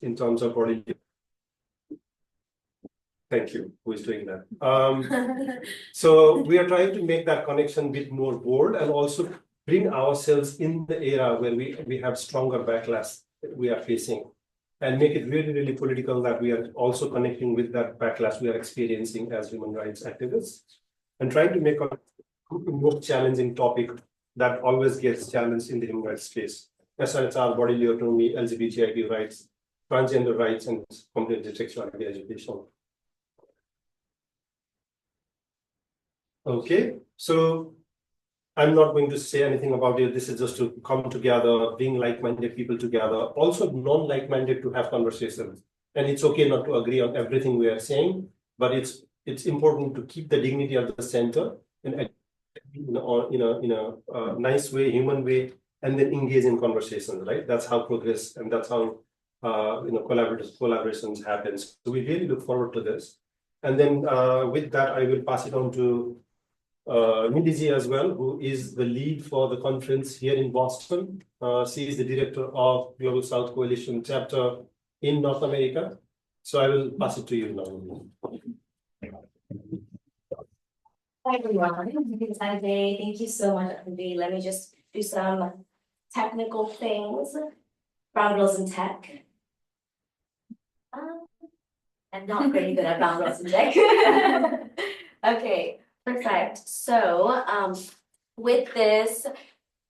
in terms of body. Thank you. Who is doing that? So we are trying to make that connection a bit more bold and also bring ourselves in the era where we have stronger backlash we are facing and make it really, really political that we are also connecting with that backlash we are experiencing as human rights activists and trying to make a more challenging topic that always gets challenged in the human rights space. As it's our bodily autonomy, LGBTIQ rights, transgender rights, and complete sexuality education. Okay, so I'm not going to say anything about it. This is just to come together, bring like-minded people together, also non-like-minded to have conversations. And it's okay not to agree on everything we are saying, but it's important to keep the dignity at the center and in a nice way, human way, and then engage in conversations, right? That's how progress and that's how collaborations happen. So we really look forward to this. And then with that, I will pass it on to Nidhi as well, who is the lead for the conference here in Boston. She is the director of Global South Coalition chapter in North America. So I will pass it to you now. Hi everyone, thank you so much, Andy. Let me just do some technical things. Brown girls in tech. I'm not very good at brown girls in tech. Okay. Perfect. So with this,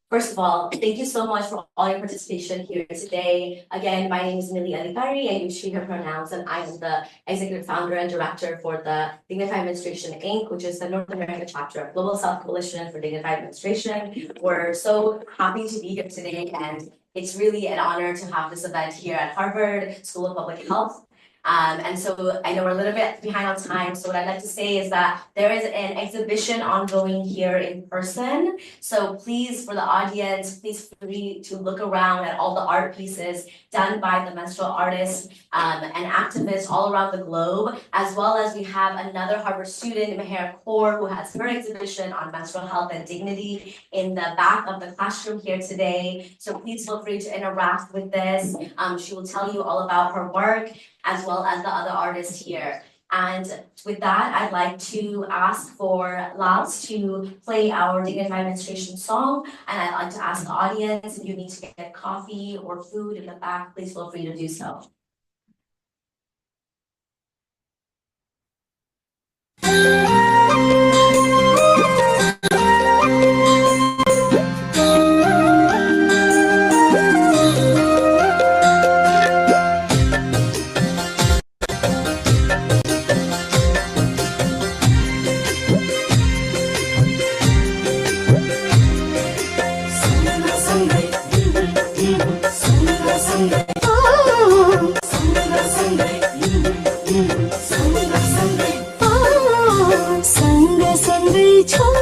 first of all, thank you so much for all your participation here today. Again, my name is Millie Alikari. I use she, her pronouns, and I am the executive founder and director for the Dignified Menstruation, Inc., which is the North America chapter of Global South Coalition for Dignified Menstruation. We're so happy to be here today, and it's really an honor to have this event here at Harvard School of Public Health. And so I know we're a little bit behind on time. So what I'd like to say is that there is an exhibition ongoing here in person. So please, for the audience, please feel free to look around at all the art pieces done by the menstrual artists and activists all around the globe, as well as we have another Harvard student, Meher Kaur, who has her exhibition on menstrual health and dignity in the back of the classroom here today. So please feel free to interact with this. She will tell you all about her work, as well as the other artists here. And with that, I'd like to ask for Lals to play our Dignified Menstruation song. And I'd like to ask the audience, if you need to get coffee or food in the back, please feel free to do so. सँगसँगै छु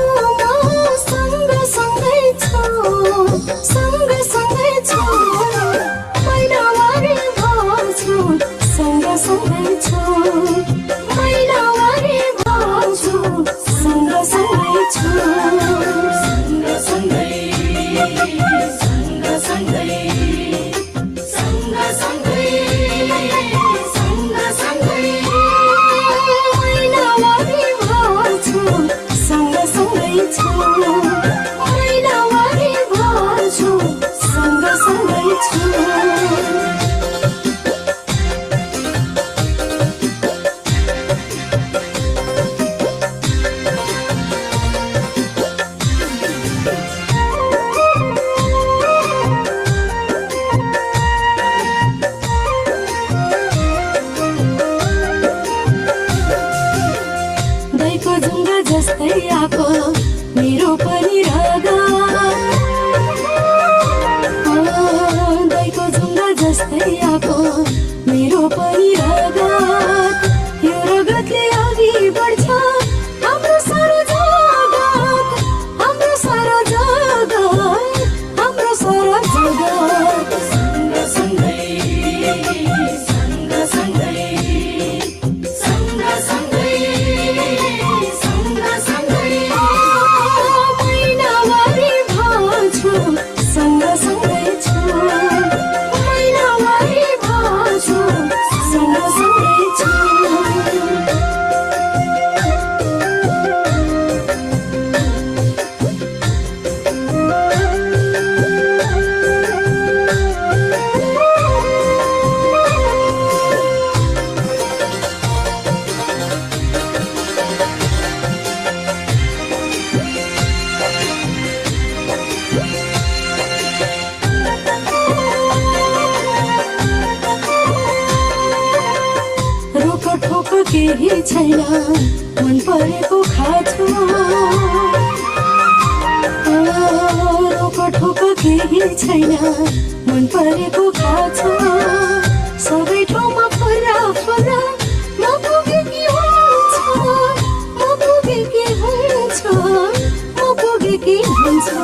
केही छैन मन परेको खाछु रोकठोक केही छैन मन परेको खाछु सबै ठाउँमा फर्रा फर्रा म पुगेकी हुन्छु म पुगेकी हुन्छु म पुगेकी हुन्छु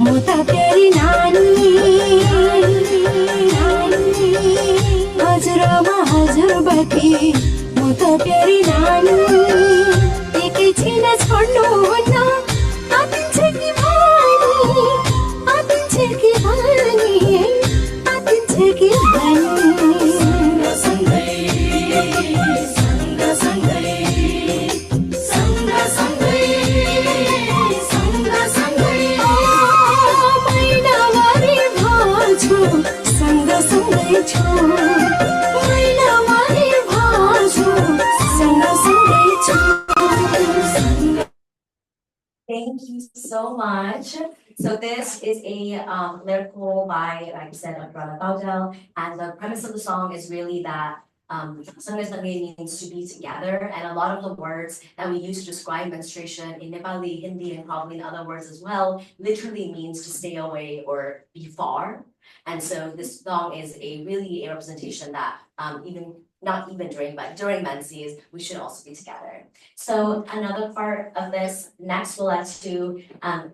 मोटा प्यारी नानी हजुरमा हजुर बाकी मोटा प्यारी नानी एकैछिन छोड्नुहुन्न आतिन्छ कि भानी आतिन्छ कि भानी आतिन्छ कि भानी Thank you so much. So this is a lyrical by, like I said, Brother Baudel, and the premise of the song is really that Sangasangay means to be together, and a lot of the words that we use to describe menstruation in Nepali, Hindi, and probably in other words as well, literally means to stay away or be far. And so this song is really a representation that even not even during, but during menses, we should also be together. So another part of this, next we'll like to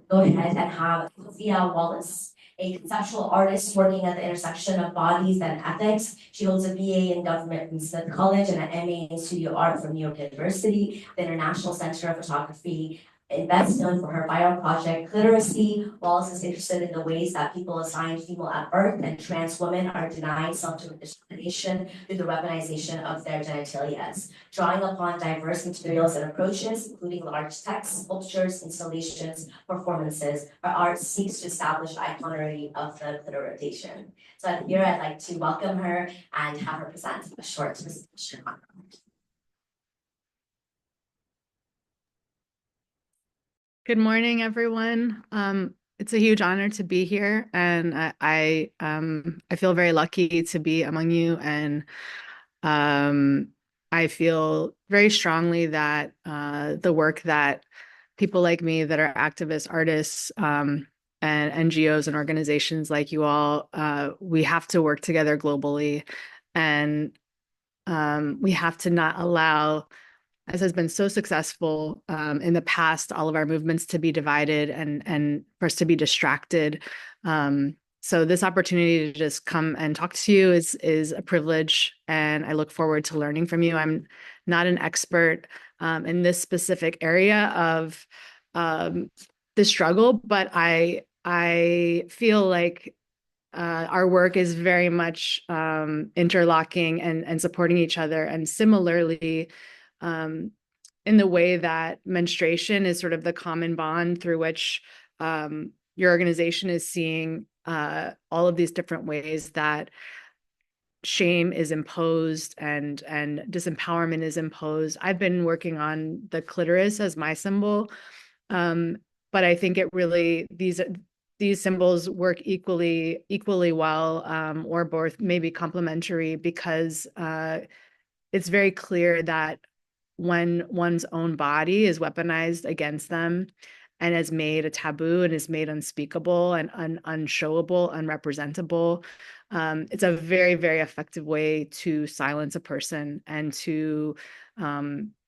go ahead and have Sophia Wallace, a conceptual artist working at the intersection of bodies and ethics. She holds a BA in government from Smith College and an MA in studio art from New York University, the International Center of Photography. Best known for her viral project Literacy, Wallace is interested in the ways that people assigned female at birth and trans women are denied self-determination through the weaponization of their genitalia. Drawing upon diverse materials and approaches, including large texts, sculptures, installations, performances, her art seeks to establish the iconology of the clitoridation. So here I'd like to welcome her and have her present a short presentation on her. Good morning, everyone. It's a huge honor to be here, and I feel very lucky to be among you, and I feel very strongly that the work that people like me that are activists, artists, and NGOs and organizations like you all, we have to work together globally, and we have to not allow, as has been so successful in the past, all of our movements to be divided and for us to be distracted. So this opportunity to just come and talk to you is a privilege, and I look forward to learning from you. I'm not an expert in this specific area of the struggle, but I feel like our work is very much interlocking and supporting each other, and similarly, in the way that menstruation is sort of the common bond through which your organization is seeing all of these different ways that shame is imposed and disempowerment is imposed. I've been working on the clitoris as my symbol, but I think it really these symbols work equally well, or both maybe complementary, because it's very clear that when one's own body is weaponized against them and is made a taboo and is made unspeakable and unshowable, unrepresentable, it's a very, very effective way to silence a person and to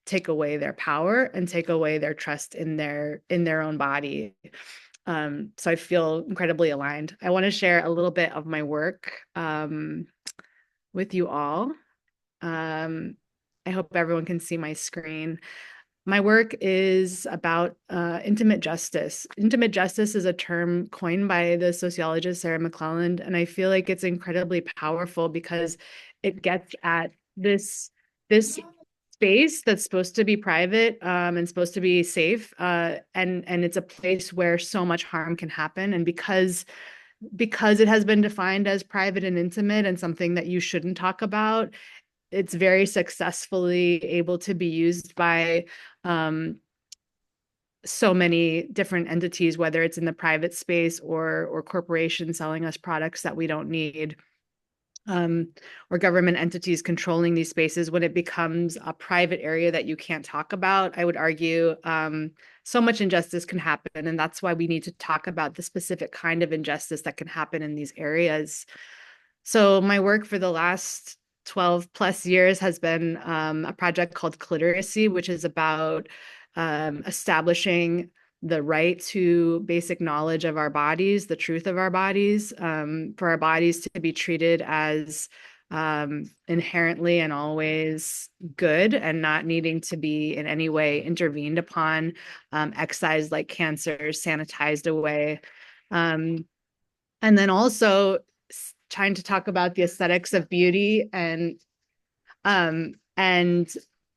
take away their power and take away their trust in their own body. So I feel incredibly aligned. I want to share a little bit of my work with you all. I hope everyone can see my screen. My work is about intimate justice. Intimate justice is a term coined by the sociologist Sarah McClelland, and I feel like it's incredibly powerful because it gets at this space that's supposed to be private and supposed to be safe, and it's a place where so much harm can happen. And because it has been defined as private and intimate and something that you shouldn't talk about, it's very successfully able to be used by so many different entities, whether it's in the private space or corporations selling us products that we don't need, or government entities controlling these spaces. When it becomes a private area that you can't talk about, I would argue so much injustice can happen. And that's why we need to talk about the specific kind of injustice that can happen in these areas. So my work for the last 12 plus years has been a project called Cliteracy, which is about establishing the right to basic knowledge of our bodies, the truth of our bodies, for our bodies to be treated as inherently and always good and not needing to be in any way intervened upon, excised like cancer, sanitized away. And then also trying to talk about the aesthetics of beauty and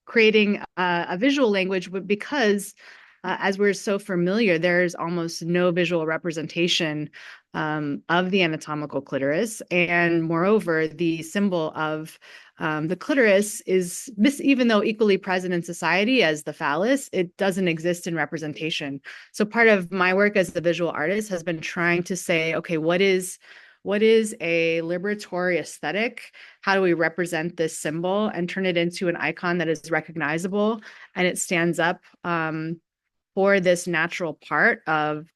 creating a visual language, because as we're so familiar, there's almost no visual representation of the anatomical clitoris. And moreover, the symbol of the clitoris is, even though equally present in society as the phallus, it doesn't exist in representation. So part of my work as the visual artist has been trying to say, okay, what is a liberatory aesthetic? How do we represent this symbol and turn it into an icon that is recognizable and it stands up for this natural part of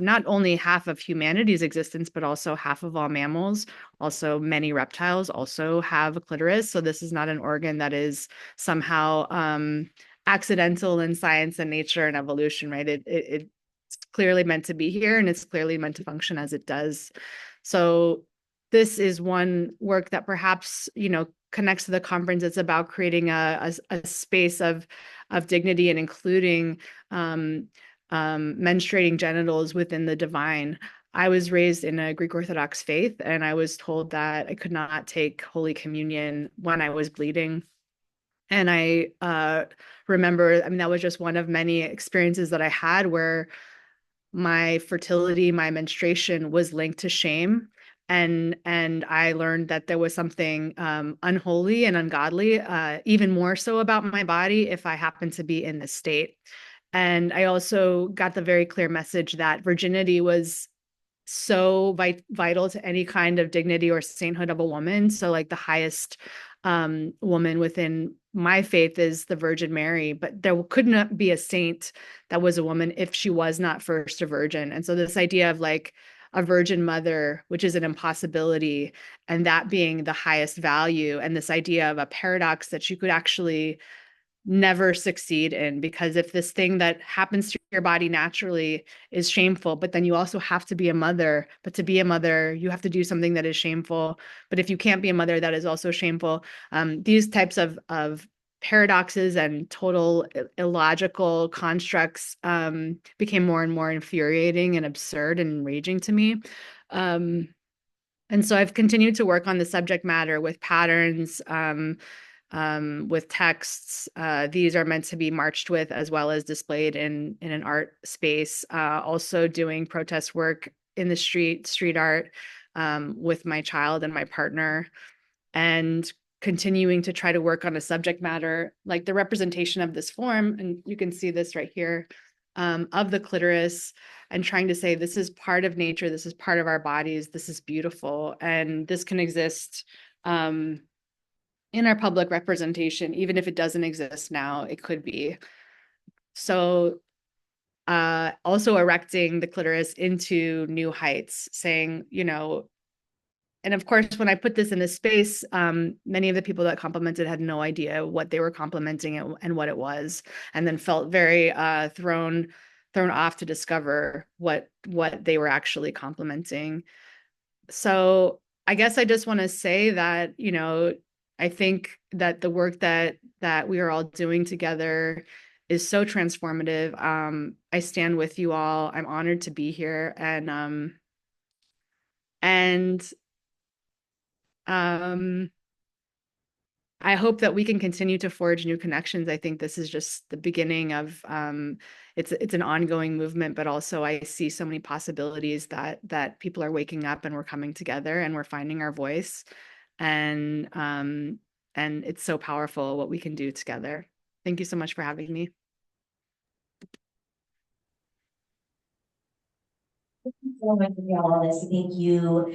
not only half of humanity's existence, but also half of all mammals. Also, many reptiles also have a clitoris. So this is not an organ that is somehow accidental in science and nature and evolution, right? It's clearly meant to be here, and it's clearly meant to function as it does. So this is one work that perhaps, connects to the conference. It's about creating a space of dignity and including menstruating genitals within the divine. I was raised in a Greek Orthodox faith, and I was told that I could not take Holy Communion when I was bleeding. And I remember, that was just one of many experiences that I had where my fertility, my menstruation was linked to shame. And I learned that there was something unholy and ungodly, even more so about my body if I happened to be in this state. And I also got the very clear message that virginity was so vital to any kind of dignity or sainthood of a woman. So like the highest woman within my faith is the Virgin Mary, but there could not be a saint that was a woman if she was not first a virgin. And so this idea of like a virgin mother, which is an impossibility, and that being the highest value, and this idea of a paradox that you could actually never succeed in, because if this thing that happens to your body naturally is shameful, but then you also have to be a mother, but to be a mother you have to do something that is shameful, but if you can't be a mother, that is also shameful. These types of paradoxes and total illogical constructs became more and more infuriating and absurd and enraging to me. And so I've continued to work on the subject matter with patterns, with texts. These are meant to be marched with as well as displayed in an art space. Also doing protest work in the street art with my child and my partner, and continuing to try to work on a subject matter like the representation of this form. And you can see this right here, of the clitoris, and trying to say this is part of nature, this is part of our bodies, this is beautiful, and this can exist in our public representation. Even if it doesn't exist now, it could be. So also erecting the clitoris into new heights, saying, and of course, when I put this in this space, many of the people that complimented had no idea what they were complimenting and what it was, and then felt very thrown off to discover what they were actually complimenting. So I guess I just want to say that, I think that the work that we are all doing together is so transformative. I stand with you all. I'm honored to be here, and I hope that we can continue to forge new connections. I think this is just the beginning of it's an ongoing movement, but also I see so many possibilities that people are waking up and we're coming together and we're finding our voice, and it's so powerful what we can do together. Thank you so much for having me. So much for all this. Thank you.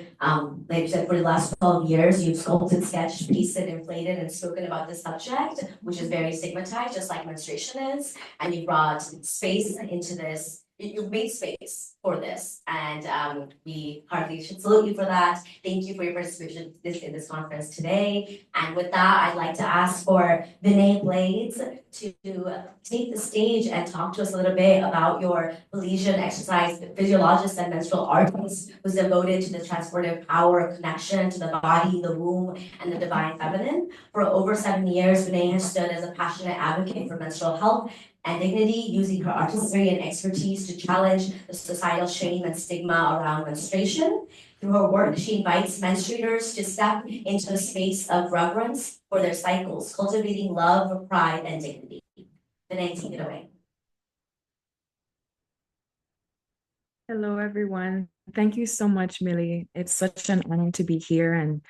Like you said, for the last 12 years, you've sculpted, sketched, pasted, inflated, and spoken about this subject, which is very stigmatized, just like menstruation is. And you brought space into this. You've made space for this, and we heartily should salute you for that. Thank you for your participation in this conference today. And with that, I'd like to ask for Vinay Blades to take the stage and talk to us a little bit about your Belizean exercise physiologist and menstrual artist who's devoted to the transformative power of connection to the body, the womb, and the divine feminine. For over 7 years, Vinay has stood as a passionate advocate for menstrual health and dignity, using her artistry and expertise to challenge the societal shame and stigma around menstruation. Through her work, she invites menstruators to step into a space of reverence for their cycles, cultivating love, pride, and dignity. Vinay, take it away. Hello, everyone. Thank you so much, Millie. It's such an honor to be here, and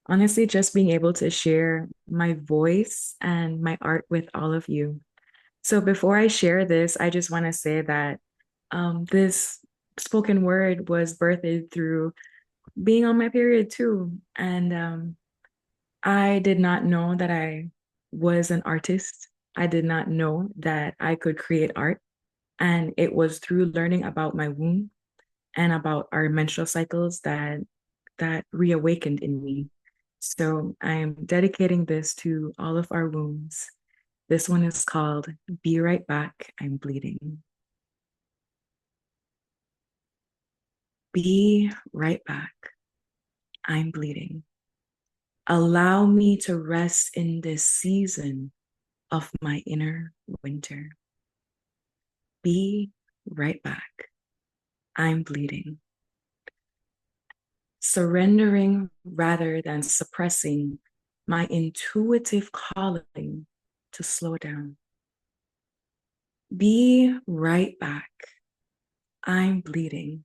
honestly, just being able to share my voice and my art with all of you. So before I share this, I just want to say that this spoken word was birthed through being on my period too. And I did not know that I was an artist. I did not know that I could create art. And it was through learning about my womb and about our menstrual cycles that reawakened in me. So I'm dedicating this to all of our wombs. This one is called Be Right Back, I'm Bleeding. Be right back, I'm bleeding. Allow me to rest in this season of my inner winter. Be right back, I'm bleeding. Surrendering rather than suppressing my intuitive calling to slow down. Be right back, I'm bleeding.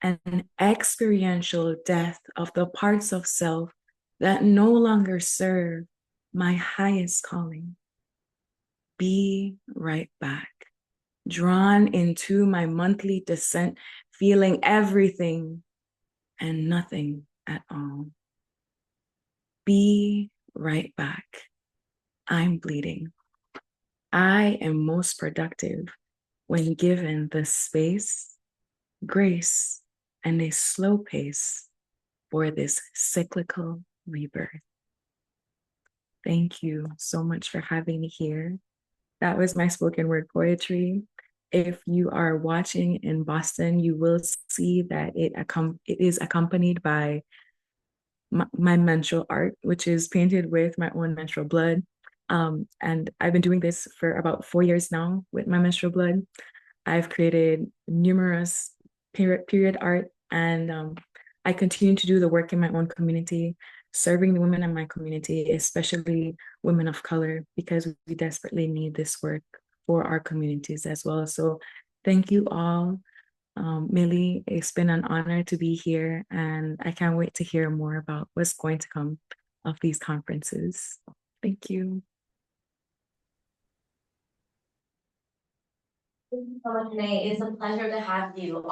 An experiential death of the parts of self that no longer serve my highest calling. Be right back, drawn into my monthly descent, feeling everything and nothing at all. Be right back, I'm bleeding. I am most productive when given the space, grace, and a slow pace for this cyclical rebirth. Thank you so much for having me here. That was my spoken word poetry. If you are watching in Boston, you will see that it is accompanied by my menstrual art, which is painted with my own menstrual blood. And I've been doing this for about 4 years now with my menstrual blood. I've created numerous period art, and I continue to do the work in my own community, serving the women in my community, especially women of color, because we desperately need this work for our communities as well. So thank you all. Millie, it's been an honor to be here, and I can't wait to hear more about what's going to come of these conferences. Thank you. Thank you so much, Renee. It's a pleasure to have you.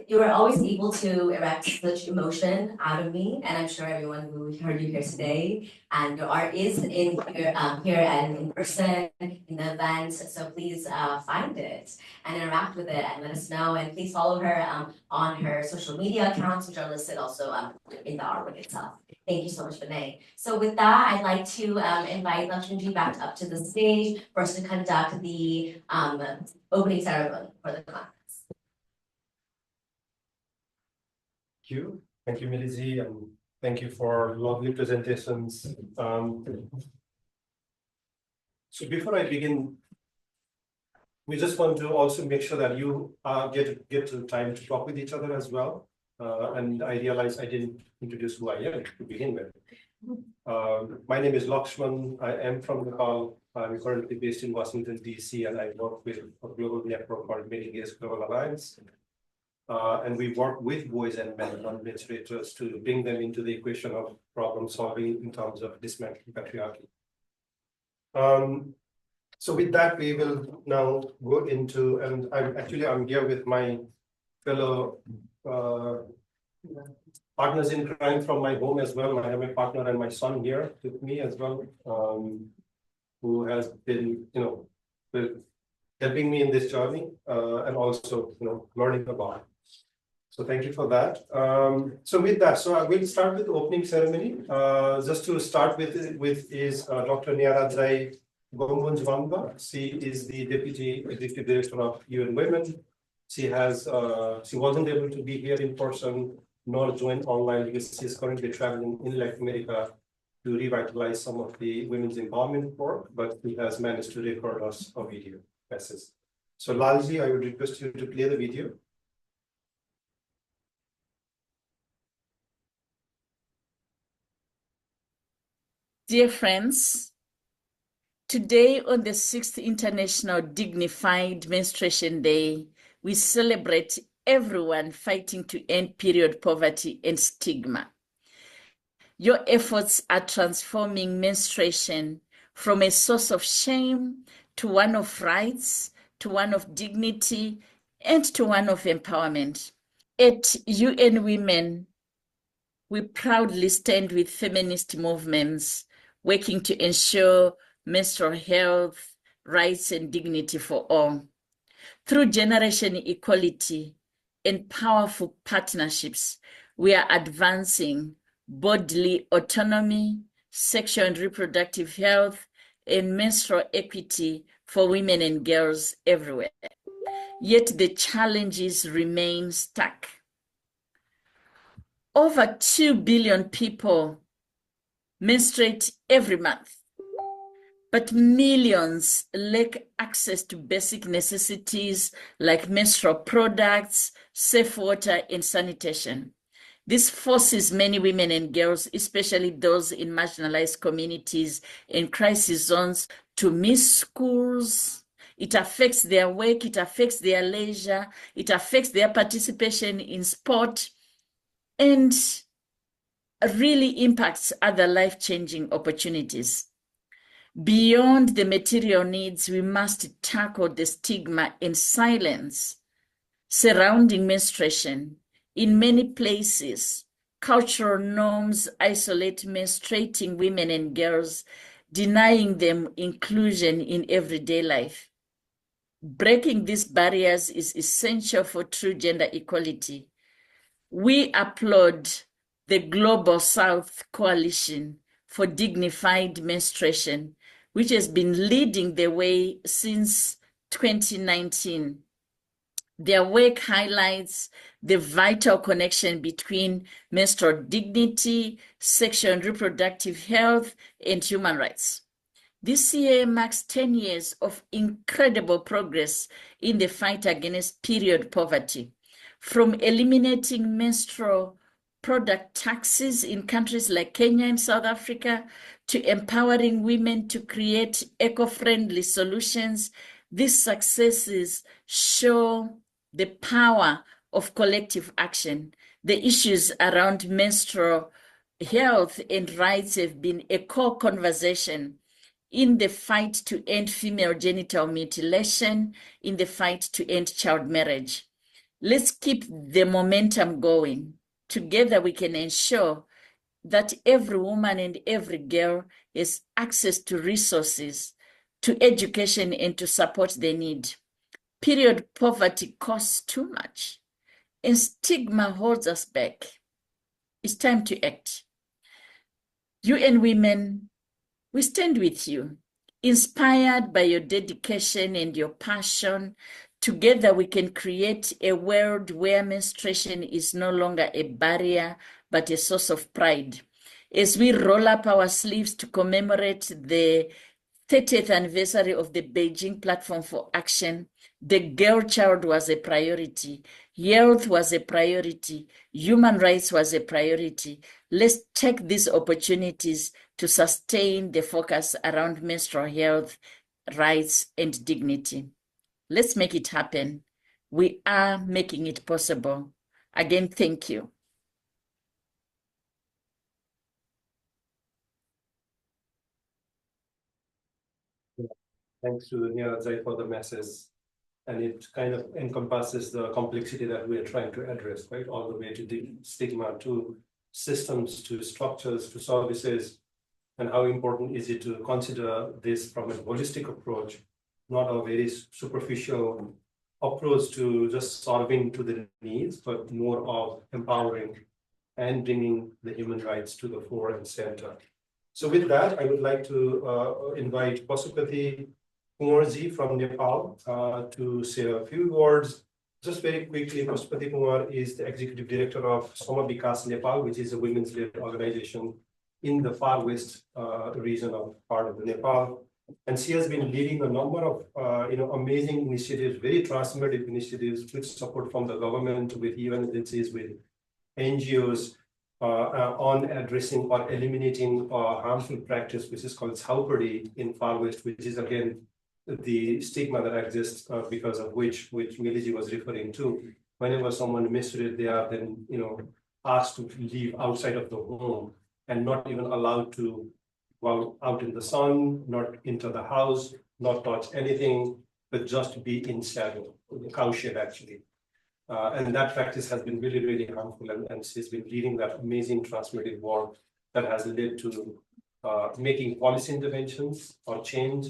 You are always able to erect such emotion out of me, and I'm sure everyone who heard you here today. And your art is in here and in person in the event. So please find it and interact with it and let us know. And please follow her on her social media accounts, which are listed also in the artwork itself. Thank you so much, Vinay. So with that, I'd like to invite Lakshmi back up to the stage for us to conduct the opening ceremony for the conference. Thank you, Milizi, and Thank you for lovely presentations. So before I begin, we just want to also make sure that you get to time to talk with each other as well. And I realized I didn't introduce who I am to begin with. My name is Lakshman. I am from Nepal. I'm currently based in Washington, DC, and I work with a global network called Meeting Global Alliance. And we work with boys and men non-menstruators to bring them into the equation of problem solving in terms of dismantling patriarchy. So with that, we will now go into, and I'm here with my fellow partners in crime from my home as well. I have a partner and my son here with me as well, who has been, helping me in this journey and also, learning about it. So thank you for that. So with that, I will start with the opening ceremony. Just to start with is Dr. Niaradzai Gongunjwanga. She is the Deputy Executive Director of UN Women. She wasn't able to be here in person nor join online because she's currently traveling in Latin America to revitalize some of the women's empowerment work, but she has managed to record us a video message. So Lalji, I would request you to play the video. Dear friends, today on the 6th International Dignified Menstruation Day, we celebrate everyone fighting to end period poverty and stigma. Your efforts are transforming menstruation from a source of shame to one of rights, to one of dignity, and to one of empowerment. At UN Women, we proudly stand with feminist movements working to ensure menstrual health, rights, and dignity for all. Through generation equality and powerful partnerships, we are advancing bodily autonomy, sexual and reproductive health, and menstrual equity for women and girls everywhere. Yet the challenges remain stuck. Over 2 billion people menstruate every month, but millions lack access to basic necessities like menstrual products, safe water, and sanitation. This forces many women and girls, especially those in marginalized communities and crisis zones, to miss schools. It affects their work, it affects their leisure, it affects their participation in sport, and really impacts other life-changing opportunities. Beyond the material needs, we must tackle the stigma and silence surrounding menstruation. In many places, cultural norms isolate menstruating women and girls, denying them inclusion in everyday life. Breaking these barriers is essential for true gender equality. We applaud the Global South Coalition for Dignified Menstruation, which has been leading the way since 2019. Their work highlights the vital connection between menstrual dignity, sexual and reproductive health, and human rights. This year marks 10 years of incredible progress in the fight against period poverty, from eliminating menstrual product taxes in countries like Kenya and South Africa to empowering women to create eco-friendly solutions. These successes show the power of collective action. The issues around menstrual health and rights have been a core conversation in the fight to end female genital mutilation, in the fight to end child marriage. Let's keep the momentum going. Together we can ensure that every woman and every girl has access to resources, to education, and to support they need. Period poverty costs too much, and stigma holds us back. It's time to act. UN Women, we stand with you, inspired by your dedication and your passion. Together we can create a world where menstruation is no longer a barrier, but a source of pride. As we roll up our sleeves to commemorate the 30th anniversary of the Beijing Platform for Action, the girl child was a priority, health was a priority, human rights was a priority. Let's take these opportunities to sustain the focus around menstrual health, rights, and dignity. Let's make it happen. We are making it possible. Again, thank you. Thanks to Nirazai for the message. And it kind of encompasses the complexity that we are trying to address, right? All the way to the stigma, to systems, to structures, to services, and how important is it to consider this from a holistic approach, not a very superficial approach to just solving to the needs, but more of empowering and bringing the human rights to the fore and center. So with that, I would like to invite Pasupati Kumarji from Nepal to say a few words. Just very quickly, Pasupati Kumar is the executive director of Soma Vikas Nepal, which is a women's-led organization in the far west region of part of the Nepal. And she has been leading a number of amazing initiatives, very transformative initiatives with support from the government, with UN agencies, with NGOs on addressing or eliminating harmful practice, which is called Chaupadi in far west, which is again the stigma that exists because of which Miliji was referring to. Whenever someone menstruates, they are then asked to leave outside of the home and not even allowed to go out in the sun, not enter the house, not touch anything, but just be in shadow, in the cowshed actually. And that practice has been really, really harmful, and she's been leading that amazing transformative work that has led to making policy interventions or change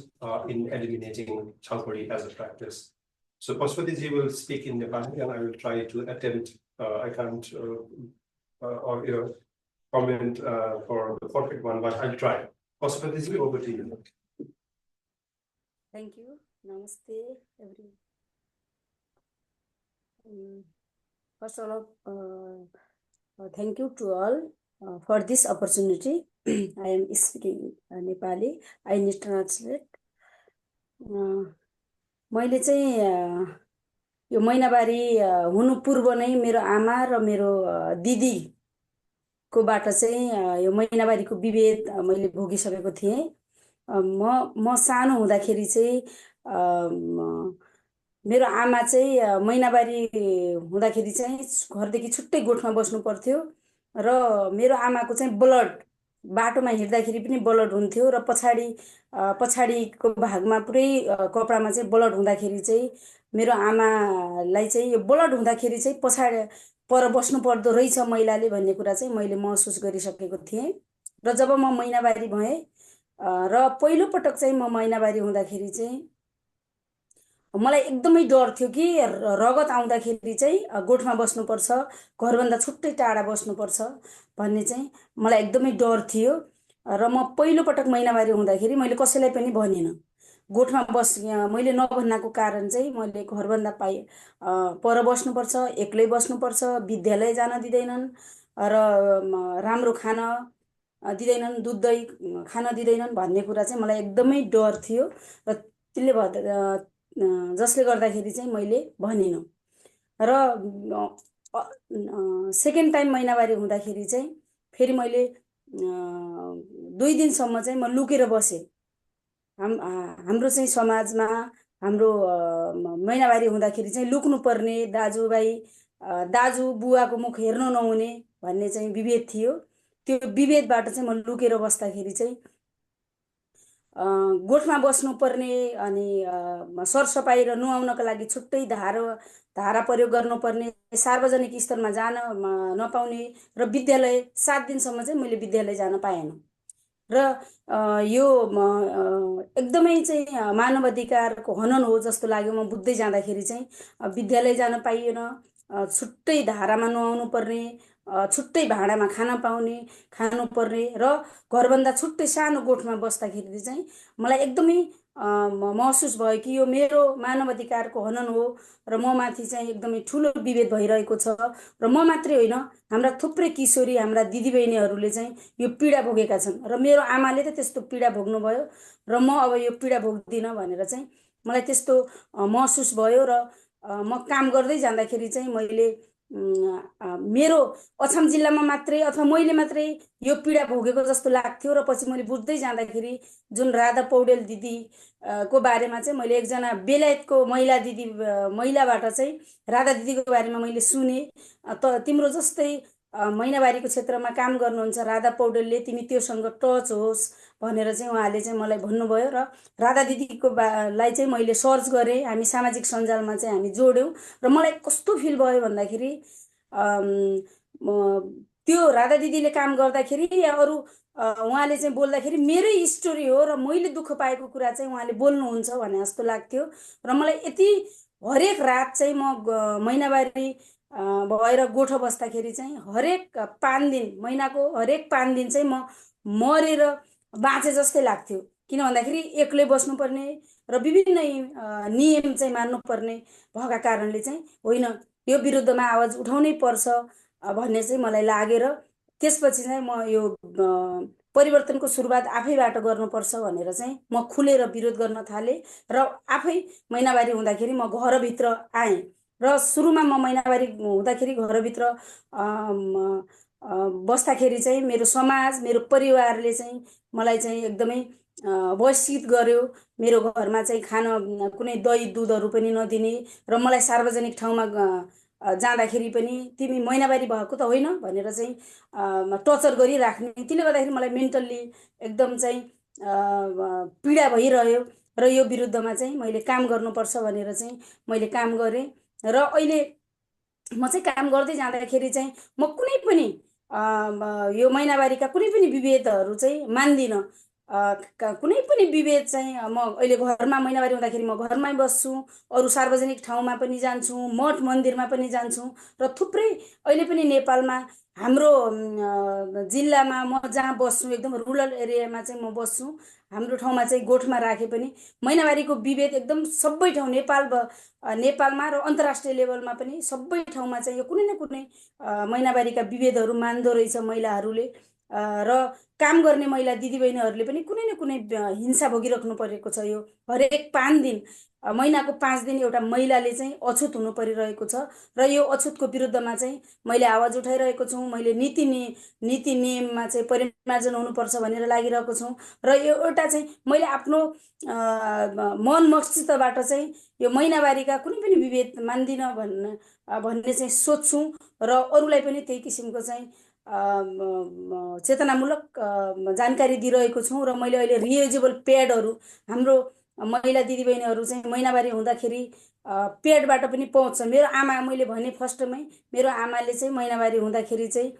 in eliminating Chaupadi as a practice. So Pasupati will speak in Nepali, and I will try to attempt. I can't comment for the perfect one, but I'll try. Pasupati, over to you. Thank you. Namaste, everyone. First of all, thank you to all for this opportunity. I am speaking Nepali. I need to translate. मैले चाहिँ यो महिनावारी हुनु पूर्व नै मेरो आमा र मेरो दिदीकोबाट चाहिँ यो महिनावारीको विभेद मैले भोगिसकेको थिएँ। म सानो हुँदाखेरि चाहिँ मेरो आमा चाहिँ महिनावारी हुँदाखेरि चाहिँ घरदेखि छुट्टै गोठमा बस्नु पर्थ्यो र मेरो आमाको चाहिँ ब्लड बाटोमा हिँड्दाखेरि पनि ब्लड हुन्थ्यो र पछाडिको भागमा पुरै कपडामा चाहिँ ब्लड हुँदाखेरि चाहिँ मेरो आमालाई चाहिँ यो ब्लड हुँदाखेरि चाहिँ पछाडि पर बस्नु पर्दो रहेछ महिलाले भन्ने कुरा चाहिँ मैले महसुस गरिसकेको थिएँ। र जब म महिनावारी भएँ र पहिलो पटक चाहिँ म महिनावारी हुँदाखेरि चाहिँ मलाई एकदमै डर थियो कि रगत आउँदाखेरि चाहिँ गोठमा बस्नुपर्छ, घरभन्दा छुट्टै टाढा बस्नुपर्छ भन्ने चाहिँ मलाई एकदमै डर थियो। र म पहिलो पटक महिनावारी हुँदाखेरि मैले कसैलाई पनि भनिनँ। गोठमा मैले नभन्नाको कारण चाहिँ मैले घरभन्दा पर बस्नुपर्छ, एक्लै बस्नुपर्छ, विद्यालय जान दिँदैनन् र राम्रो खान दिँदैनन्, दुध दही खान दिँदैनन् भन्ने कुरा चाहिँ मलाई एकदमै डर थियो। र त्यसले गर्दा जसले गर्दाखेरि चाहिँ मैले भनिनँ। र सेकेन्ड टाइम महिनावारी हुँदाखेरि चाहिँ फेरि मैले 2 दिनसम्म चाहिँ म लुकेर बसेँ। हाम्रो चाहिँ समाजमा हाम्रो महिनावारी हुँदाखेरि चाहिँ लुक्नु पर्ने, दाजु बुवाको मुख हेर्न नहुने भन्ने चाहिँ विभेद थियो। त्यो विभेदबाट चाहिँ म लुकेर बस्दाखेरि चाहिँ गोठमा बस्नुपर्ने अनि सरसफाइ र नुहाउनका लागि छुट्टै धारा प्रयोग गर्नुपर्ने, सार्वजनिक स्थलमा जान नपाउने र विद्यालय 7 दिनसम्म चाहिँ मैले विद्यालय जान पाएन। र यो एकदमै चाहिँ मानव अधिकारको हनन हो जस्तो लाग्यो। म बुझ्दै जाँदाखेरि चाहिँ विद्यालय जान पाइएन, छुट्टै धारामा नुहाउनु पर्ने, छुट्टै भाँडामा खान पाउने, खानुपर्ने र घरभन्दा छुट्टै सानो गोठमा बस्दाखेरि चाहिँ मलाई एकदमै महसुस भयो कि यो मेरो मानव अधिकारको हनन हो र म माथि चाहिँ एकदमै ठुलो विभेद भइरहेको छ र म मात्रै होइन, हाम्रा थुप्रै किशोरी, हाम्रा दिदीबहिनीहरूले चाहिँ यो पीडा भोगेका छन् र मेरो आमाले त त्यस्तो पीडा भोग्नुभयो र म अब यो पीडा भोग्दिनँ भनेर चाहिँ मलाई त्यस्तो महसुस भयो र म काम गर्दै जाँदाखेरि चाहिँ मैले मेरो अछाम जिल्लामा मात्रै अथवा मैले मात्रै यो पीडा भोगेको जस्तो लाग्थ्यो र पछि मैले बुझ्दै जाँदाखेरि जुन राधा पौडेल दिदी को बारेमा चाहिँ मैले एकजना बेलायतको महिला दिदी महिलाबाट चाहिँ राधा दिदीको बारेमा मैले सुने, तिम्रो जस्तै महिनावारीको क्षेत्रमा काम गर्नुहुन्छ राधा पौडेलले, तिमी त्योसँग टच होस् भनेर चाहिँ उहाँले चाहिँ मलाई भन्नुभयो र राधा दिदीको लाई चाहिँ मैले सर्च गरेँ, हामी सामाजिक सञ्जालमा चाहिँ हामी जोड्यौँ र मलाई कस्तो फिल भयो भन्दाखेरि त्यो राधा दिदीले काम गर्दाखेरि या अरू उहाँले चाहिँ बोल्दाखेरि मेरै स्टोरी हो र मैले दुःख पाएको कुरा चाहिँ उहाँले बोल्नुहुन्छ भने जस्तो लाग्थ्यो र मलाई यति हरेक रात चाहिँ म महिनावारी भएर गोठो बस्दाखेरि चाहिँ हरेक 5 दिन, महिनाको हरेक 5 दिन चाहिँ म मरेर बाँचे जस्तै लाग्थ्यो। किन भन्दाखेरि एक्लै बस्नुपर्ने र विभिन्न नियम चाहिँ मान्नुपर्ने भएका कारणले चाहिँ होइन, यो विरुद्धमा आवाज उठाउनै पर्छ भन्ने चाहिँ मलाई लागेर त्यसपछि चाहिँ म यो परिवर्तनको सुरुवात आफैबाट गर्नुपर्छ भनेर चाहिँ म खुलेर विरोध गर्न थालेँ र आफै महिनावारी हुँदाखेरि म घरभित्र आएँ र सुरुमा म महिनावारी हुँदाखेरि घरभित्र बस्दाखेरि चाहिँ मेरो समाज, मेरो परिवारले चाहिँ मलाई चाहिँ एकदमै वञ्चित गर्यो। मेरो घरमा चाहिँ खान कुनै दही दुधहरू पनि नदिने र मलाई सार्वजनिक ठाउँमा जाँदाखेरि पनि तिमी महिनावारी भएको त होइन भनेर चाहिँ टर्चर गरिराख्ने। त्यसले गर्दाखेरि मलाई मेन्टल्ली एकदम चाहिँ पीडा भइरह्यो र यो विरुद्धमा चाहिँ मैले काम गर्नुपर्छ भनेर चाहिँ मैले काम गरेँ र अहिले म चाहिँ काम गर्दै जाँदाखेरि चाहिँ म कुनै पनि यो महिनावारीका कुनै पनि विभेदहरू चाहिँ मान्दिनँ। कुनै पनि विभेद चाहिँ म अहिले घरमा महिनावारी हुँदाखेरि म घरमै बस्छु, अरू सार्वजनिक ठाउँमा पनि जान्छु, मठ मन्दिरमा पनि जान्छु र थुप्रै अहिले पनि नेपालमा हाम्रो जिल्लामा म जहाँ बस्छु एकदम रुरल एरियामा चाहिँ म बस्छु, हाम्रो ठाउँमा चाहिँ गोठमा राखे पनि महिनावारीको विभेद एकदम सबै ठाउँ नेपालमा र अन्तर्राष्ट्रिय लेभलमा पनि सबै ठाउँमा चाहिँ यो कुनै न कुनै महिनावारीका विभेदहरू मान्दो रहेछ महिलाहरूले र काम गर्ने महिला दिदीबहिनीहरूले पनि कुनै न कुनै हिंसा भोगिराख्नु परेको छ। यो हरेक 5 दिन, महिनाको 5 दिन एउटा महिलाले चाहिँ अछुत हुनु परिरहेको छ र यो अछुतको विरुद्धमा चाहिँ मैले आवाज उठाइरहेको छु। मैले नीति नियममा चाहिँ परिमार्जन हुनुपर्छ भनेर लागिरहेको छु र यो एउटा चाहिँ मैले आफ्नो मन मस्तिष्कबाट चाहिँ यो महिनावारीका कुनै पनि विभेद मान्दिनँ भन्ने चाहिँ सोध्छु र अरूलाई पनि त्यही किसिमको चाहिँ चेतनामूलक जानकारी दिइरहेको छु र मैले अहिले रियुजेबल प्याडहरू हाम्रो महिला दिदीबहिनीहरू चाहिँ महिनावारी हुँदाखेरि प्याडबाट पनि पाउँछ। मेरो आमा, मैले भने फर्स्टमै, मेरो आमाले चाहिँ महिनावारी हुँदाखेरि चाहिँ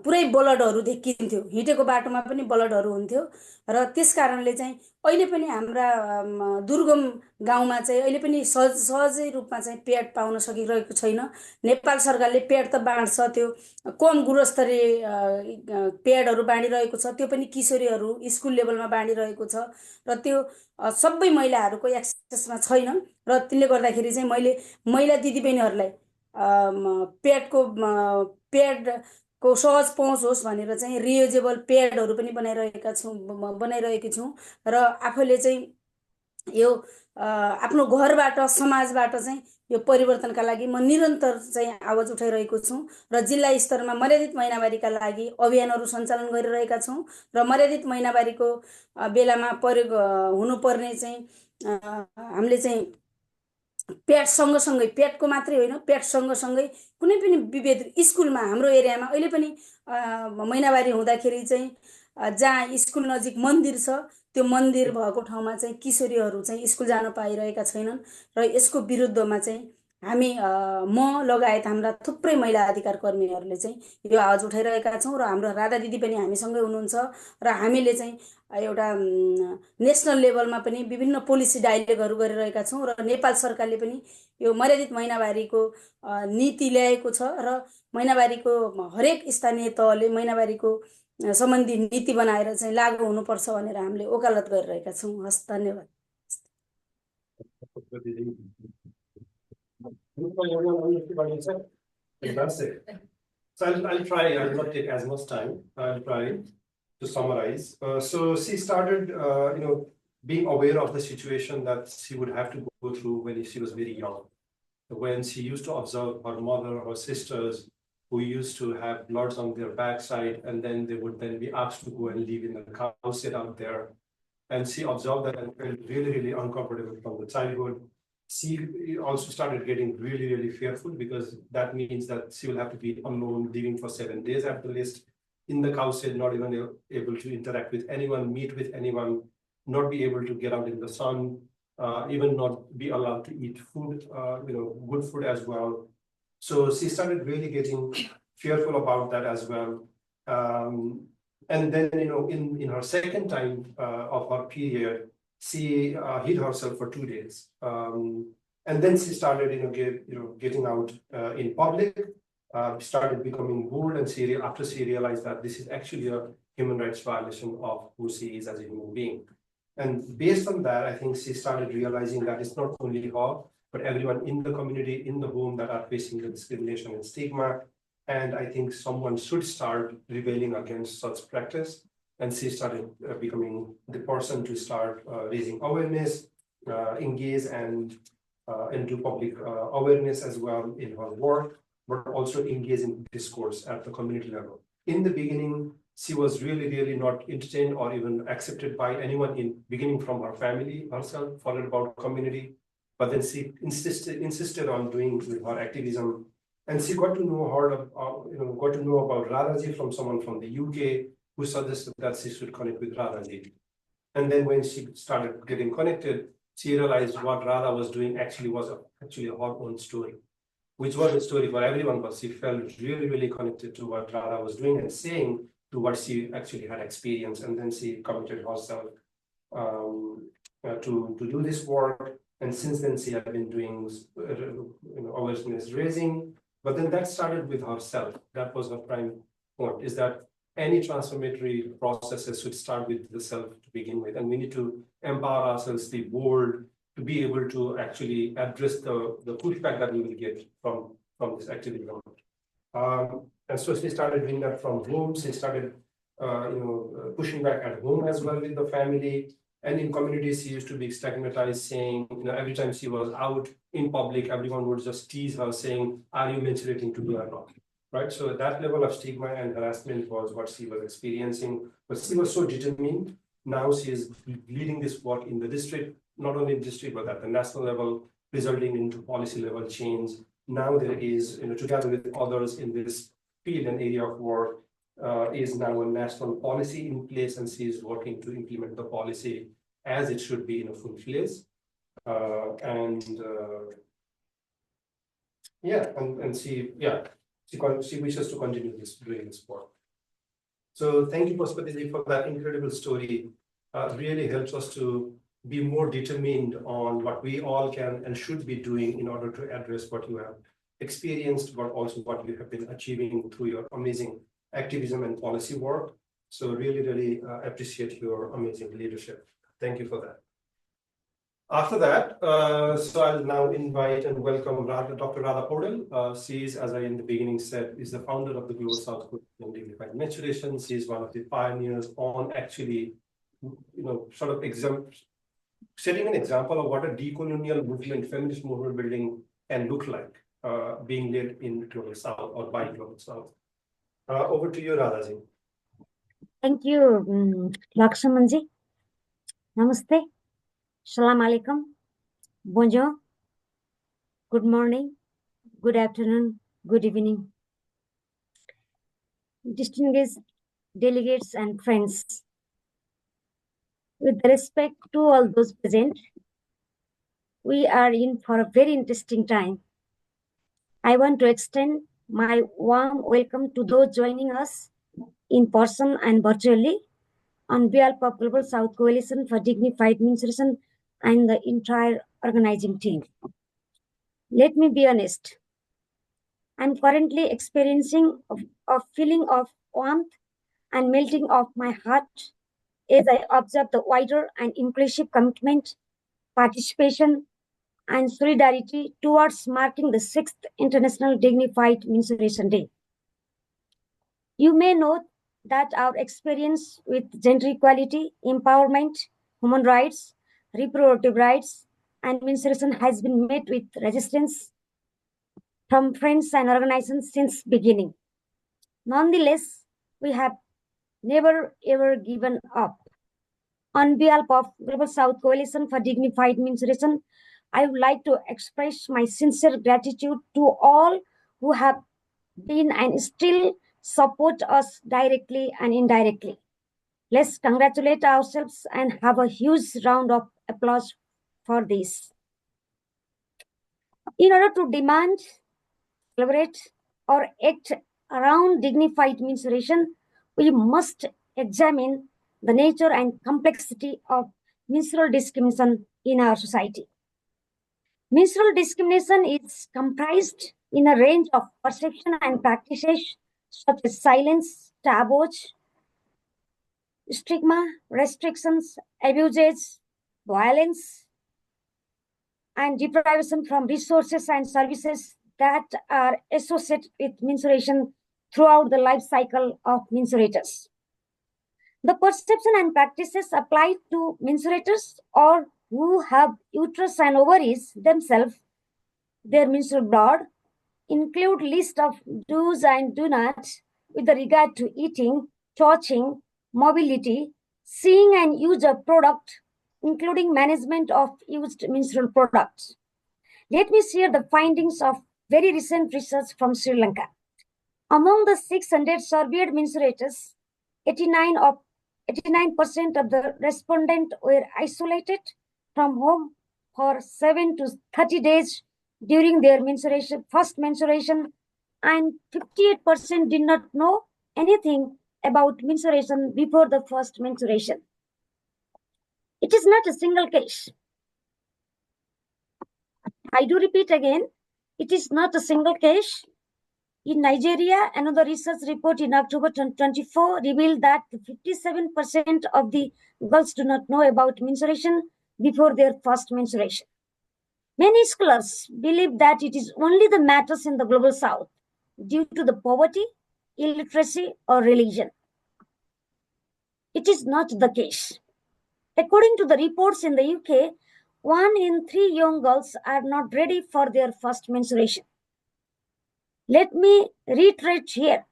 पुरै ब्लडहरू देखिन्थ्यो, हिँडेको बाटोमा पनि ब्लडहरू हुन्थ्यो र त्यस कारणले चाहिँ अहिले पनि हाम्रा दुर्गम गाउँमा चाहिँ अहिले पनि सहजै रूपमा चाहिँ प्याड पाउन सकिरहेको छैन। नेपाल सरकारले प्याड त बाँड्छ, त्यो कम गुणस्तरीय प्याडहरू बाँडिरहेको छ, त्यो पनि किशोरीहरू स्कुल लेभलमा बाँडिरहेको छ र त्यो सबै महिलाहरूको एक्सेसमा छैन र त्यसले गर्दाखेरि चाहिँ मैले महिला दिदीबहिनीहरूलाई प्याडको सहज पहुँच होस् भनेर चाहिँ रियुजेबल प्याडहरू पनि बनाइरहेकी छु र आफूले चाहिँ यो आफ्नो घरबाट, समाजबाट चाहिँ यो परिवर्तनका लागि म निरन्तर चाहिँ आवाज उठाइरहेको छु र जिल्ला स्तरमा मर्यादित महिनावारीका लागि अभियानहरू सञ्चालन गरिरहेका छौँ र मर्यादित महिनावारीको बेलामा प्रयोग हुनुपर्ने चाहिँ हामीले चाहिँ प्याड सँगसँगै, प्याडको मात्रै होइन, प्याड सँगसँगै कुनै पनि विभेद स्कुलमा हाम्रो एरियामा अहिले पनि महिनावारी हुँदाखेरि चाहिँ जहाँ स्कुल नजिक मन्दिर छ, त्यो मन्दिर भएको ठाउँमा चाहिँ किशोरीहरू चाहिँ स्कुल जान पाइरहेका छैनन् र यसको विरुद्धमा चाहिँ हामी म लगायत हाम्रा थुप्रै महिला अधिकार कर्मीहरूले चाहिँ यो आवाज उठाइरहेका छौँ र हाम्रो राधा दिदी पनि हामीसँगै हुनुहुन्छ र हामीले चाहिँ एउटा नेसनल लेभलमा पनि विभिन्न पोलिसी डायलगहरू गरिरहेका छौँ र नेपाल सरकारले पनि यो मर्यादित महिनावारीको नीति ल्याएको छ र महिनावारीको हरेक स्थानीय तहले महिनावारीको सम्बन्धी नीति बनाएर चाहिँ लागू हुनुपर्छ भनेर हामीले वकालत गरिरहेका छौँ। हस्, धन्यवाद। Fantastic. So I'll try, I'll not take as much time. I'll try to summarize. So she started, being aware of the situation that she would have to go through when she was very young. When she used to observe her mother or sisters who used to have bloods on their backside, and then they would then be asked to go and live in the cow shed out there. And she observed that and felt really, really uncomfortable from the childhood. She also started getting really, really fearful because that means that she will have to be alone, living for 7 days at the least in the cow shed, not even able to interact with anyone, meet with anyone, not be able to get out in the sun, even not be allowed to eat food, good food as well. So she started really getting fearful about that as well. And then, in her second time of her period, she hid herself for 2 days. And then she started, getting out in public, started becoming bold, and after she realized that this is actually a human rights violation of who she is as a human being. And based on that, I think she started realizing that it's not only her, but everyone in the community, in the home that are facing the discrimination and stigma. And I think someone should start rebelling against such practice. And she started becoming the person to start raising awareness, engage and do public awareness as well in her work, but also engage in discourse at the community level. In the beginning, she was really, really not entertained or even accepted by anyone beginning from her family herself, followed about community. But then she insisted on doing with her activism, and she got to know about Radhaji from someone from the UK who suggested that she should connect with Radhaji. And then when she started getting connected, she realized what Radha was doing was actually her own story, which was a story for everyone, but she felt really, really connected to what Radha was doing and saying to what she actually had experienced. And then she committed herself to do this work. And since then, she had been doing awareness raising. But then that started with herself. That was her prime point, is that any transformatory processes should start with the self to begin with. And we need to empower ourselves, be bold, to be able to actually address the pushback that we will get from this activism. And so she started doing that from home. She started, pushing back at home as well with the family. And in communities, she used to be stigmatized, saying, every time she was out in public, everyone would just tease her, saying, "Are you menstruating to do or not?" Right? So that level of stigma and harassment was what she was experiencing. But she was so determined. Now she is leading this work in the district, not only in district, but at the national level, resulting into policy level change. Now there is, together with others in this field and area of work, is now a national policy in place, and she is working to implement the policy as it should be in a full place. She wishes to continue doing this work. So thank you, Paspatiji, for that incredible story. Really helps us to be more determined on what we all can and should be doing in order to address what you have experienced, but also what you have been achieving through your amazing activism and policy work. So really, really appreciate your amazing leadership. Thank you for that. After that, so I'll now invite and welcome Dr. Radha Podal. She is, as I in the beginning said, is the founder of the Global South Korean Dignified Menstruation. She is one of the pioneers on actually, setting an example of what a decolonial movement, feminist movement building can look like, being led in Global South or by Global South. Over to you, Radhaji. Thank you, Lakshmanji. Namaste. Salam alaikum. Bonjour. Good morning. Good afternoon. Good evening. Distinguished delegates and friends, with respect to all those present, we are in for a very interesting time. I want to extend my warm welcome to those joining us in person and virtually on behalf of Global South Coalition for Dignified Menstruation and the entire organizing team. Let me be honest. I'm currently experiencing a feeling of warmth and melting of my heart as I observe the wider and inclusive commitment, participation, and solidarity towards marking the 6th International Dignified Menstruation Day. You may know that our experience with gender equality, empowerment, human rights, reproductive rights, and menstruation has been met with resistance from friends and organizations since beginning. Nonetheless, we have never ever given up. On behalf of Global South Coalition for Dignified Menstruation, I would like to express my sincere gratitude to all who have been and still support us directly and indirectly. Let's congratulate ourselves and have a huge round of applause for this. In order to demand, celebrate, or act around dignified menstruation, we must examine the nature and complexity of menstrual discrimination in our society. Menstrual discrimination is comprised in a range of perception and practices such as silence, taboos, stigma, restrictions, abuses, violence, and deprivation from resources and services that are associated with menstruation throughout the life cycle of menstruators. The perception and practices applied to menstruators or who have uterus and ovaries themselves, their menstrual blood, include list of do's and do nots with regard to eating, touching, mobility, seeing and use of product, including management of used menstrual products. Let me share the findings of very recent research from Sri Lanka. Among the 600 surveyed menstruators, 89% of the respondents were isolated from home for 7 to 30 days during their first menstruation, and 58% did not know anything about menstruation before the first menstruation. It is not a single case. I do repeat again, it is not a single case. In Nigeria, another research report in October 2024 revealed that 57% of the girls do not know about menstruation before their first menstruation. Many scholars believe that it is only the matters in the global south due to the poverty, illiteracy, or religion. It is not the case. According to the reports in the UK, 1 in 3 young girls are not ready for their first menstruation. Let me reiterate here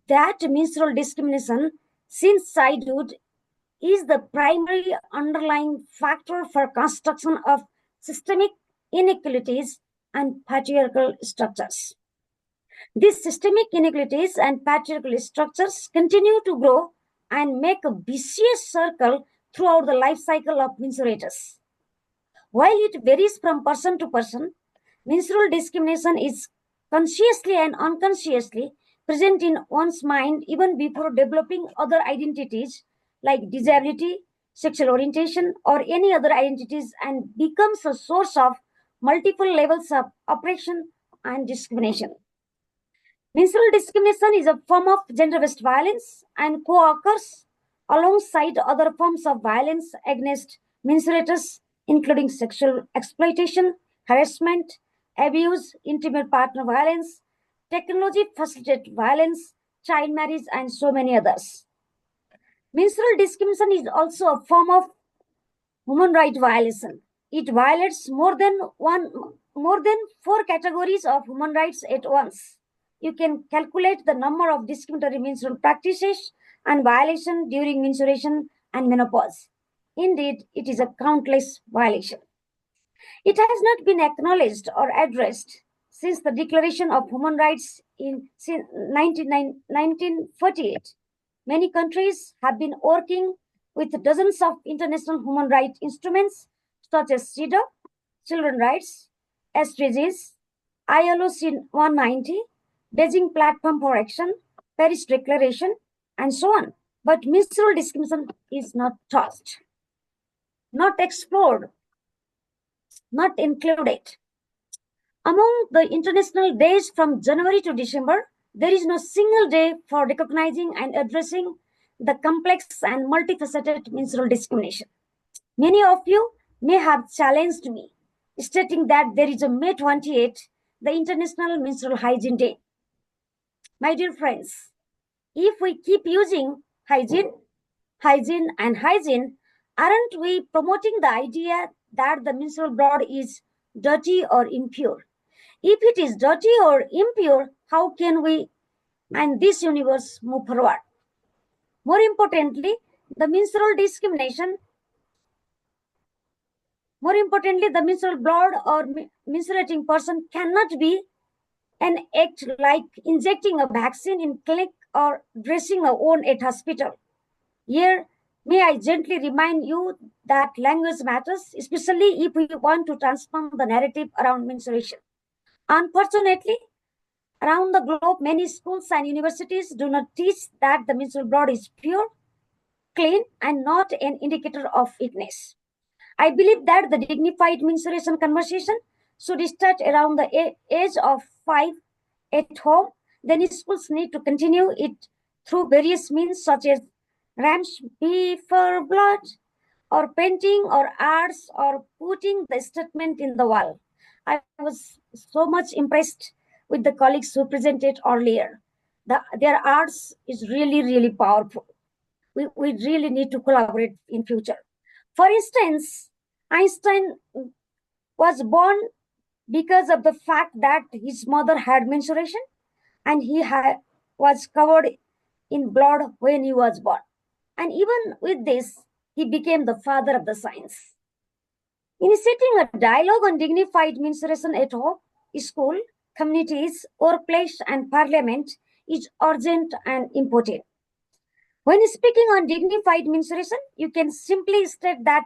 that menstrual discrimination since childhood is the primary underlying factor for construction of systemic inequalities and patriarchal structures. These systemic inequalities and patriarchal structures continue to grow and make a vicious circle throughout the life cycle of menstruators. While it varies from person to person, menstrual discrimination is consciously and unconsciously present in one's mind even before developing other identities like disability, sexual orientation, or any other identities, and becomes a source of multiple levels of oppression and discrimination. Menstrual discrimination is a form of gender-based violence and co-occurs alongside other forms of violence against menstruators, including sexual exploitation, harassment, abuse, intimate partner violence, technology-facilitated violence, child marriage, and so many others. Menstrual discrimination is also a form of human right violation. It violates more than 4 categories of human rights at once. You can calculate the number of discriminatory menstrual practices and violations during menstruation and menopause. Indeed, it is a countless violation. It has not been acknowledged or addressed since the Declaration of Human Rights in 1948. Many countries have been working with dozens of international human rights instruments such as CEDAW, Children's Rights, SDGs, ILO C-190, Beijing Platform for Action, Paris Declaration, and so on. But menstrual discrimination is not touched, not explored, not included. Among the international days from January to December, there is no single day for recognizing and addressing the complex and multifaceted menstrual discrimination. Many of you may have challenged me, stating that there is a May 28th, the International Menstrual Hygiene Day. My dear friends, if we keep using hygiene, and hygiene, aren't we promoting the idea that the menstrual blood is dirty or impure? If it is dirty or impure, how can we and this universe move forward? More importantly, the menstrual discrimination, more importantly, the menstrual blood or menstruating person cannot be an act like injecting a vaccine in clinic or dressing a wound at hospital. Here, may I gently remind you that language matters, especially if we want to transform the narrative around menstruation. Unfortunately, around the globe, many schools and universities do not teach that the menstrual blood is pure, clean, and not an indicator of weakness. I believe that the dignified menstruation conversation should start around the age of 5 at home. Then schools need to continue it through various means such as ramps before blood, or painting, or arts, or putting the statement in the wall. I was so much impressed with the colleagues who presented earlier. Their arts is really, really powerful. We really need to collaborate in future. For instance, Einstein was born because of the fact that his mother had menstruation and was covered in blood when he was born. And even with this, he became the father of the science. Initiating a dialogue on dignified menstruation at home, school, communities, workplace, and parliament is urgent and important. When speaking on dignified menstruation, you can simply state that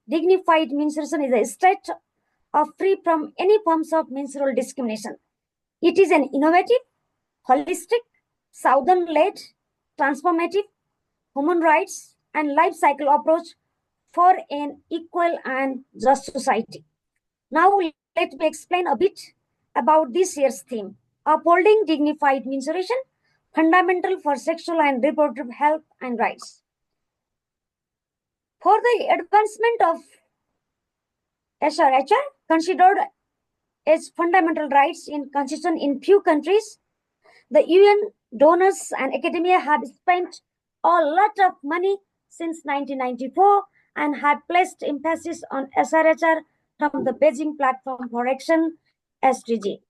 dignified menstruation is a state of free from any forms of menstrual discrimination. It is an innovative, holistic, southern-led, transformative, human rights, and life cycle approach for an equal and just society. Now, let me explain a bit about this year's theme, upholding dignified menstruation, fundamental for sexual and reproductive health and rights. For the advancement of SRHR, considered as fundamental rights in constitution in few countries, the UN donors and academia have spent a lot of money since 1994 and have placed emphasis on SRHR from the Beijing Platform for Action (SDG).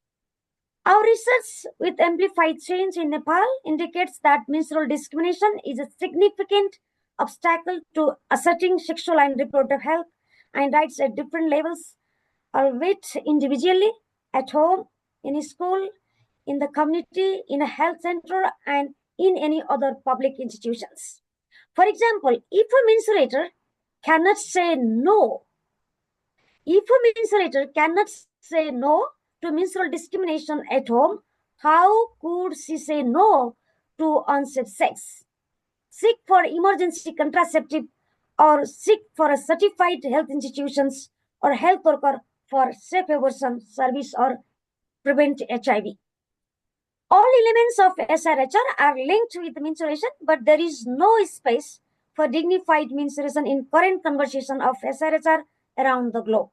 Our research with Amplified Change in Nepal indicates that menstrual discrimination is a significant obstacle to asserting sexual and reproductive health and rights at different levels, albeit individually, at home, in a school, in the community, in a health center, and in any other public institutions. For example, if a menstruator cannot say no, to menstrual discrimination at home, how could she say no to unsafe sex, seek for emergency contraceptive, or seek for a certified health institutions or health worker for safe abortion service or prevent HIV? All elements of SRHR are linked with menstruation, but there is no space for dignified menstruation in current conversation of SRHR around the globe.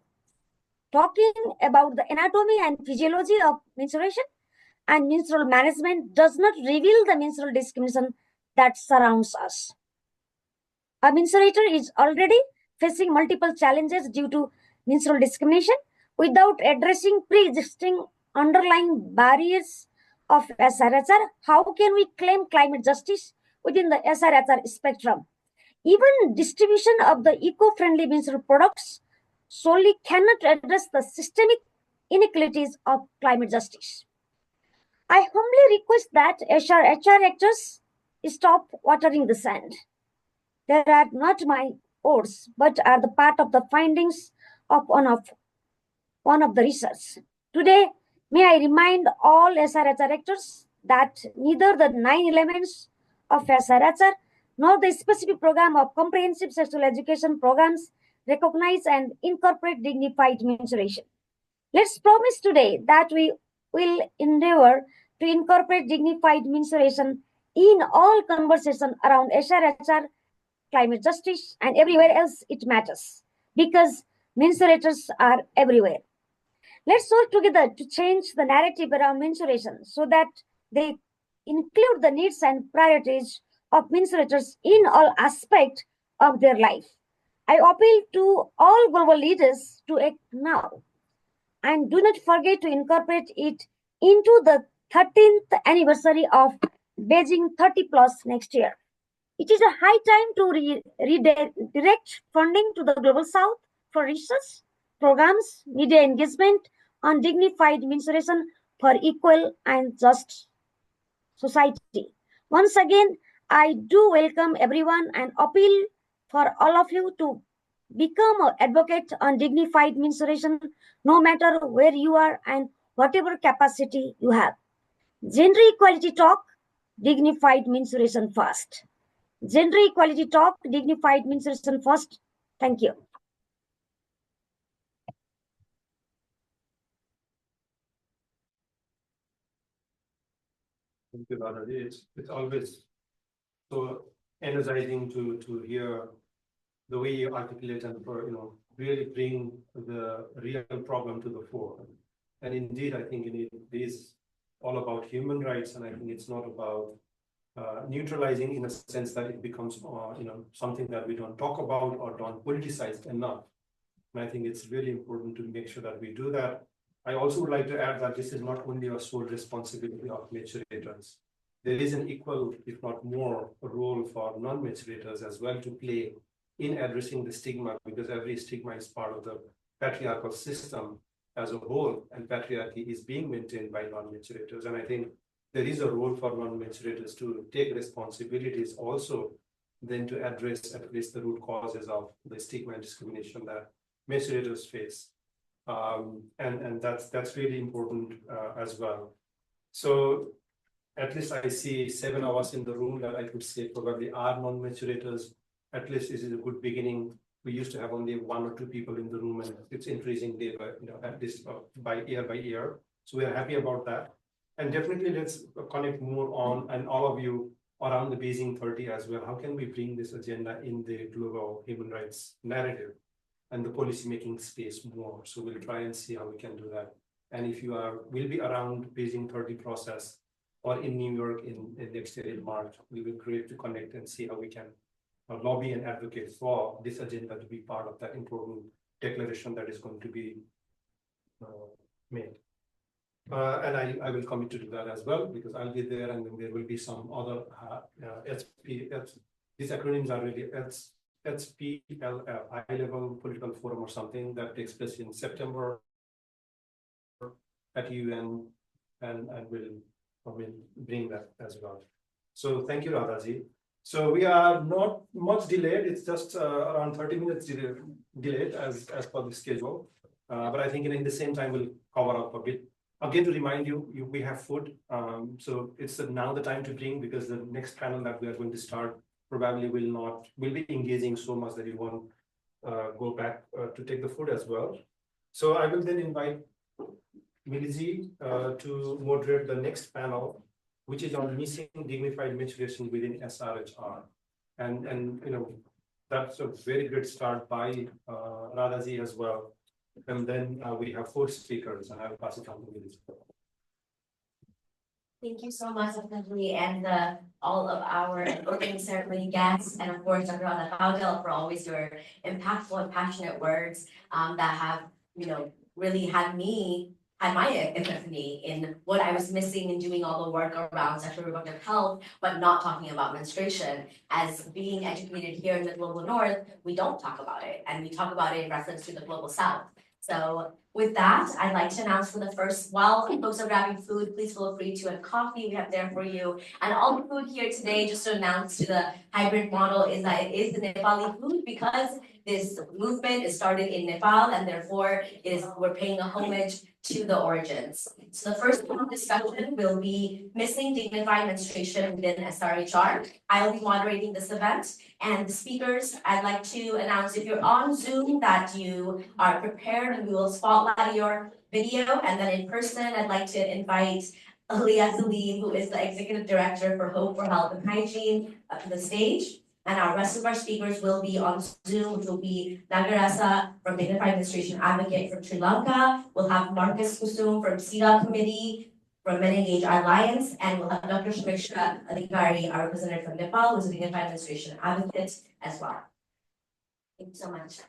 Talking about the anatomy and physiology of menstruation and menstrual management does not reveal the menstrual discrimination that surrounds us. A menstruator is already facing multiple challenges due to menstrual discrimination without addressing pre-existing underlying barriers of SRHR. How can we claim climate justice within the SRHR spectrum? Even distribution of the eco-friendly menstrual products solely cannot address the systemic inequalities of climate justice. I humbly request that SRHR actors stop watering the sand. They are not my words, but are the part of the findings of one of the research. Today, may I remind all SRHR actors that neither the 9 elements of SRHR nor the specific program of comprehensive sexual education programs recognize and incorporate dignified menstruation. Let's promise today that we will endeavor to incorporate dignified menstruation in all conversation around SRHR, climate justice, and everywhere else it matters. Because menstruators are everywhere. Let's work together to change the narrative around menstruation so that they include the needs and priorities of menstruators in all aspects of their life. I appeal to all global leaders to act now and do not forget to incorporate it into the 13th anniversary of Beijing 30 plus next year. It is a high time to redirect funding to the global south for research, programs, media engagement on dignified menstruation for equal and just society. Once again, I do welcome everyone and appeal for all of you to become an advocate on dignified menstruation, no matter where you are and whatever capacity you have. Gender equality talk, dignified menstruation first. Gender equality talk, dignified menstruation first. Thank you. Thank you, Radha. It's always so energizing to hear the way you articulate and for really bring the real problem to the fore. And indeed, I think it is all about human rights, and I think it's not about neutralizing in a sense that it becomes something that we don't talk about or don't politicize enough. And I think it's really important to make sure that we do that. I also would like to add that this is not only a sole responsibility of menstruators. There is an equal, if not more, role for non-menstruators as well to play in addressing the stigma, because every stigma is part of the patriarchal system as a whole, and patriarchy is being maintained by non-menstruators. And I think there is a role for non-menstruators to take responsibilities also then to address at least the root causes of the stigma and discrimination that menstruators face. And that's really important as well. So at least I see 7 of us in the room that I could say probably are non-menstruators. At least this is a good beginning. We used to have only 1 or 2 people in the room, and it's increasing day by, at least by year. So we are happy about that. And definitely let's connect more on, and all of you around the Beijing 30 as well. How can we bring this agenda in the global human rights narrative and the policy making space more? So we'll try and see how we can do that. And if you will be around Beijing 30 process or in New York in next year in March, we will great to connect and see how we can lobby and advocate for this agenda to be part of that important declaration that is going to be made. And I will commit to do that as well, because I'll be there, and then there will be some other these acronyms are really HPLF, High Level Political Forum or something, that takes place in September at UN, and we'll bring that as well. So thank you, Radhaji. So we are not much delayed. It's just around 30 minutes delayed as per the schedule. But I think in the same time, we'll cover up a bit. Again, to remind you, we have food. So it's now the time to bring, because the next panel that we are going to start probably will be engaging so much that you won't go back to take the food as well. So I will then invite Miliji to moderate the next panel, which is on missing dignified menstruation within SRHR. And that's a very good start by Radhaji as well. And then we have 4 speakers, and I'll pass it on to Miliji. Thank you so much, Dr. and all of our opening ceremony guests, and of course, Dr. Radha Paudel, for always your impactful and passionate words that have, really had my epiphany in what I was missing in doing all the work around sexual reproductive health, but not talking about menstruation. As being educated here in the global north, we don't talk about it, and we talk about it in reference to the global south. So with that, I'd like to announce for the first, while folks are grabbing food, please feel free to have coffee we have there for you. And all the food here today, just to announce to the hybrid model, is that it is the Nepali food, because this movement is started in Nepal, and therefore we're paying a homage to the origins. So the first panel discussion will be missing dignified menstruation within SRHR. I'll be moderating this event, and the speakers, I'd like to announce if you're on Zoom that you are prepared, and we will spotlight your video, and then in person, I'd like to invite Aliyah Salim, who is the Executive Director for Hope for Health and Hygiene, to the stage. And our rest of our speakers will be on Zoom, which will be Nagarasa from Dignified Menstruation Advocate from Sri Lanka. We'll have Marcus Kusum from CEDA Committee from Men Engage Alliance, and we'll have Dr. Shmiksha Adhikari, our representative from Nepal, who's a Dignified Menstruation Advocate as well. Thank you so much.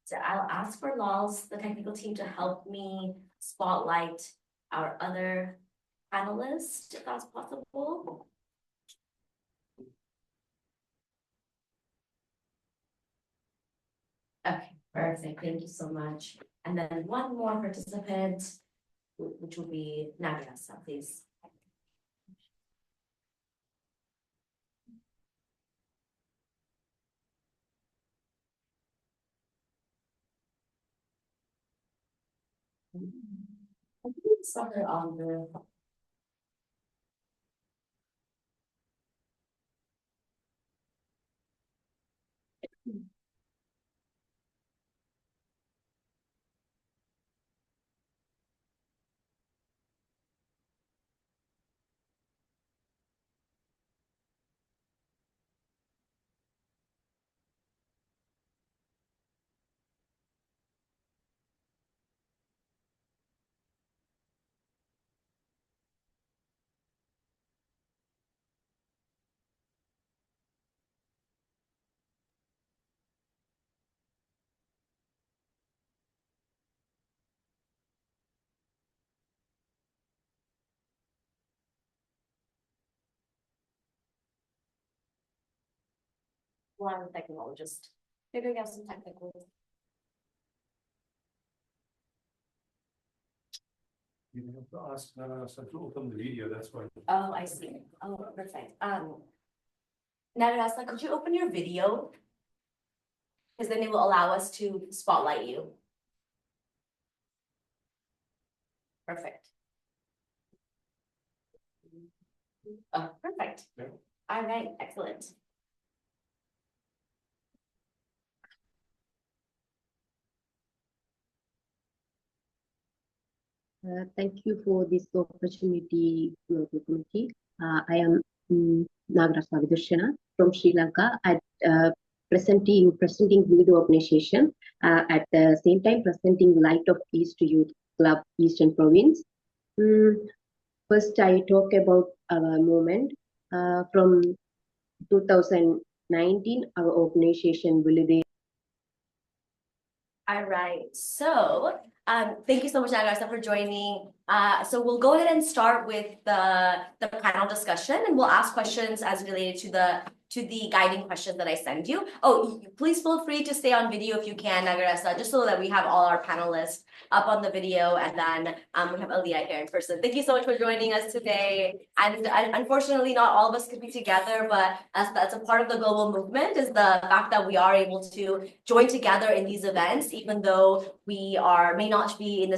So I'll ask for Laws, the technical team, to help me spotlight our other panelists, if that's possible. Okay, perfect. Thank you so much. And then one more participant, which will be Nagarasa, please. I think we started on the one technologist. Figuring out some technical. You have to ask Nagarasa to open the video, that's why. Oh, I see. Oh, perfect. Nagarasa, could you open your video? Because then it will allow us to spotlight you. Perfect. Oh, perfect. Yeah. All right, excellent. Thank you for this opportunity, committee. I am Nagarasa Vidurshana from Sri Lanka at presenting with the organization, at the same time presenting Light of East Youth Club Eastern Province. First, I talk about our movement. From 2019, our organization will be. All right, so thank you so much, Nagarasa, for joining. So we'll go ahead and start with the panel discussion, and we'll ask questions as related to the guiding questions that I send you. Oh, please feel free to stay on video if you can, Nagarasa, just so that we have all our panelists up on the video, and then we have Aliyah here in person. Thank you so much for joining us today. And unfortunately, not all of us could be together, but that's a part of the global movement, is the fact that we are able to join together in these events, even though we may not be in the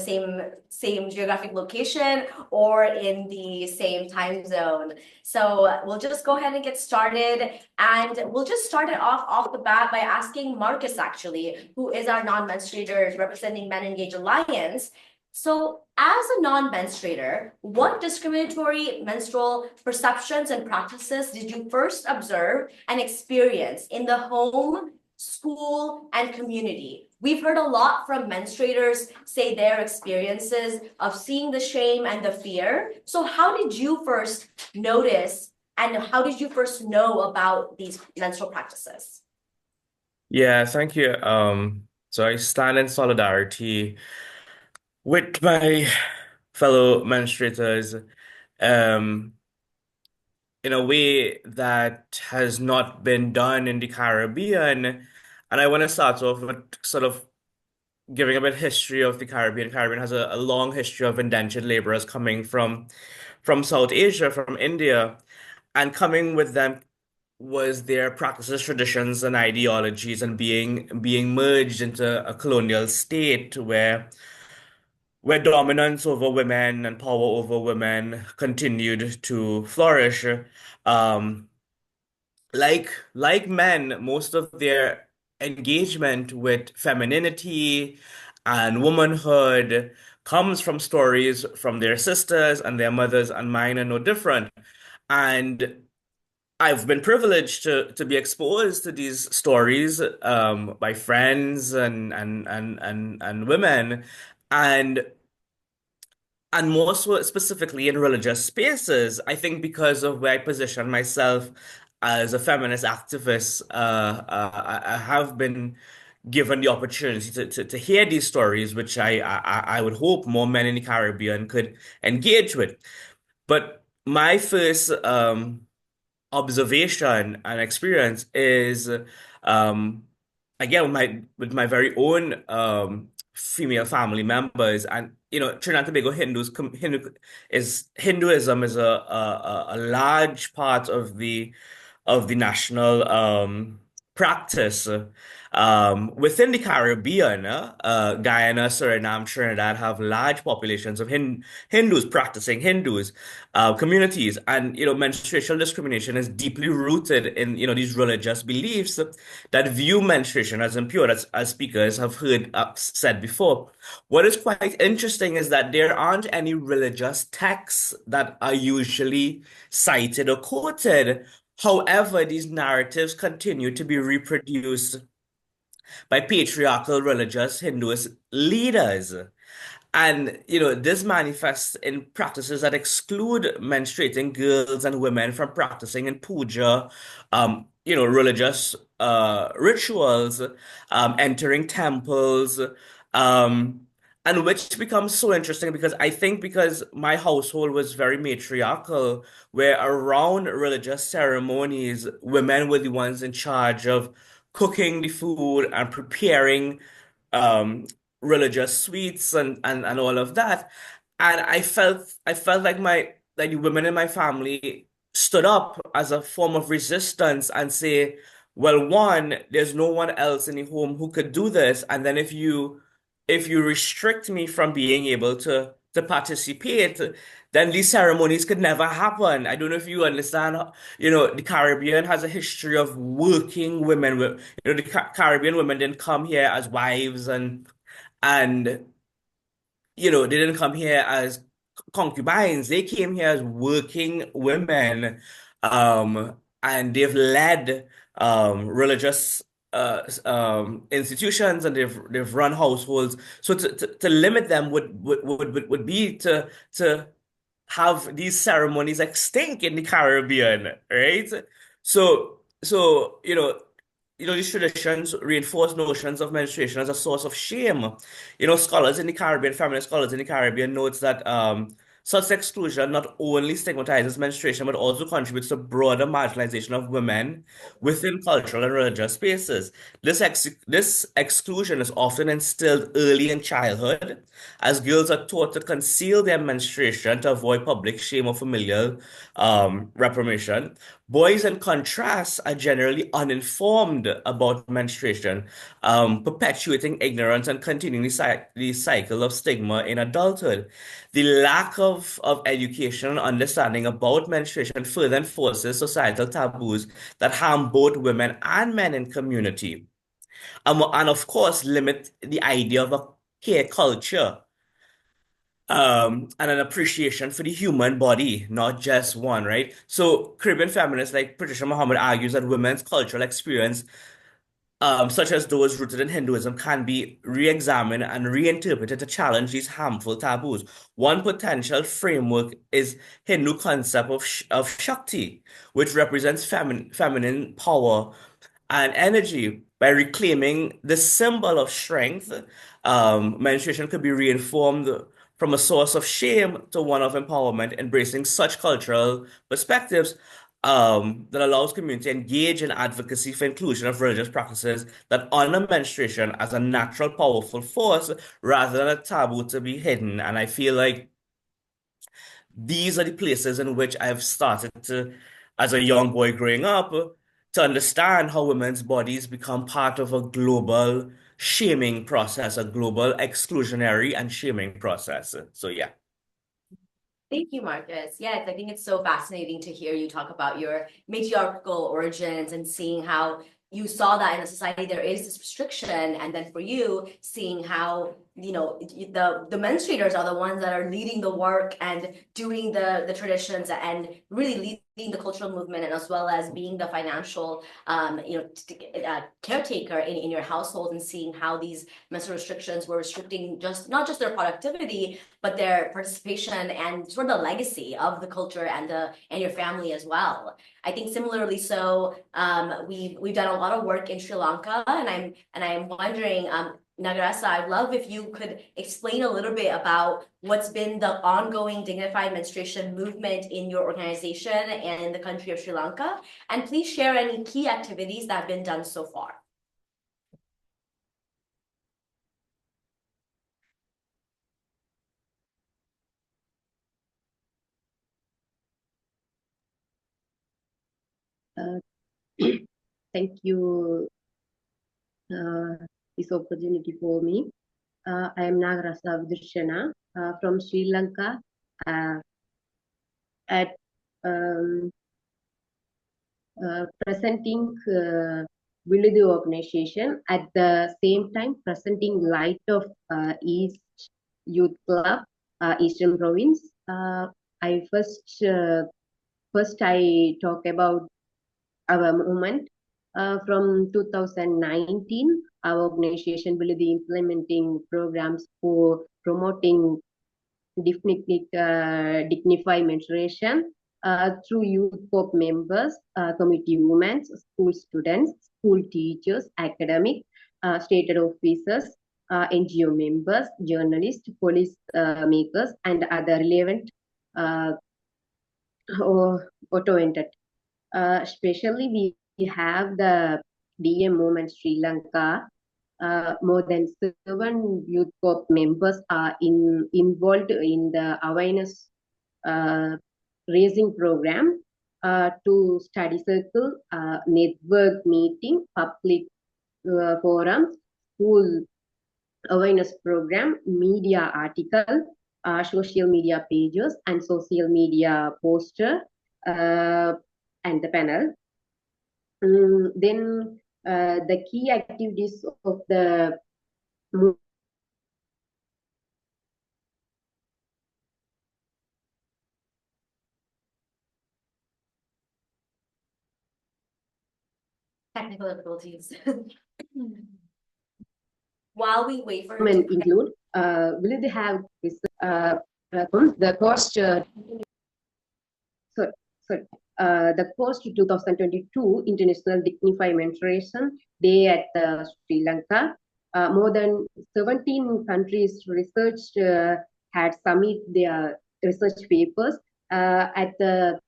same geographic location or in the same time zone. So we'll just go ahead and get started, and we'll just start it off the bat by asking Marcus, actually, who is our non-menstruator representing Men Engage Alliance. So as a non-menstruator, what discriminatory menstrual perceptions and practices did you first observe and experience in the home, school, and community? We've heard a lot from menstruators say their experiences of seeing the shame and the fear. So how did you first notice, and how did you first know about these menstrual practices? Yeah, thank you. So I stand in solidarity with my fellow menstruators um, in a way that has not been done in the Caribbean. And I want to start off with sort of giving a bit of history of the Caribbean. Caribbean has a long history of indentured laborers coming from South Asia, from India, and coming with them was their practices, traditions, and ideologies, and being merged into a colonial state where dominance over women and power over women continued to flourish. Um, like men, most of their engagement with femininity and womanhood comes from stories from their sisters and their mothers, and mine are no different. And I've been privileged to be exposed to these stories by friends and women. And more so specifically in religious spaces, I think because of where I position myself as a feminist activist, I have been given the opportunity to hear these stories, which I would hope more men in the Caribbean could engage with. But my first observation and experience is um again with my very own female family members. And Trinidad and Tobago Hinduism is a large part of the national practice within the Caribbean. Guyana, Suriname, Trinidad have large populations of Hindus, practicing Hindus, communities. And menstrual discrimination is deeply rooted in these religious beliefs that view menstruation as impure, as speakers have heard said before. What is quite interesting is that there aren't any religious texts that are usually cited or quoted. However, these narratives continue to be reproduced by patriarchal religious Hinduist leaders. And, this manifests in practices that exclude menstruating girls and women from practicing in puja, religious rituals, entering temples, um, and which becomes so interesting because I think because my household was very matriarchal, where around religious ceremonies, women were the ones in charge of cooking the food and preparing um religious sweets and all of that. And I felt like the women in my family stood up as a form of resistance and say, well, one, there's no one else in the home who could do this. And then if you restrict me from being able to participate, then these ceremonies could never happen. I don't know if you understand. The Caribbean has a history of working women. The Caribbean women didn't come here as wives and they didn't come here as concubines. They came here as working women, and they've led religious institutions, and they've run households. So to limit them would be to have these ceremonies extinct in the Caribbean, right? So these traditions reinforce notions of menstruation as a source of shame. Scholars in the Caribbean, feminist scholars in the Caribbean, notes that such exclusion not only stigmatizes menstruation but also contributes to broader marginalization of women within cultural and religious spaces. This exclusion is often instilled early in childhood, as girls are taught to conceal their menstruation to avoid public shame or familial reprimation. Boys, in contrast, are generally uninformed about menstruation, perpetuating ignorance and continuing the cycle of stigma in adulthood. The lack of education and understanding about menstruation further enforces societal taboos that harm both women and men in community. And of course, limit the idea of a care culture and an appreciation for the human body, not just one, right? So Caribbean feminists like Patricia Muhammad argues that women's cultural experience, such as those rooted in Hinduism, can be re-examined and reinterpreted to challenge these harmful taboos. One potential framework is Hindu concept of Shakti, which represents feminine power and energy. By reclaiming the symbol of strength, menstruation could be reinformed from a source of shame to one of empowerment, embracing such cultural perspectives that allows community to engage in advocacy for inclusion of religious practices that honor menstruation as a natural, powerful force rather than a taboo to be hidden. And I feel like these are the places in which I've started to, as a young boy growing up, to understand how women's bodies become part of a global shaming process, a global exclusionary and shaming process. So, yeah. Thank you, Marcus. Yes, I think it's so fascinating to hear you talk about your matriarchal origins and seeing how you saw that in a society there is this restriction, and then for you seeing how the menstruators are the ones that are leading the work and doing the traditions and really leading the cultural movement, and as well as being the financial caretaker in your household, and seeing how these menstrual restrictions were restricting not just their productivity but their participation and sort of the legacy of the culture and your family as well. I think similarly, so we've done a lot of work in Sri Lanka, and I'm wondering, Nagarasa, I'd love if you could explain a little bit about what's been the ongoing dignified menstruation movement in your organization and in the country of Sri Lanka, and please share any key activities that have been done so far. Thank you this opportunity for me. I am Nagarasa Vidurshana from Sri Lanka at presenting Viludu organization, at the same time presenting Light of East Youth Club, Eastern Province. I first I talk about our movement. From 2019, our organization will be implementing programs for promoting dignified menstruation through youth corp members, committee women, school students, school teachers, academic, stated officers, NGO members, journalists, police makers, and other relevant oriented. Especially we have the DM movement Sri Lanka. More than 7 youth corp members are involved in the awareness raising program to study circle, network meeting, public forums, school awareness program, media article, social media pages, and social media poster, and the panel. Then the key activities of the Technical difficulties. While we wait for movement include, will they have this, the cost, the cost 2022 International Dignified Menstruation Day at Sri Lanka. More than 17 countries researched had submitted their research papers. At the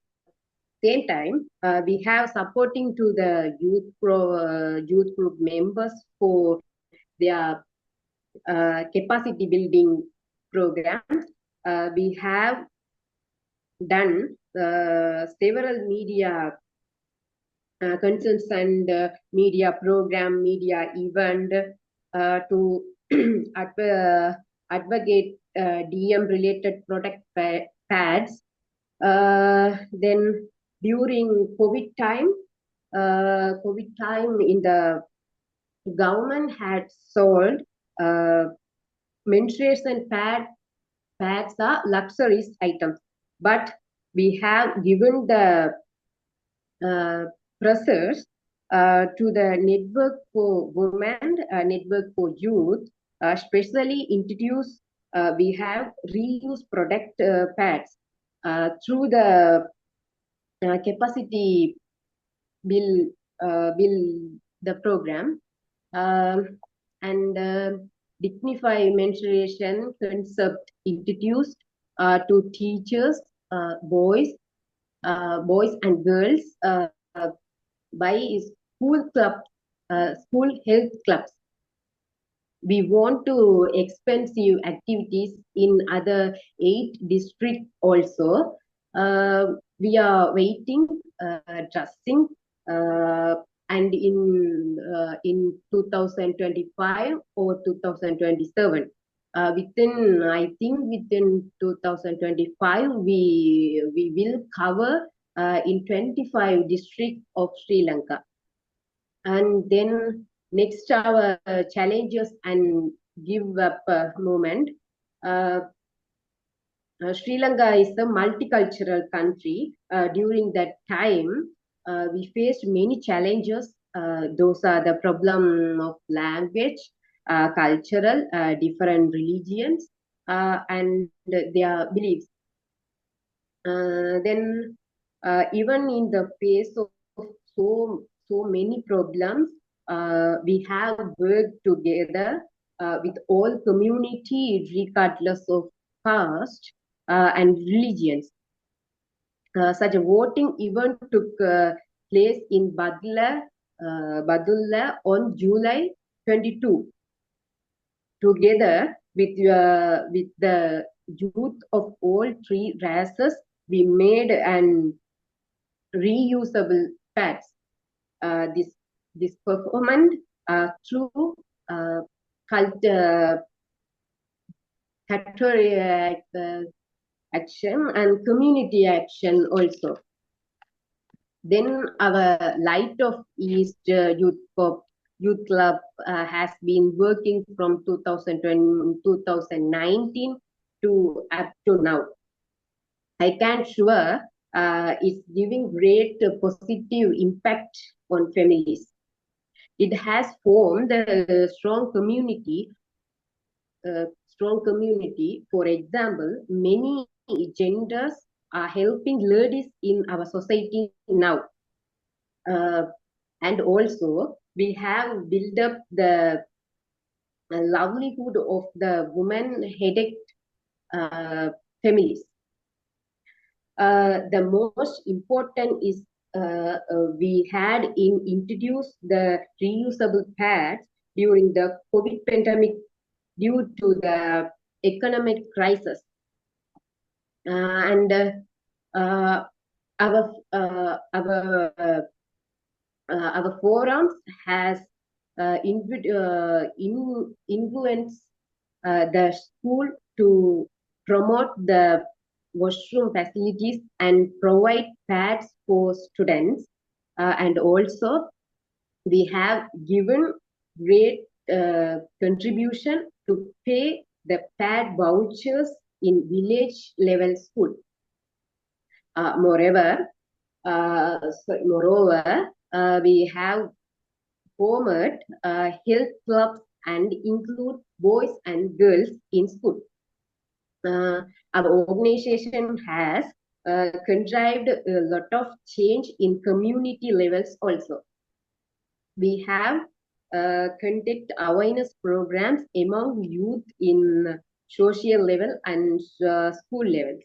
same time, we have supporting to the youth group members for their capacity building programs. We have done several media concerns and media program, media event to advocate DM related product pads. Then during COVID time in the government had sold menstruation pads are luxuries items, but we have given the process to the network for women, network for youth, especially introduce, we have reuse product pads through the capacity build the program. And Dignified Menstruation concept introduced to teachers, boys and girls by school club, school health clubs. We want to expensive activities in other 8 districts also. We are waiting, trusting, and in 2025 or 2027. Within 2025, we will cover in 25 districts of Sri Lanka. And then next our challenges and give up moment. Uh, Sri Lanka is a multicultural country. During that time, we faced many challenges. Those are the problem of language, cultural, different religions, and their beliefs. Then, even in the face of so many problems, we have worked together with all community, regardless of caste and religions. Such a voting event took place in Badulla on July 22. Together with the youth of all 3 races, we made an reusable pads. This performance through culture action and community action also. Then our Light of East Youth Club has been working from 2019 to up to now. I can sure it's giving great positive impact on families. It has formed a strong community. For example, many genders are helping ladies in our society now. And also, we have built up the livelihood of the woman-headed families. The most important is we had introduced the reusable pads during the COVID pandemic due to the economic crisis. And our forums has influenced the school to promote the washroom facilities and provide pads for students. And also, we have given great contribution to pay the pad vouchers in village level school. Moreover, we have formed health clubs and include boys and girls in school. Our organization has contrived a lot of change in community levels also. We have conduct awareness programs among youth in social level and school levels.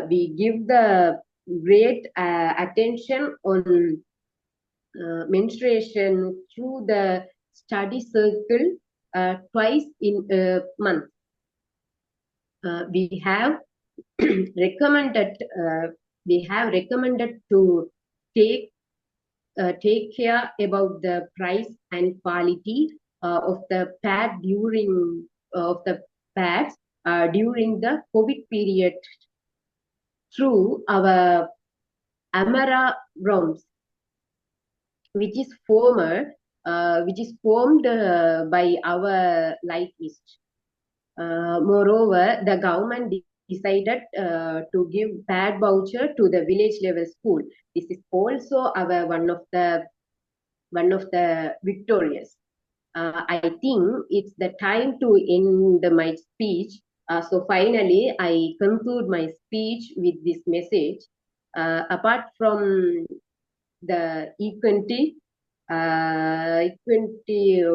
We give the great attention on menstruation through the study circle twice in a month. We have recommended to take care about the price and quality of the pad during pads during the COVID period through our Amara ROMs, which is formed by our Light East. Moreover, the government decided to give pad voucher to the village level school. This is also our one of the victorious. I think it's the time to end my speech. So finally, I conclude my speech with this message. Apart from the equality,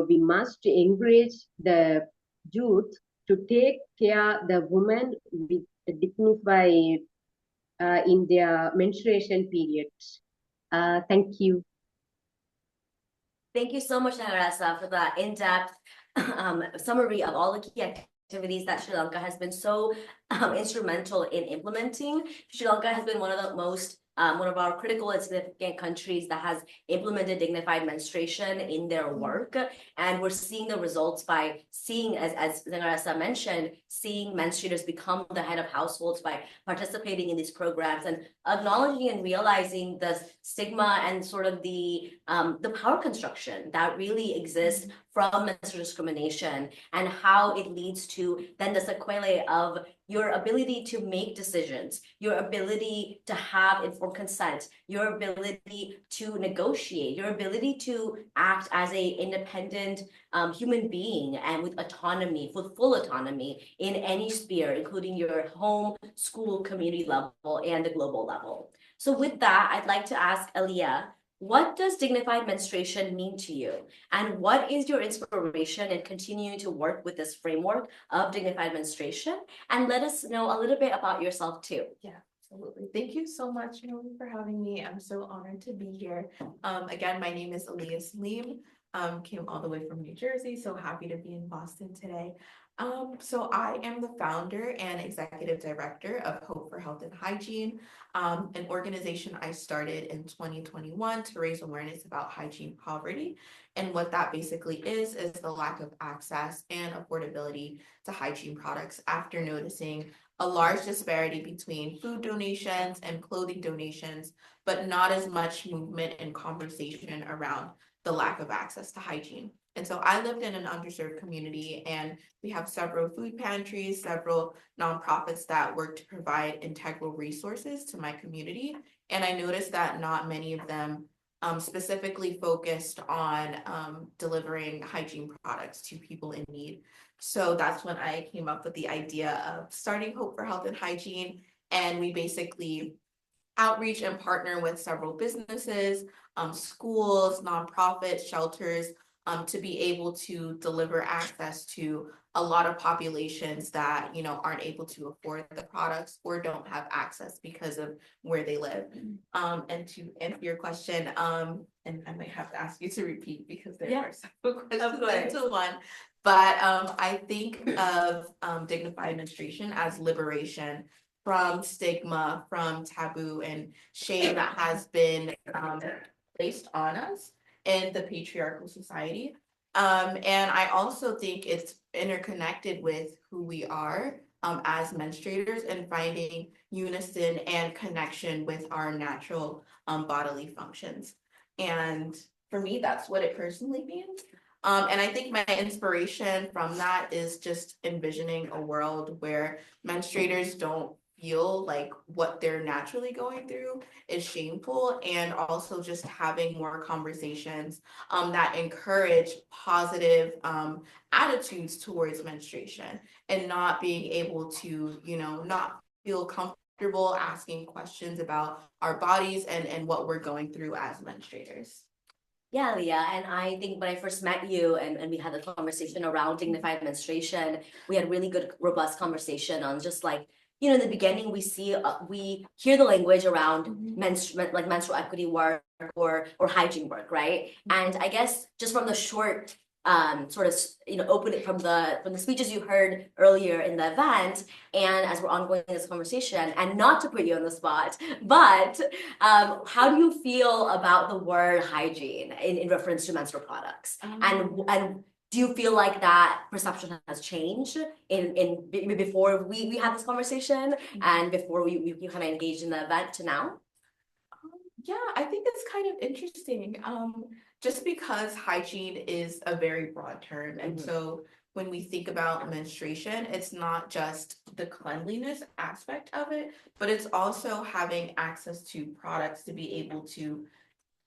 we must encourage the youth to take care the women with dignified in their menstruation periods. Thank you. Thank you so much, Nagarasa, for that in-depth summary of all the key activities that Sri Lanka has been so instrumental in implementing. Sri Lanka has been one of the most one of our critical and significant countries that has implemented dignified menstruation in their work. And we're seeing the results by seeing, as Zangarasa mentioned, seeing menstruators become the head of households by participating in these programs and acknowledging and realizing the stigma and sort of the power construction that really exists from menstrual discrimination and how it leads to then the sequelae of your ability to make decisions, your ability to have informed consent, your ability to negotiate, your ability to act as a independent human being and with autonomy, with full autonomy in any sphere, including your home, school, community level, and the global level. So with that, I'd like to ask Aliyah, what does dignified menstruation mean to you? And what is your inspiration in continuing to work with this framework of dignified menstruation? And let us know a little bit about yourself too. Yeah, absolutely. Thank you so much, Noe, for having me. I'm so honored to be here. Again, my name is Aliyah Salim. Came all the way from New Jersey, so happy to be in Boston today. So I am the founder and executive director of Hope for Health and Hygiene, an organization I started in 2021 to raise awareness about hygiene poverty. And what that basically is the lack of access and affordability to hygiene products after noticing a large disparity between food donations and clothing donations, but not as much movement and conversation around the lack of access to hygiene. And so I lived in an underserved community, and we have several food pantries, several nonprofits that work to provide integral resources to my community. And I noticed that not many of them specifically focused on delivering hygiene products to people in need. So that's when I came up with the idea of starting Hope for Health and Hygiene. And we basically outreach and partner with several businesses, schools, nonprofits, shelters, to be able to deliver access to a lot of populations that, you know, aren't able to afford the products or don't have access because of where they live. And to answer your question, and I might have to ask you to repeat because there are several questions into one. But I think of dignified menstruation as liberation from stigma, from taboo and shame that has been placed on us in the patriarchal society. And I also think it's interconnected with who we are as menstruators and finding unison and connection with our natural bodily functions. And for me, that's what it personally means. And I think my inspiration from that is just envisioning a world where menstruators don't feel like what they're naturally going through is shameful, and also just having more conversations that encourage positive attitudes towards menstruation and not being able to, you know, not feel comfortable asking questions about our bodies and what we're going through as menstruators. Yeah, Leah, and I think when I first met you and we had a conversation around dignified menstruation, we had really good, robust conversation on just like, you know, in the beginning, we hear the language around menstrual equity work or hygiene work, right? And I guess just from the short sort of, you know, open it from the speeches you heard earlier in the event, and as we're ongoing this conversation, and not to put you on the spot, but how do you feel about the word hygiene in reference to menstrual products? And do you feel like that perception has changed in before we had this conversation and before we kind of engaged in the event to now? Yeah, I think it's kind of interesting. Just because hygiene is a very broad term. And so when we think about menstruation, it's not just the cleanliness aspect of it, but it's also having access to products to be able to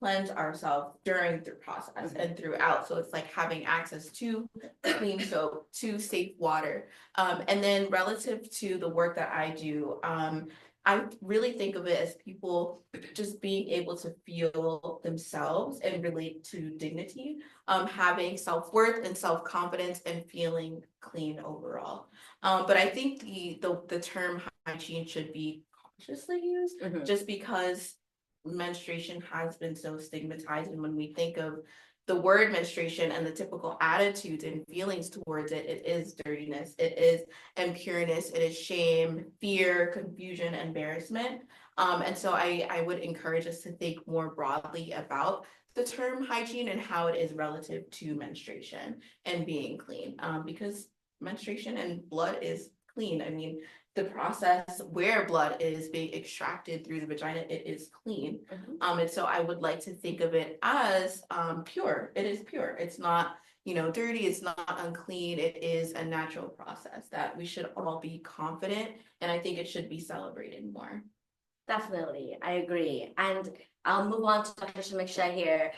cleanse ourselves during the process and throughout. So it's like having access to clean soap, to safe water. And then relative to the work that I do, I really think of it as people just being able to feel themselves and relate to dignity, having self-worth and self-confidence and feeling clean overall. But I think the term hygiene should be cautiously used, just because menstruation has been so stigmatized. And when we think of the word menstruation and the typical attitudes and feelings towards it, it is dirtiness, it is impureness, it is shame, fear, confusion, embarrassment. And so I would encourage us to think more broadly about the term hygiene and how it is relative to menstruation and being clean, because menstruation and blood is clean. I mean, the process where blood is being extracted through the vagina, it is clean. And so I would like to think of it as pure. It is pure. It's not, dirty, it's not unclean. It is a natural process that we should all be confident, and I think it should be celebrated more. Definitely, I agree. And I'll move on to Dr. Samiksha here.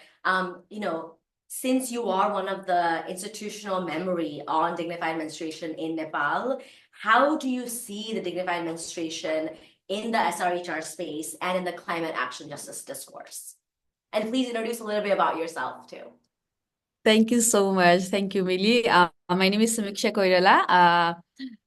Since you are one of the institutional memory on dignified menstruation in Nepal, how do you see the dignified menstruation in the SRHR space and in the climate action justice discourse? And please introduce a little bit about yourself too. Thank you so much. Thank you, Millie. My name is Samiksha Koirala.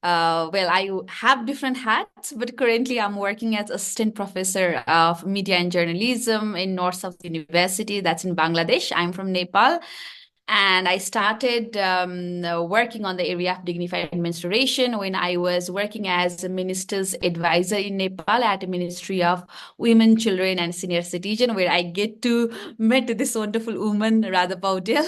Well, I have different hats, but currently I'm working as assistant professor of media and journalism in North South University. That's in Bangladesh. I'm from Nepal. And I started working on the area of dignified menstruation when I was working as a minister's advisor in Nepal at the Ministry of Women, Children, and Senior Citizen, where I get to meet this wonderful woman, Radha Paudel,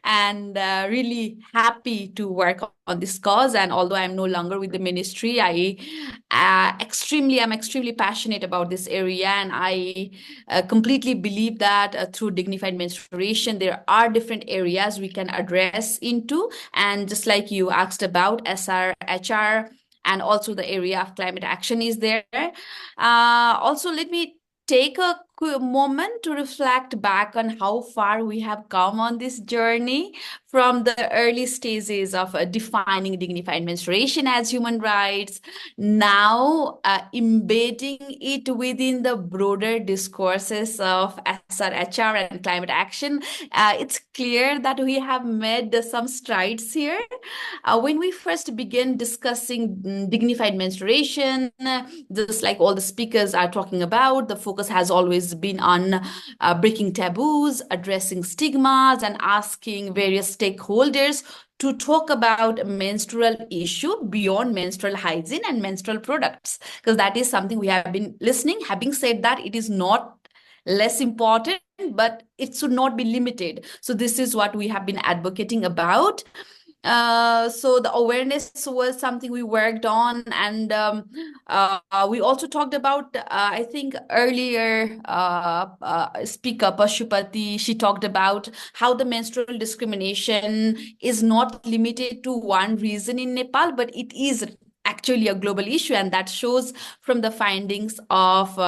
and really happy to work on this cause. And although I'm no longer with the ministry, I'm extremely passionate about this area, and I completely believe that through dignified menstruation, there are different areas we can address into. And just like you asked about SRHR, and also the area of climate action is there. Also, let me take a moment to reflect back on how far we have come on this journey from the early stages of defining dignified menstruation as human rights, now embedding it within the broader discourses of SRHR and climate action. It's clear that we have made some strides here. When we first began discussing dignified menstruation, just like all the speakers are talking about, the focus has always been on breaking taboos, addressing stigmas, and asking various stakeholders to talk about menstrual issue beyond menstrual hygiene and menstrual products, because that is something we have been listening. Having said that, it is not less important, but it should not be limited. So this is what we have been advocating about. So the awareness was something we worked on, and we also talked about, I think earlier speaker Pashupati, she talked about how the menstrual discrimination is not limited to one region in Nepal, but it is actually a global issue, and that shows from the findings of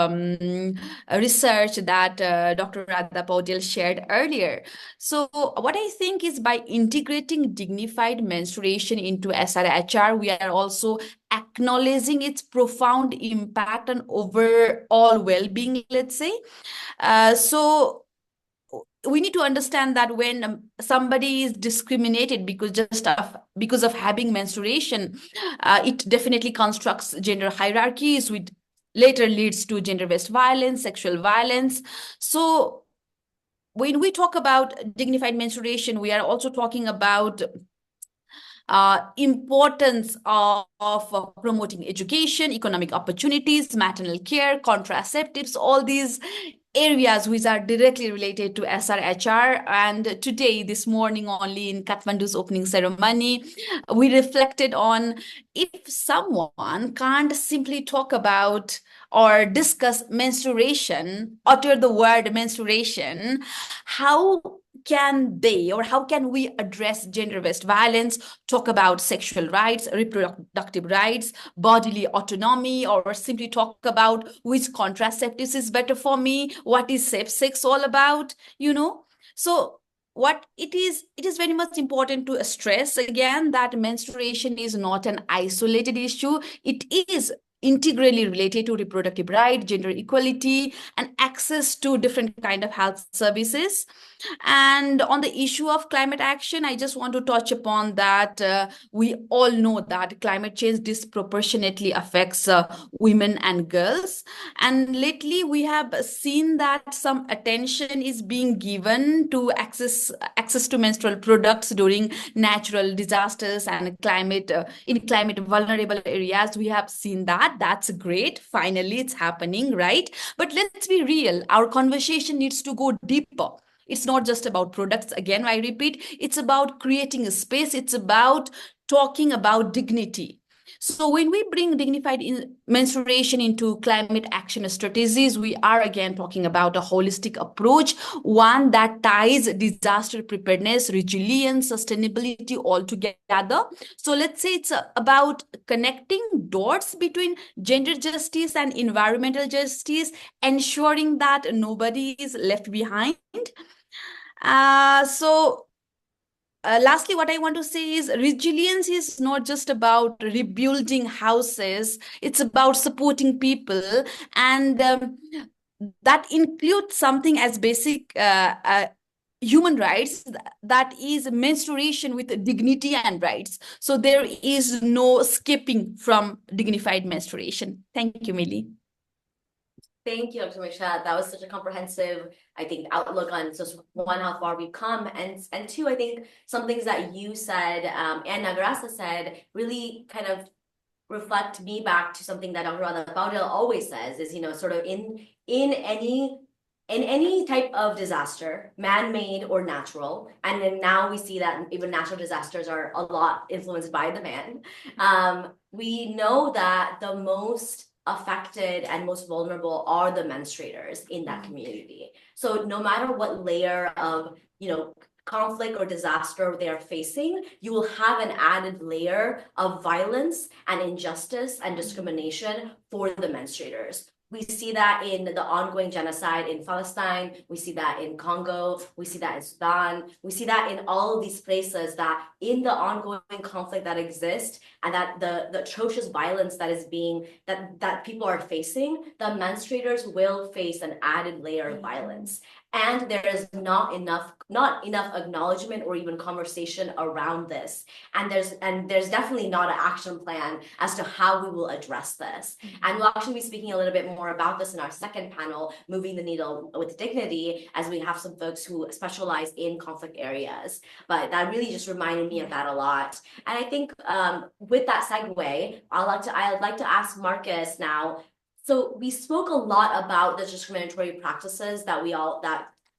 research that Dr. Radha Paudel shared earlier. So what I think is, by integrating dignified menstruation into SRHR, we are also acknowledging its profound impact on overall well-being, let's say. So we need to understand that when somebody is discriminated because of having menstruation, it definitely constructs gender hierarchies, which later leads to gender-based violence, sexual violence. So when we talk about dignified menstruation, we are also talking about importance of promoting education, economic opportunities, maternal care, contraceptives, all these areas which are directly related to SRHR. And today, this morning only in Kathmandu's opening ceremony, we reflected on, if someone can't simply talk about or discuss menstruation, utter the word menstruation, how can they or how can we address gender-based violence, talk about sexual rights, reproductive rights, bodily autonomy, or simply talk about which contraceptives is better for me, what is safe sex all about, So what it is very much important to stress again that menstruation is not an isolated issue. It is integrally related to reproductive right, gender equality, and access to different kind of health services. And on the issue of climate action, I just want to touch upon that we all know that climate change disproportionately affects women and girls. And lately, we have seen that some attention is being given to access to menstrual products during natural disasters and climate in climate vulnerable areas. We have seen that. That's great. Finally, it's happening, right? But let's be real. Our conversation needs to go deeper. It's not just about products. Again, I repeat, it's about creating a space. It's about talking about dignity. So when we bring menstruation into climate action strategies, we are again talking about a holistic approach, one that ties disaster preparedness, resilience, sustainability all together. So let's say it's about connecting dots between gender justice and environmental justice, ensuring that nobody is left behind. Lastly, what I want to say is resilience is not just about rebuilding houses, it's about supporting people. And that includes something as basic human rights, that is menstruation with dignity and rights. So there is no skipping from dignified menstruation. Thank you, Millie. Thank you, Dr. Misha. That was such a comprehensive, I think, outlook on just one, how far we've come, and two, I think some things that you said and Nagarasa said really kind of reflect me back to something that Dr. Radha Paudel always says is, sort of in any type of disaster, man-made or natural, and then now we see that even natural disasters are a lot influenced by the man. We know that the most affected and most vulnerable are the menstruators in that community. So no matter what layer of, conflict or disaster they are facing, you will have an added layer of violence and injustice and discrimination for the menstruators. We see that in the ongoing genocide in Palestine. We see that in Congo. We see that in Sudan. We see that in all of these places, that in the ongoing conflict that exists and that the atrocious violence that is being, that people are facing, the menstruators will face an added layer of violence. And there is not enough acknowledgement or even conversation around this. And there's definitely not an action plan as to how we will address this. And we'll actually be speaking a little bit more about this in our second panel, Moving the Needle with Dignity, as we have some folks who specialize in conflict areas. But that really just reminded me of that a lot. And I think with that segue, I'd like to ask Marcus now. So we spoke a lot about the discriminatory practices that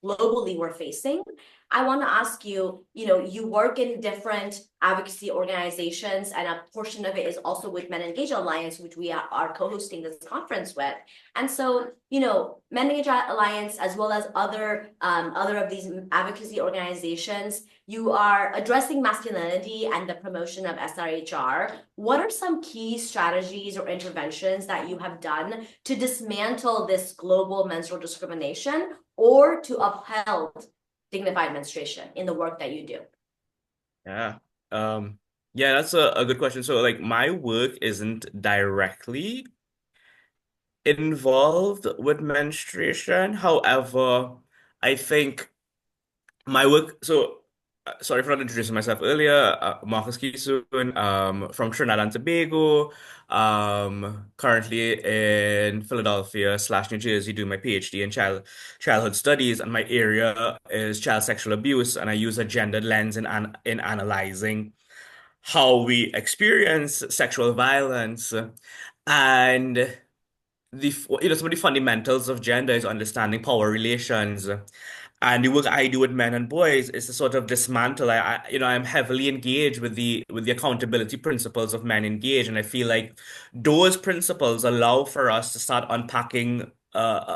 globally we're facing. I want to ask you, you work in different advocacy organizations, and a portion of it is also with Men Engage Alliance, which we are co-hosting this conference with. And so, Men Engage Alliance, as well as other of these advocacy organizations, you are addressing masculinity and the promotion of SRHR. What are some key strategies or interventions that you have done to dismantle this global menstrual discrimination or to uphold dignified menstruation in the work that you do? Yeah. Yeah, that's a good question. So like my work isn't directly involved with menstruation. However, I think my work, sorry for not introducing myself earlier. Marcus Kisun, from Trinidad and Tobago, currently in Philadelphia / New Jersey doing my PhD in childhood studies, and my area is child sexual abuse, and I use a gendered lens in analyzing how we experience sexual violence. And some of the fundamentals of gender is understanding power relations. And the work I do with men and boys is to sort of dismantle. I'm heavily engaged with the accountability principles of Men Engage, and I feel like those principles allow for us to start unpacking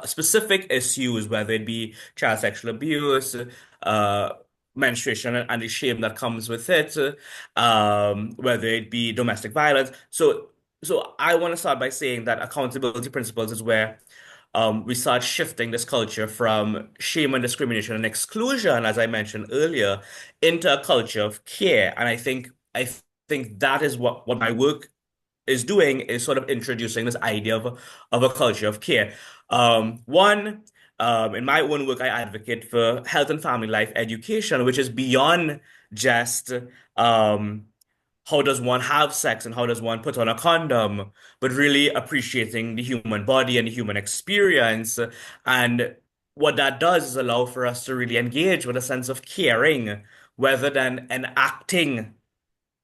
specific issues, whether it be child sexual abuse, uh, menstruation and the shame that comes with it, whether it be domestic violence. So I want to start by saying that accountability principles is where we start shifting this culture from shame and discrimination and exclusion, as I mentioned earlier, into a culture of care. And I think that is what my work is doing, is sort of introducing this idea of a culture of care. One, in my own work, I advocate for health and family life education, which is beyond just um, how does one have sex and how does one put on a condom, but really appreciating the human body and the human experience. And what that does is allow for us to really engage with a sense of caring rather than enacting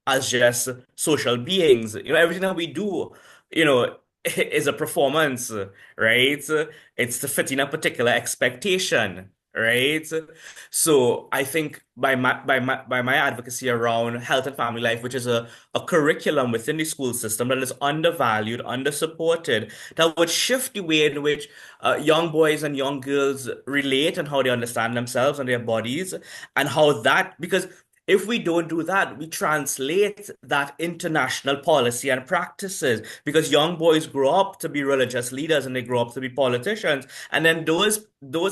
as just social beings. Everything that we do, you know, is a performance, right? It's to fit in a particular expectation, right? So I think by my advocacy around health and family life, which is a curriculum within the school system that is undervalued, undersupported, that would shift the way in which young boys and young girls relate and how they understand themselves and their bodies, and how that, because if we don't do that, we translate that international policy and practices, because young boys grow up to be religious leaders and they grow up to be politicians, and then those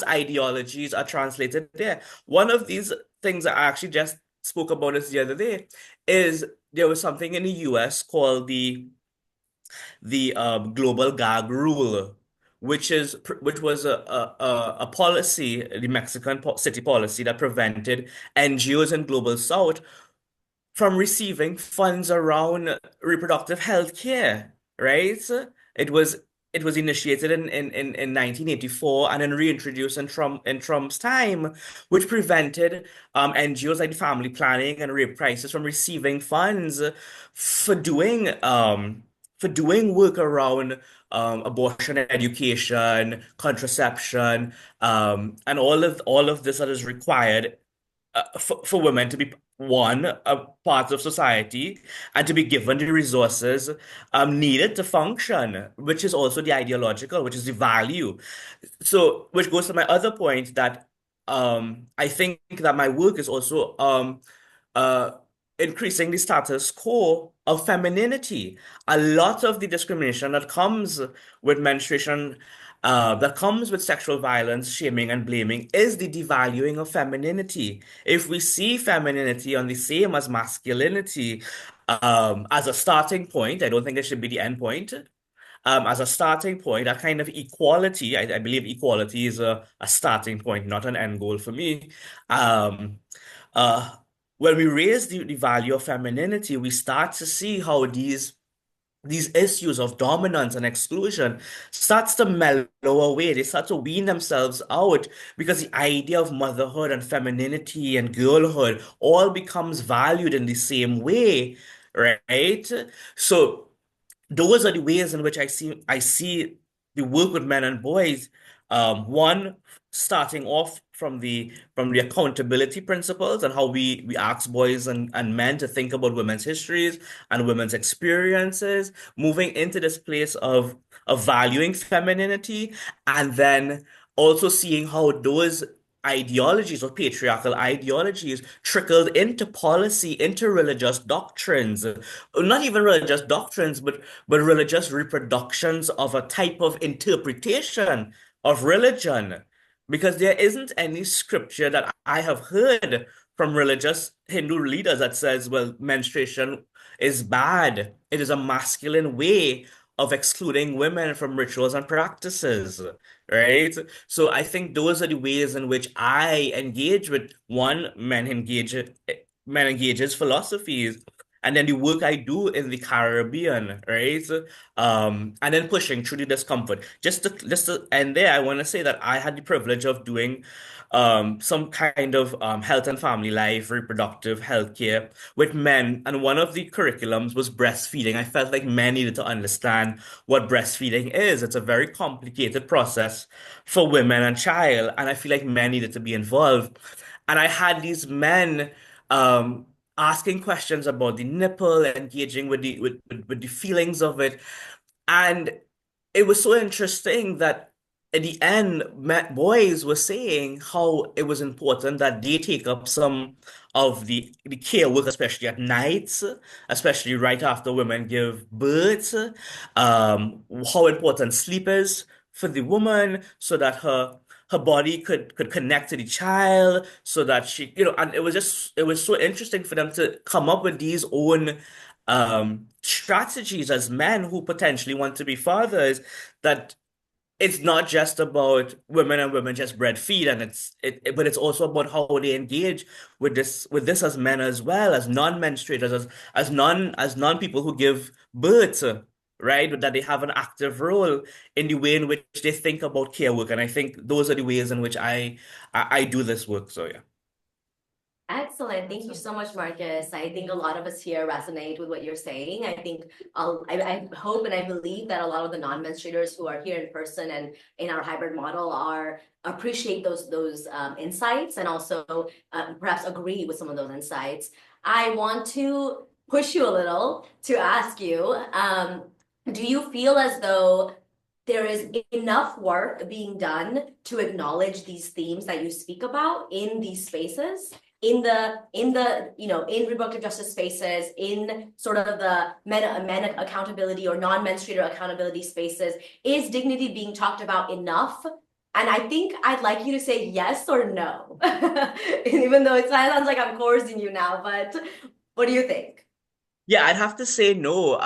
ideologies are translated there. One of these things that I actually just spoke about this the other day is there was something in the US called the global gag rule, which was a policy, the Mexican city policy that prevented NGOs in global South from receiving funds around reproductive health care, right? It was it was initiated in 1984 and then reintroduced in Trump's time, which prevented NGOs like the Family Planning and Rape Crisis from receiving funds for doing work around abortion education, contraception, and all of this that is required for women to be one, a part of society, and to be given the resources needed to function, which is also the ideological, which is the value. So, which goes to my other point that I think that my work is also uh, increasing the status quo of femininity. A lot of the discrimination that comes with menstruation, that comes with sexual violence, shaming, and blaming is the devaluing of femininity. If we see femininity on the same as masculinity, as a starting point, I don't think it should be the end point. As a starting point, a kind of equality, I believe equality is a starting point, not an end goal for me. Um, uh, when we raise the value of femininity, we start to see how these issues of dominance and exclusion starts to mellow away. They start to wean themselves out, because the idea of motherhood and femininity and girlhood all becomes valued in the same way, right? So those are the ways in which I see the work with men and boys. One, starting off from the accountability principles and how we ask boys and men to think about women's histories and women's experiences, moving into this place of valuing femininity, and then also seeing how those ideologies or patriarchal ideologies trickled into policy, into religious doctrines, not even religious doctrines, but religious reproductions of a type of interpretation of religion. Because there isn't any scripture that I have heard from religious Hindu leaders that says, well, menstruation is bad. It is a masculine way of excluding women from rituals and practices, right? So I think those are the ways in which I engage with one, men engages philosophies, and then the work I do in the Caribbean, right? And then pushing through the discomfort. Just to end there, I want to say that I had the privilege of doing some kind of health and family life, reproductive health care with men, and one of the curriculums was breastfeeding. I felt like men needed to understand what breastfeeding is. It's a very complicated process for women and child, and I feel like men needed to be involved. And I had these men um, asking questions about the nipple, engaging with the feelings of it. And it was so interesting that at the end, boys were saying how it was important that they take up some of the care work, especially at nights, especially right after women give birth, how important sleep is for the woman so that her body could connect to the child so that she, and it was so interesting for them to come up with these own strategies as men who potentially want to be fathers, that it's not just about women and women just breastfeed, and but it's also about how they engage with this as men as well, as non-menstruators, as non people who give birth, right? That they have an active role in the way in which they think about care work, and I think those are the ways in which I do this work. So yeah. Excellent. Thank you so much, Marcus. I think a lot of us here resonate with what you're saying. I think I hope and I believe that a lot of the non-menstruators who are here in person and in our hybrid model appreciate those insights and also perhaps agree with some of those insights. I want to push you a little to ask you, do you feel as though there is enough work being done to acknowledge these themes that you speak about in these spaces? In reproductive justice spaces, in sort of the men accountability or non-menstruator accountability spaces, is dignity being talked about enough? And I think I'd like you to say yes or no, even though it sounds like I'm coercing you now, but what do you think? Yeah, I'd have to say no.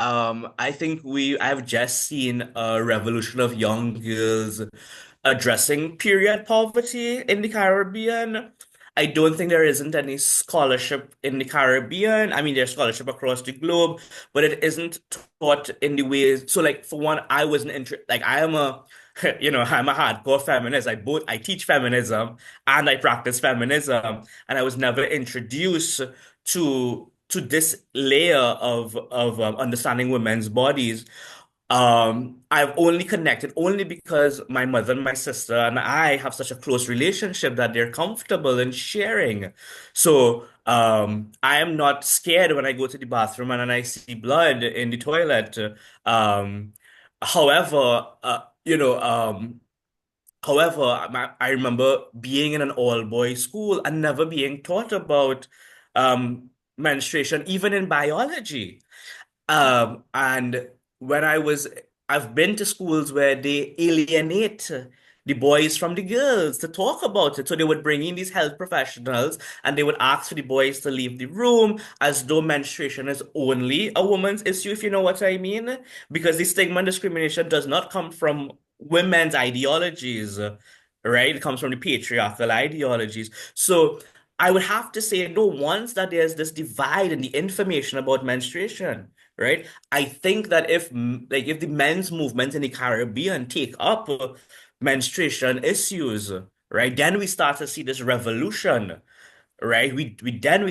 I think I've just seen a revolution of young girls addressing period poverty in the Caribbean. I don't think there isn't any scholarship in the Caribbean. I mean, there's scholarship across the globe, but it isn't taught in the ways. So, like, for one, I wasn't like, I am a, I'm a hardcore feminist. I teach feminism and I practice feminism, and I was never introduced to this layer of understanding women's bodies. I've only connected only because my mother and my sister and I have such a close relationship that they're comfortable in sharing. So I am not scared when I go to the bathroom and I see blood in the toilet. Um, however, I remember being in an all-boys school and never being taught about um, menstruation, even in biology. And when I've been to schools where they alienate the boys from the girls to talk about it. So they would bring in these health professionals and they would ask for the boys to leave the room as though menstruation is only a woman's issue, if you know what I mean. Because the stigma and discrimination does not come from women's ideologies, right? It comes from the patriarchal ideologies. So I would have to say, no, once that there's this divide in the information about menstruation, right? I think that if the men's movement in the Caribbean take up menstruation issues, right, then we start to see this revolution, right? We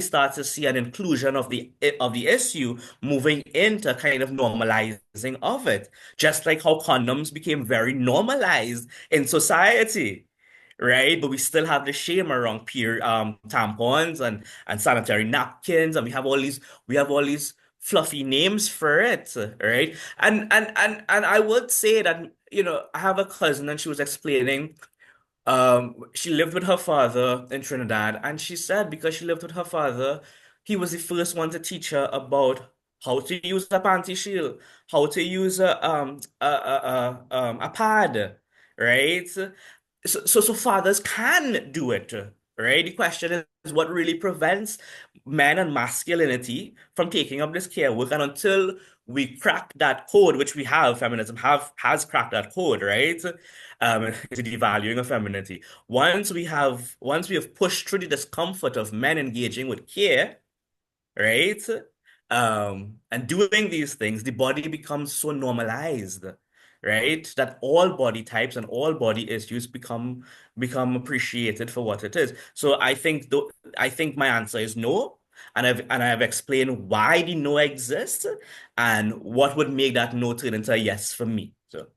start to see an inclusion of the issue moving into kind of normalizing of it, just like how condoms became very normalized in society. Right, but we still have the shame around tampons and sanitary napkins, and we have all these fluffy names for it, right? And I would say that, I have a cousin and she was explaining, she lived with her father in Trinidad, and she said because she lived with her father, he was the first one to teach her about how to use a panty shield, how to use a pad, right? So fathers can do it, right? The question is what really prevents men and masculinity from taking up this care work, and until we crack that code, which we have, feminism has cracked that code, right? To devaluing of femininity. Once we have pushed through the discomfort of men engaging with care, right? And doing these things, the body becomes so normalized, right? That all body types and all body issues become appreciated for what it is. So I think my answer is no. And I've explained why the no exists and what would make that no turn into a yes for me. So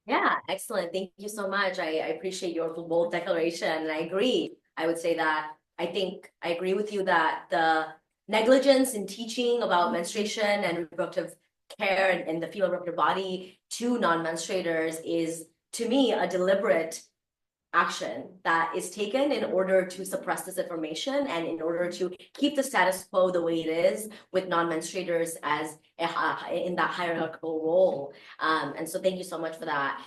Yeah, excellent. Thank you so much. I appreciate your bold declaration, and I agree. I would say that I think I agree with you that the negligence in teaching about menstruation and reproductive care and the female reproductive body to non-menstruators is to me, a deliberate action that is taken in order to suppress this information and in order to keep the status quo the way it is with non-menstruators as in that hierarchical role. And so thank you so much for that.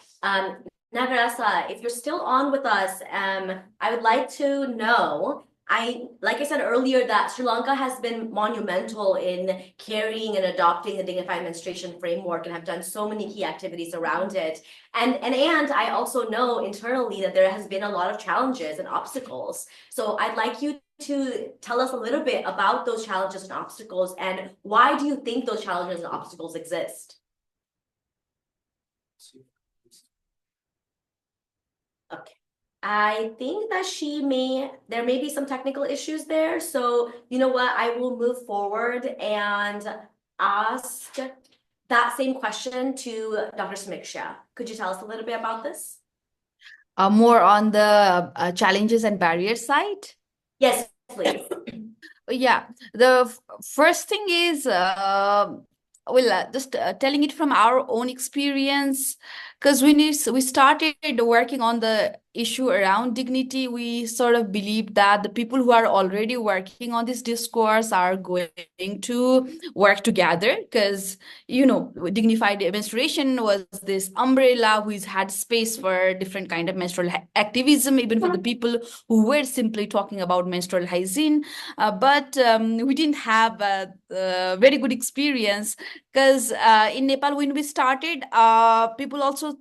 Nagarasa, if you're still on with us, I would like to know, like I said earlier, that Sri Lanka has been monumental in carrying and adopting the Dignified Menstruation framework and have done so many key activities around it. And I also know internally that there has been a lot of challenges and obstacles. So I'd like you to tell us a little bit about those challenges and obstacles, and why do you think those challenges and obstacles exist? Okay. I think that there may be some technical issues there. So you know what, I will move forward and ask that same question to Dr. Samiksha. Could you tell us a little bit about this? More on the challenges and barriers side. Yes, please. Yeah, the first thing is, just telling it from our own experience, because when we started working on the issue around dignity, we sort of believed that the people who are already working on this discourse are going to work together, because, you know, dignified menstruation was this umbrella who's had space for different kind of menstrual activism, even for the people who were simply talking about menstrual hygiene. But we didn't have a very good experience, because in Nepal, when we started, people also,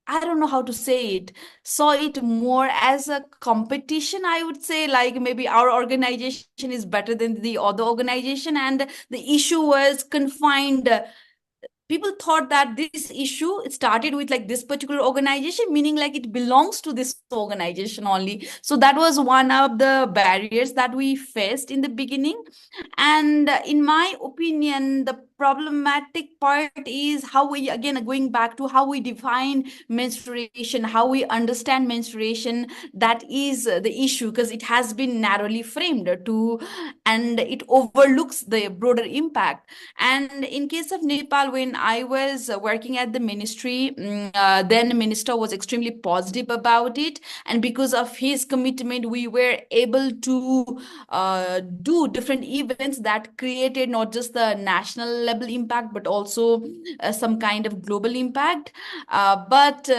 I don't know how to say it, saw it more as a competition, I would say, like maybe our organization is better than the other organization, and the issue was confined. People thought that this issue, it started with like this particular organization, meaning like it belongs to this organization only. So that was one of the barriers that we faced in the beginning. And in my opinion, the problematic part is how we, again, going back to how we define menstruation, how we understand menstruation. That is the issue, because it has been narrowly framed to, and it overlooks the broader impact. And in case of Nepal, when I was working at the ministry, then the minister was extremely positive about it. And because of his commitment, we were able to do different events that created not just the national level impact, but also some kind of global impact. But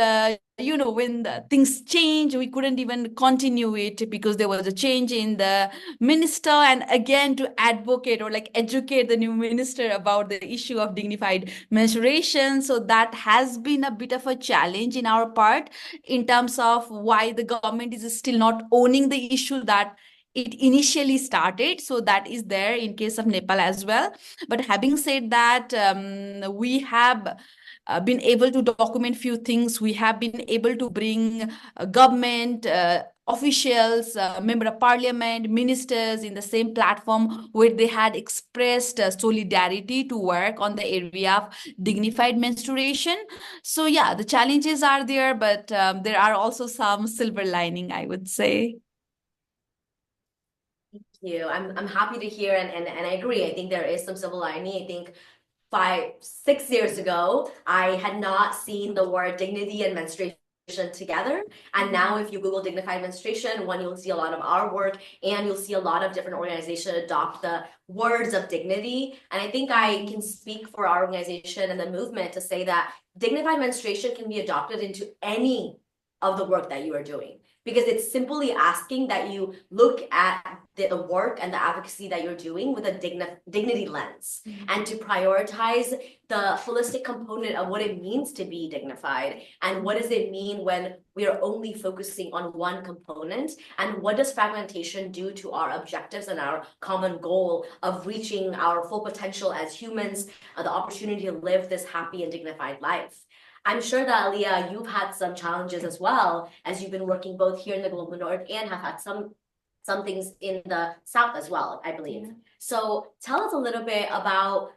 you know, when things change, we couldn't even continue it because there was a change in the minister, and again to advocate or like educate the new minister about the issue of dignified menstruation. So that has been a bit of a challenge in our part, in terms of why the government is still not owning the issue that it initially started. So that is there in case of Nepal as well. But having said that, we have been able to document few things. We have been able to bring government officials, member of parliament, ministers in the same platform where they had expressed solidarity to work on the area of dignified menstruation. So yeah, the challenges are there, but there are also some silver lining, I would say. Thank you. I'm happy to hear, and I agree. I think there is some silver lining. I think 5-6 years ago, I had not seen the word dignity and menstruation together. And now if you Google dignified menstruation, you'll see a lot of our work, and you'll see a lot of different organizations adopt the words of dignity. And I think I can speak for our organization and the movement to say that dignified menstruation can be adopted into any of the work that you are doing, because it's simply asking that you look at the work and the advocacy that you're doing with a dignity lens, and to prioritize the holistic component of what it means to be dignified, and what does it mean when we are only focusing on one component, and what does fragmentation do to our objectives and our common goal of reaching our full potential as humans, the opportunity to live this happy and dignified life. I'm sure that, Aliyah, you've had some challenges as well, as you've been working both here in the global north and have had some things in the south as well, I believe. So tell us a little bit about,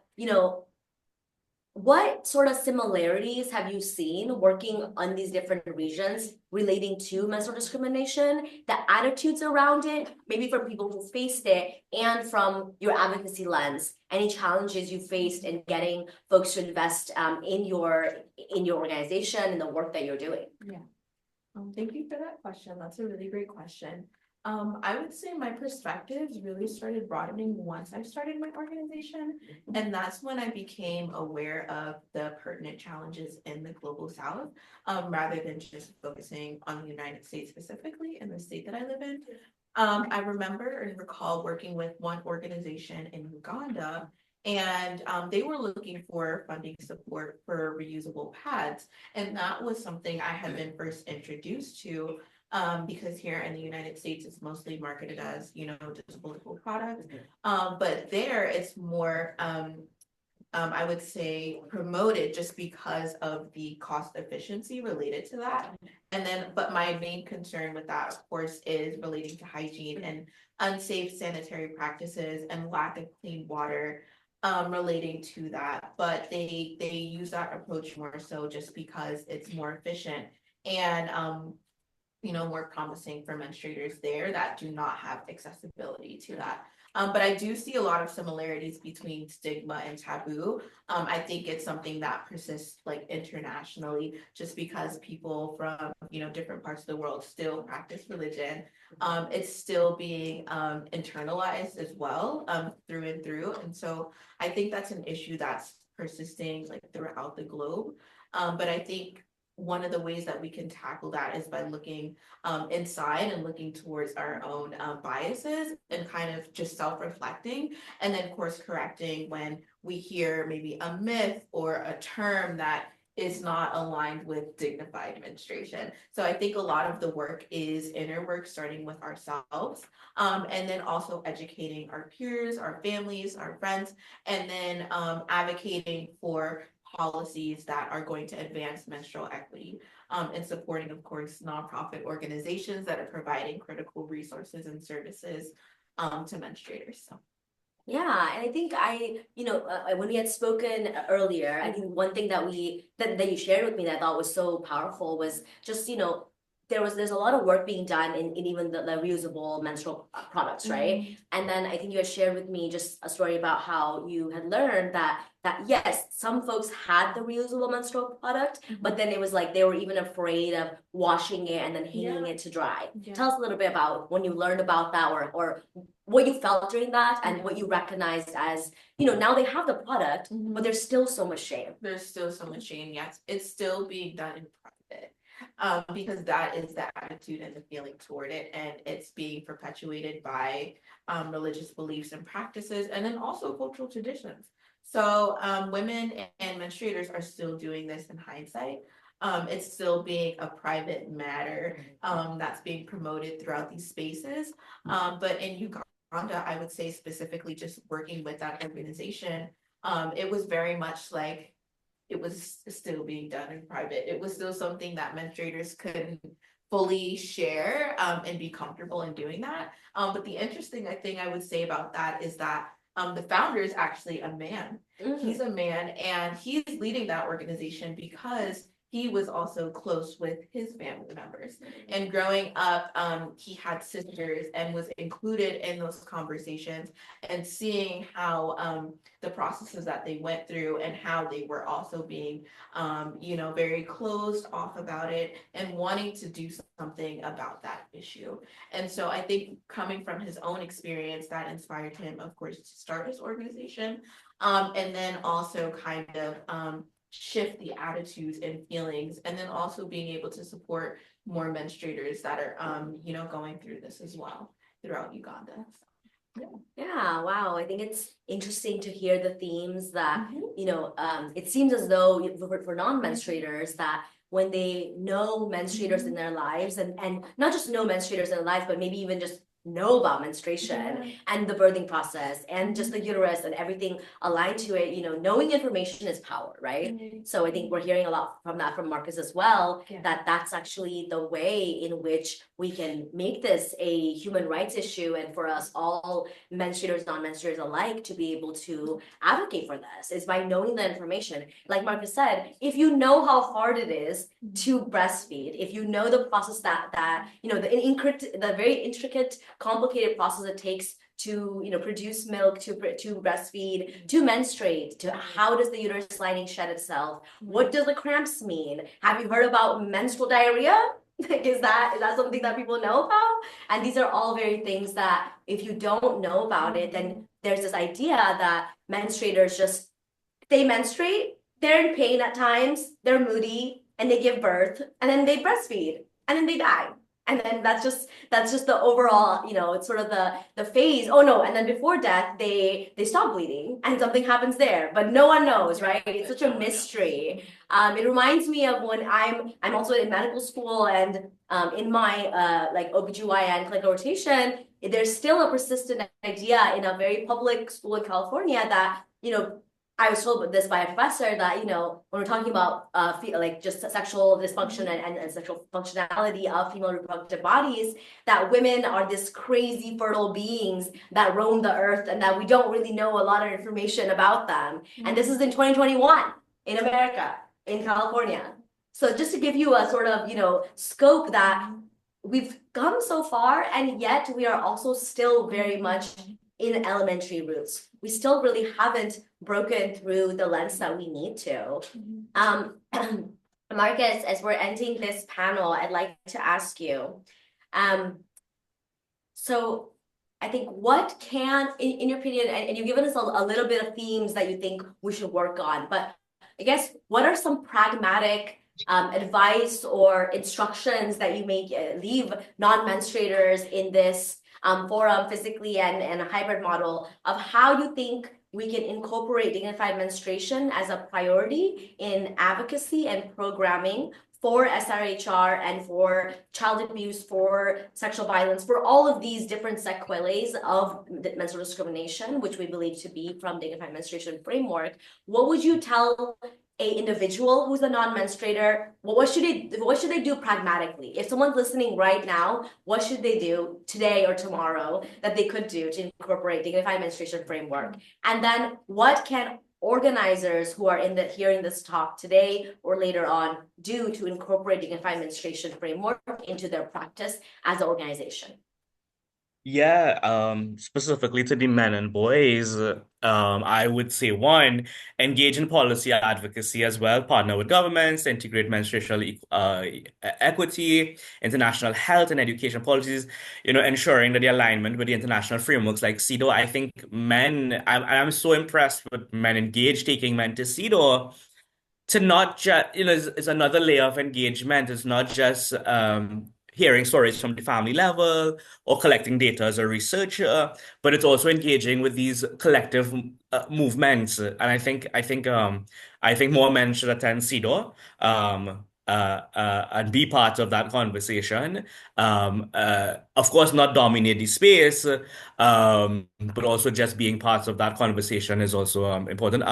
what sort of similarities have you seen working on these different regions relating to menstrual discrimination, the attitudes around it, maybe from people who faced it, and from your advocacy lens, any challenges you faced in getting folks to invest in your organization and the work that you're doing? Yeah. Thank you for that question. That's a really great question. I would say my perspectives really started broadening once I started my organization, and that's when I became aware of the pertinent challenges in the global South, rather than just focusing on the United States specifically in the state that I live in. I remember and recall working with one organization in Uganda, and they were looking for funding support for reusable pads, and that was something I had been first introduced to. Because here in the United States, it's mostly marketed as, disposable product. But there it's more, I would say, promoted just because of the cost efficiency related to that. And then, but my main concern with that, of course, is relating to hygiene and unsafe sanitary practices and lack of clean water relating to that. But they use that approach more so just because it's more efficient and more promising for menstruators there that do not have accessibility to that. But I do see a lot of similarities between stigma and taboo. I think it's something that persists like internationally, just because people from different parts of the world still practice religion. It's still being internalized as well, through and through. And so I think that's an issue that's persisting like throughout the globe. But I think one of the ways that we can tackle that is by looking inside and looking towards our own biases and kind of just self-reflecting, and then course correcting when we hear maybe a myth or a term that is not aligned with dignified menstruation. So I think a lot of the work is inner work, starting with ourselves, and then also educating our peers, our families, our friends, and then advocating for policies that are going to advance menstrual equity, and supporting, of course, nonprofit organizations that are providing critical resources and services to menstruators. So. Yeah, and I think when we had spoken earlier, I think one thing that you shared with me that I thought was so powerful was just, there's a lot of work being done in even the reusable menstrual products, right? And then I think you had shared with me just a story about how you had learned that yes, some folks had the reusable menstrual product, but then it was like they were even afraid of washing it and then hanging it to dry. Yeah. Tell us a little bit about when you learned about that, or what you felt during that, and what you recognized as, now they have the product, but there's still so much shame. There's still so much shame, yes. It's still being done in private. Because that is the attitude and the feeling toward it, and it's being perpetuated by religious beliefs and practices, and then also cultural traditions. So women and menstruators are still doing this in hindsight. It's still being a private matter that's being promoted throughout these spaces. But in Uganda, I would say specifically just working with that organization, it was very much like it was still being done in private. It was still something that menstruators couldn't fully share and be comfortable in doing that. But the interesting thing I would say about that is that the founder is actually a man. He's a man, and he's leading that organization because he was also close with his family members. And growing up, he had sisters and was included in those conversations, and seeing how the processes that they went through and how they were also being, very closed off about it and wanting to do something about that issue. And so I think coming from his own experience, that inspired him, of course, to start his organization, and then also kind of shift the attitudes and feelings, and then also being able to support more menstruators that are going through this as well throughout Uganda. Yeah, wow. I think it's interesting to hear the themes that, it seems as though for non-menstruators that when they know menstruators in their lives, and not just know menstruators in their lives, but maybe even just know about menstruation and the birthing process and just the uterus and everything aligned to it, knowing information is power, right? So I think we're hearing a lot from Marcus as well, that that's actually the way in which we can make this a human rights issue, and for us all, menstruators, non-menstruators alike, to be able to advocate for this is by knowing the information. Like Marcus said, if you know how hard it is to breastfeed, if you know the process that the very intricate, complicated process it takes to produce milk, to breastfeed, to menstruate, to how does the uterus lining shed itself, what does the cramps mean, have you heard about menstrual diarrhea? Like, is that something that people know about? And these are all very things that if you don't know about it, then there's this idea that menstruators just, they menstruate, they're in pain at times, they're moody, and they give birth, and then they breastfeed, and then they die. And then that's just the overall, it's sort of the phase. Oh no, and then before death, they stop bleeding and something happens there, but no one knows, right? It's such a mystery. It reminds me of when I'm also in medical school, and in my like OBGYN clinical rotation, there's still a persistent idea in a very public school in California that, I was told this by a professor that, when we're talking about like just sexual dysfunction and sexual functionality of female reproductive bodies, that women are this crazy fertile beings that roam the earth and that we don't really know a lot of information about them. And this is in 2021 in America, in California. So just to give you a sort of, scope that we've come so far, and yet we are also still very much in elementary roots. We still really haven't broken through the lens that we need to. Marcus, as we're ending this panel, I'd like to ask you, so I think what can, in your opinion, and you've given us a little bit of themes that you think we should work on, but I guess what are some pragmatic advice or instructions that you may leave non-menstruators in this forum, physically and a hybrid model, of how you think we can incorporate dignified menstruation as a priority in advocacy and programming for SRHR and for child abuse, for sexual violence, for all of these different sequelae of menstrual discrimination, which we believe to be from dignified menstruation framework. What would you tell a individual who's a non-menstruator? What should they do pragmatically? If someone's listening right now, what should they do today or tomorrow that they could do to incorporate dignified menstruation framework? And then what can organizers who are hearing this talk today or later on do to incorporate dignified menstruation framework into their practice as an organization? Yeah, specifically to the men and boys, I would say one, engage in policy advocacy as well, partner with governments, integrate menstrual equity, international health and education policies, ensuring that the alignment with the international frameworks like CEDAW. I think I'm so impressed with men engaged, taking men to CEDAW to not just, it's another layer of engagement. It's not just hearing stories from the family level or collecting data as a researcher, but it's also engaging with these collective movements. And I think more men should attend CEDAW, and be part of that conversation. Of course, not dominate the space, but also just being part of that conversation is also important.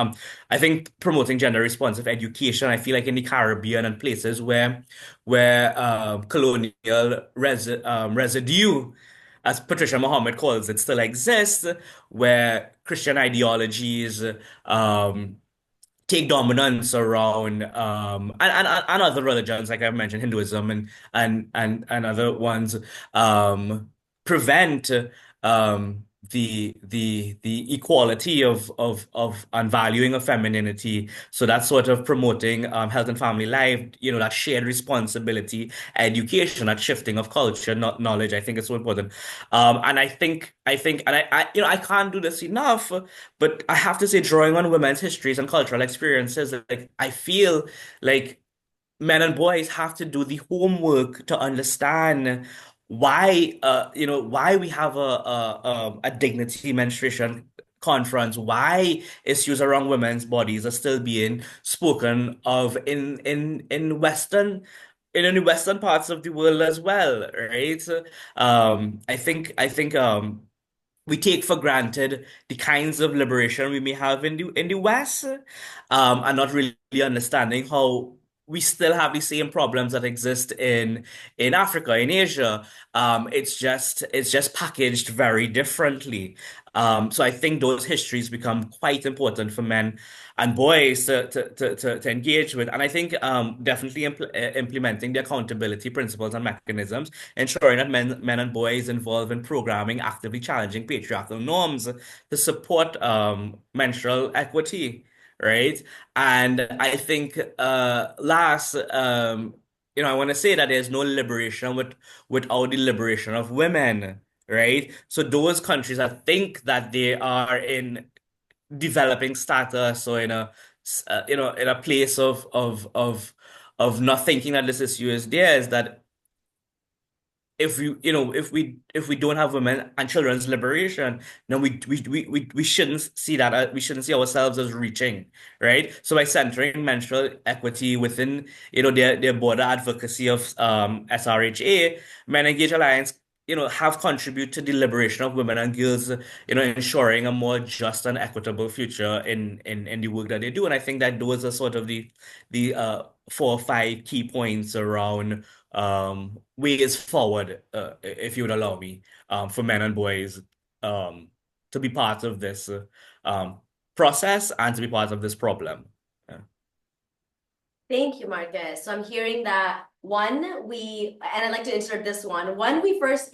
I think promoting gender responsive education. I feel like in the Caribbean and places where colonial residue, as Patricia Muhammad calls it, still exists, where Christian ideologies take dominance around and other religions, like I mentioned, Hinduism and other ones, prevent the equality of and valuing of femininity. So that's sort of promoting health and family life, that shared responsibility, education, that shifting of culture, not knowledge. I think it's so important. And I can't do this enough, but I have to say, drawing on women's histories and cultural experiences, like I feel like men and boys have to do the homework to understand why we have a dignity menstruation conference, why issues around women's bodies are still being spoken of in Western in the western parts of the world as well, right? I think we take for granted the kinds of liberation we may have in the West, and not really understanding how we still have the same problems that exist in Africa, in Asia. It's just packaged very differently. So I think those histories become quite important for men and boys to engage with. And I think definitely implementing the accountability principles and mechanisms, ensuring that men and boys involved in programming actively challenging patriarchal norms to support menstrual equity, right? And I think last, I want to say that there's no liberation without the liberation of women, right? So those countries that think that they are in developing status or in in a place of not thinking that this issue is there, is that if we don't have women and children's liberation, then we shouldn't see that, we shouldn't see ourselves as reaching, right? So by centering menstrual equity within their border advocacy of SRHA, Men Engage Alliance have contributed to the liberation of women and girls, ensuring a more just and equitable future in the work that they do. And I think that those are sort of the 4 or 5 key points around ways forward, if you would allow me, for men and boys to be part of this um, process and to be part of this problem. Yeah. Thank you, Marcus. So I'm hearing that and I'd like to insert this one. When we first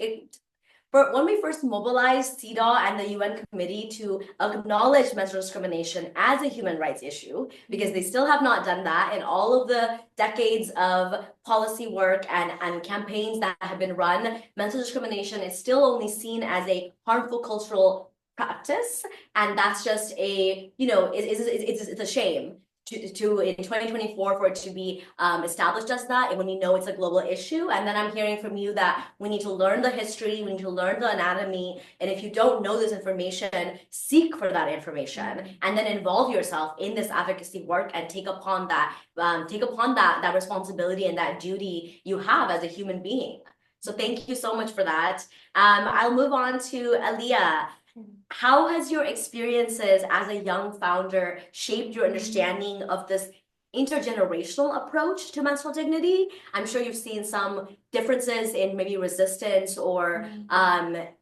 mobilized CEDAW and the UN committee to acknowledge menstrual discrimination as a human rights issue, because they still have not done that in all of the decades of policy work and campaigns that have been run, menstrual discrimination is still only seen as a harmful cultural practice. And that's just it's a shame to in 2024 for it to be established as that, and when we know it's a global issue. And then I'm hearing from you that we need to learn the history, we need to learn the anatomy, and if you don't know this information, seek for that information and then involve yourself in this advocacy work and take upon that responsibility and that duty you have as a human being. So thank you so much for that. I'll move on to Aaliyah. How has your experiences as a young founder shaped your understanding of this intergenerational approach to menstrual dignity? I'm sure you've seen some differences in maybe resistance or,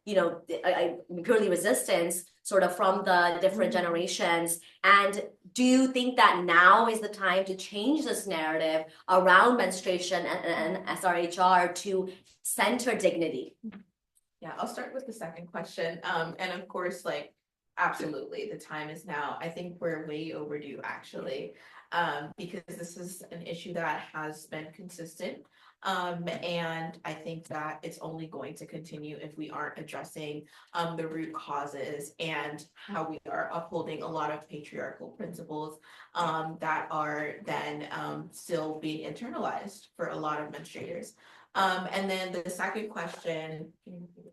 purely resistance sort of from the different generations. And do you think that now is the time to change this narrative around menstruation and SRHR to center dignity? Yeah, I'll start with the second question. And of course, absolutely, the time is now. I think we're way overdue, actually, because this is an issue that has been consistent. And I think that it's only going to continue if we aren't addressing the root causes and how we are upholding a lot of patriarchal principles that are then still being internalized for a lot of menstruators. And then the second question.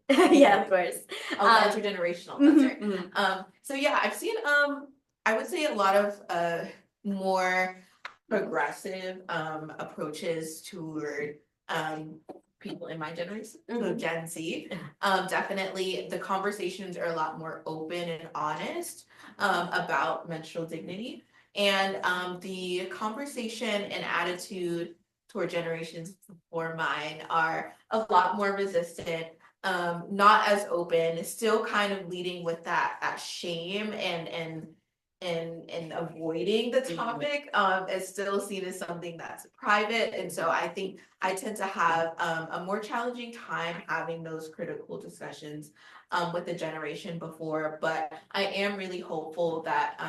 Yeah, of course. Intergenerational. That's right. So yeah, I've seen I would say a lot of more progressive approaches toward people in my generation, so Gen Z. Definitely the conversations are a lot more open and honest about menstrual dignity, and the conversation and attitude toward generations before mine are a lot more resistant, not as open, still kind of leading with that shame and avoiding the topic. It's still seen as something that's private, and so I think I tend to have a more challenging time having those critical discussions with the generation before. But I am really hopeful that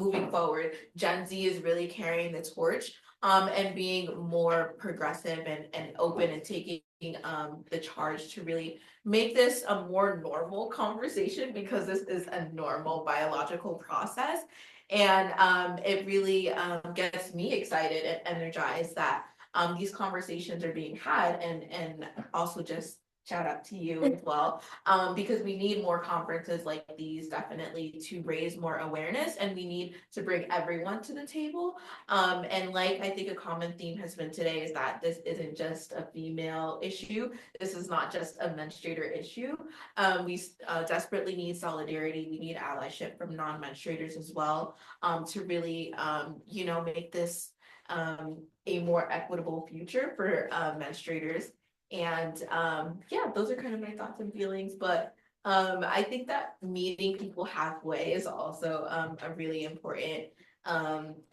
moving forward, Gen Z is really carrying the torch and being more progressive and open and taking the charge to really make this a more normal conversation, because this is a normal biological process. And it really gets me excited and energized that these conversations are being had, and also just shout out to you as well, because we need more conferences like these definitely to raise more awareness, and we need to bring everyone to the table. And like I think a common theme has been today is that this isn't just a female issue. This is not just a menstruator issue. We desperately need solidarity. We need allyship from non-menstruators as well, to really, make this a more equitable future for menstruators. And yeah, those are kind of my thoughts and feelings. But I think that meeting people halfway is also a really important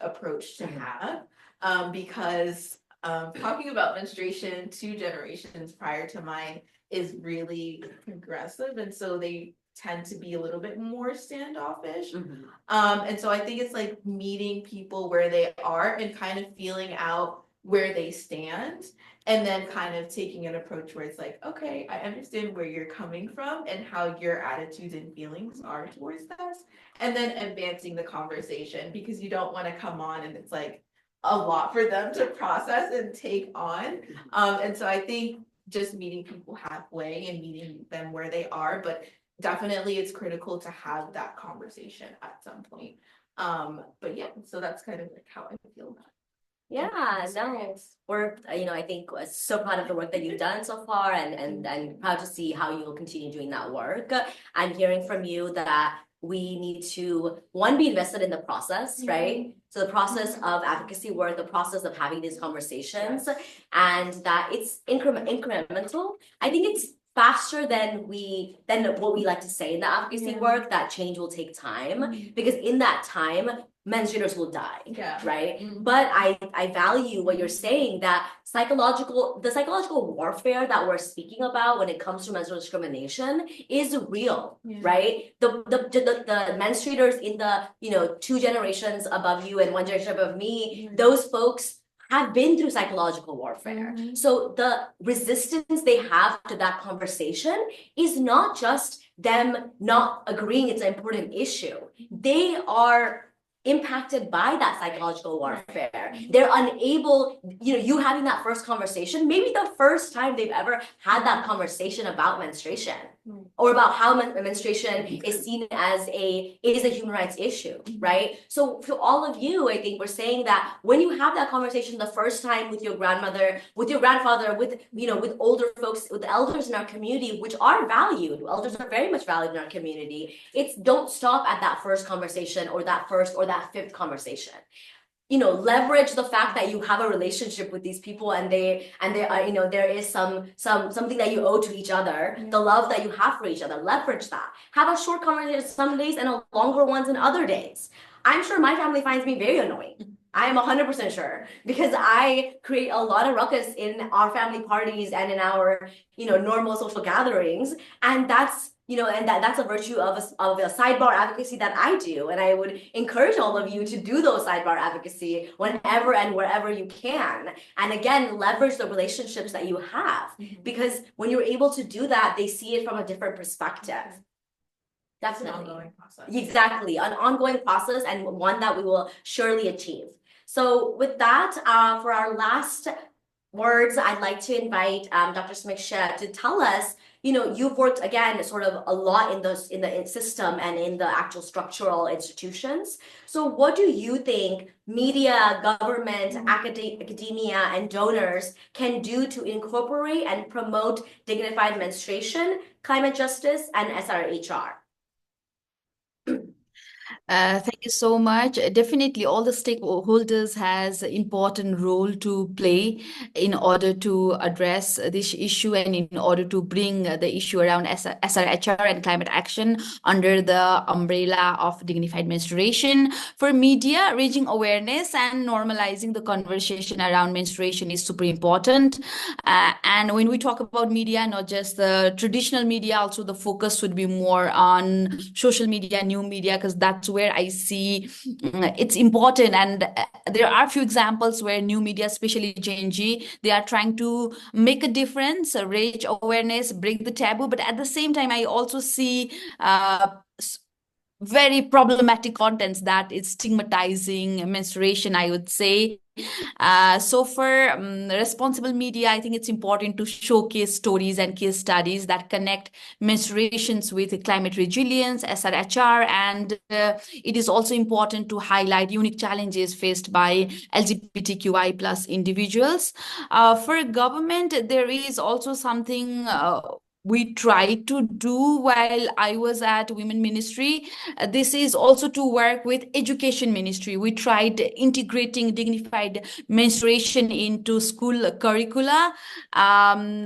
approach to have, because talking about menstruation 2 generations prior to mine is really progressive, and so they tend to be a little bit more standoffish. And so I think it's like meeting people where they are and kind of feeling out where they stand, and then kind of taking an approach where it's like, okay, I understand where you're coming from and how your attitudes and feelings are towards this, and then advancing the conversation, because you don't want to come on and it's like a lot for them to process and take on. And so I think just meeting people halfway and meeting them where they are, but definitely it's critical to have that conversation at some point. But yeah, so that's kind of like how I feel about it. Yeah, no, we're, I think we're so proud of the work that you've done so far, and proud to see how you will continue doing that work. I'm hearing from you that we need to, one, be invested in the process, right? So the process of advocacy work, the process of having these conversations, and that it's incremental. I think it's faster than what we like to say in the advocacy work, that change will take time, because in that time, menstruators will die, right? But I value what you're saying, that the psychological warfare that we're speaking about when it comes to menstrual discrimination is real, right? The menstruators in the 2 generations above you and 1 generation above me, those folks have been through psychological warfare. So the resistance they have to that conversation is not just them not agreeing it's an important issue. They are impacted by that psychological warfare. They're unable, you having that first conversation, maybe the first time they've ever had that conversation about menstruation, or about how menstruation is seen as a human rights issue, right? So for all of you, I think we're saying that when you have that conversation the first time with your grandmother, with your grandfather, with older folks, with elders in our community, which are valued, elders are very much valued in our community, don't stop at that first conversation or that 5th conversation. Leverage the fact that you have a relationship with these people, and they are, there is something that you owe to each other, the love that you have for each other. Leverage that. Have a short conversation some days and a longer ones in other days. I'm sure my family finds me very annoying. I am 100% sure, because I create a lot of ruckus in our family parties and in our, normal social gatherings. And that's, that's a virtue of a sidebar advocacy that I do. And I would encourage all of you to do those sidebar advocacy whenever and wherever you can. And again, leverage the relationships that you have, because when you're able to do that, they see it from a different perspective. Definitely. It's an ongoing process. Exactly, an ongoing process, and one that we will surely achieve. So with that, for our last words, I'd like to invite Dr. Samiksha to tell us, you've worked again sort of a lot in the system and in the actual structural institutions. So what do you think media, government, academia, and donors can do to incorporate and promote dignified menstruation, climate justice, and SRHR? Thank you so much. Definitely, all the stakeholders has an important role to play in order to address this issue, and in order to bring the issue around SRHR and climate action under the umbrella of dignified menstruation. For media, raising awareness and normalizing the conversation around menstruation is super important. And when we talk about media, not just the traditional media, also the focus would be more on social media, new media, because that's where I see it's important. And there are a few examples where new media, especially Gen Z, they are trying to make a difference, raise awareness, break the taboo. But at the same time, I also see very problematic contents that is stigmatizing menstruation, I would say. So for responsible media, I think it's important to showcase stories and case studies that connect menstruations with climate resilience, SRHR, and it is also important to highlight unique challenges faced by LGBTQI plus individuals. For government, there is also something we tried to do while I was at Women Ministry. This is also to work with Education Ministry. We tried integrating dignified menstruation into school curricula.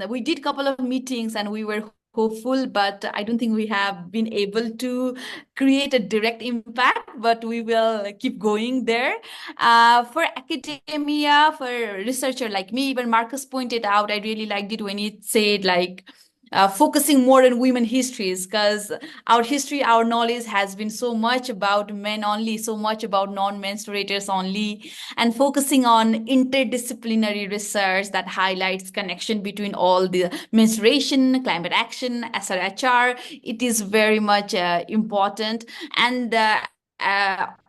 We did a couple of meetings and we were hopeful, but I don't think we have been able to create a direct impact, but we will keep going there. For academia, for researcher like me, even Marcus pointed out, I really liked it when he said like, focusing more on women histories, because our history, our knowledge has been so much about men only, so much about non-menstruators only, and focusing on interdisciplinary research that highlights connection between all the menstruation, climate action, SRHR. It is very much important. And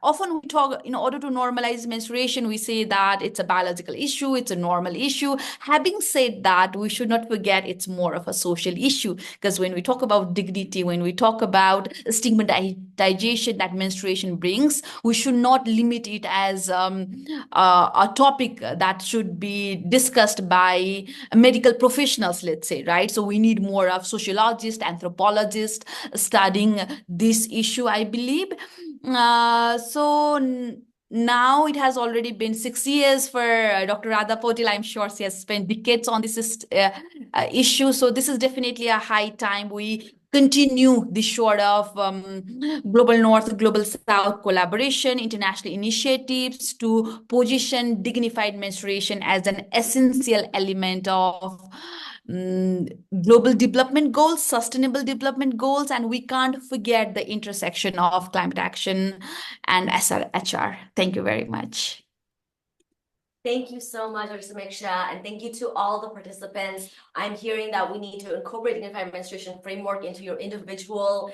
often we talk, in order to normalize menstruation, we say that it's a biological issue, it's a normal issue. Having said that, we should not forget it's more of a social issue, because when we talk about dignity, when we talk about stigmatization that menstruation brings, we should not limit it as a topic that should be discussed by medical professionals, let's say, right? So we need more of sociologists, anthropologists studying this issue, I believe. Now it has already been 6 years for Dr. Radha Patil. I'm sure she has spent decades on this issue. So this is definitely a high time we continue the sort of global north, global south collaboration, international initiatives to position dignified menstruation as an essential element of global development goals, sustainable development goals, and we can't forget the intersection of climate action and SRHR. Thank you very much. Thank you so much, Dr. Samiksha, and thank you to all the participants. I'm hearing that we need to incorporate dignified menstruation framework into your individual,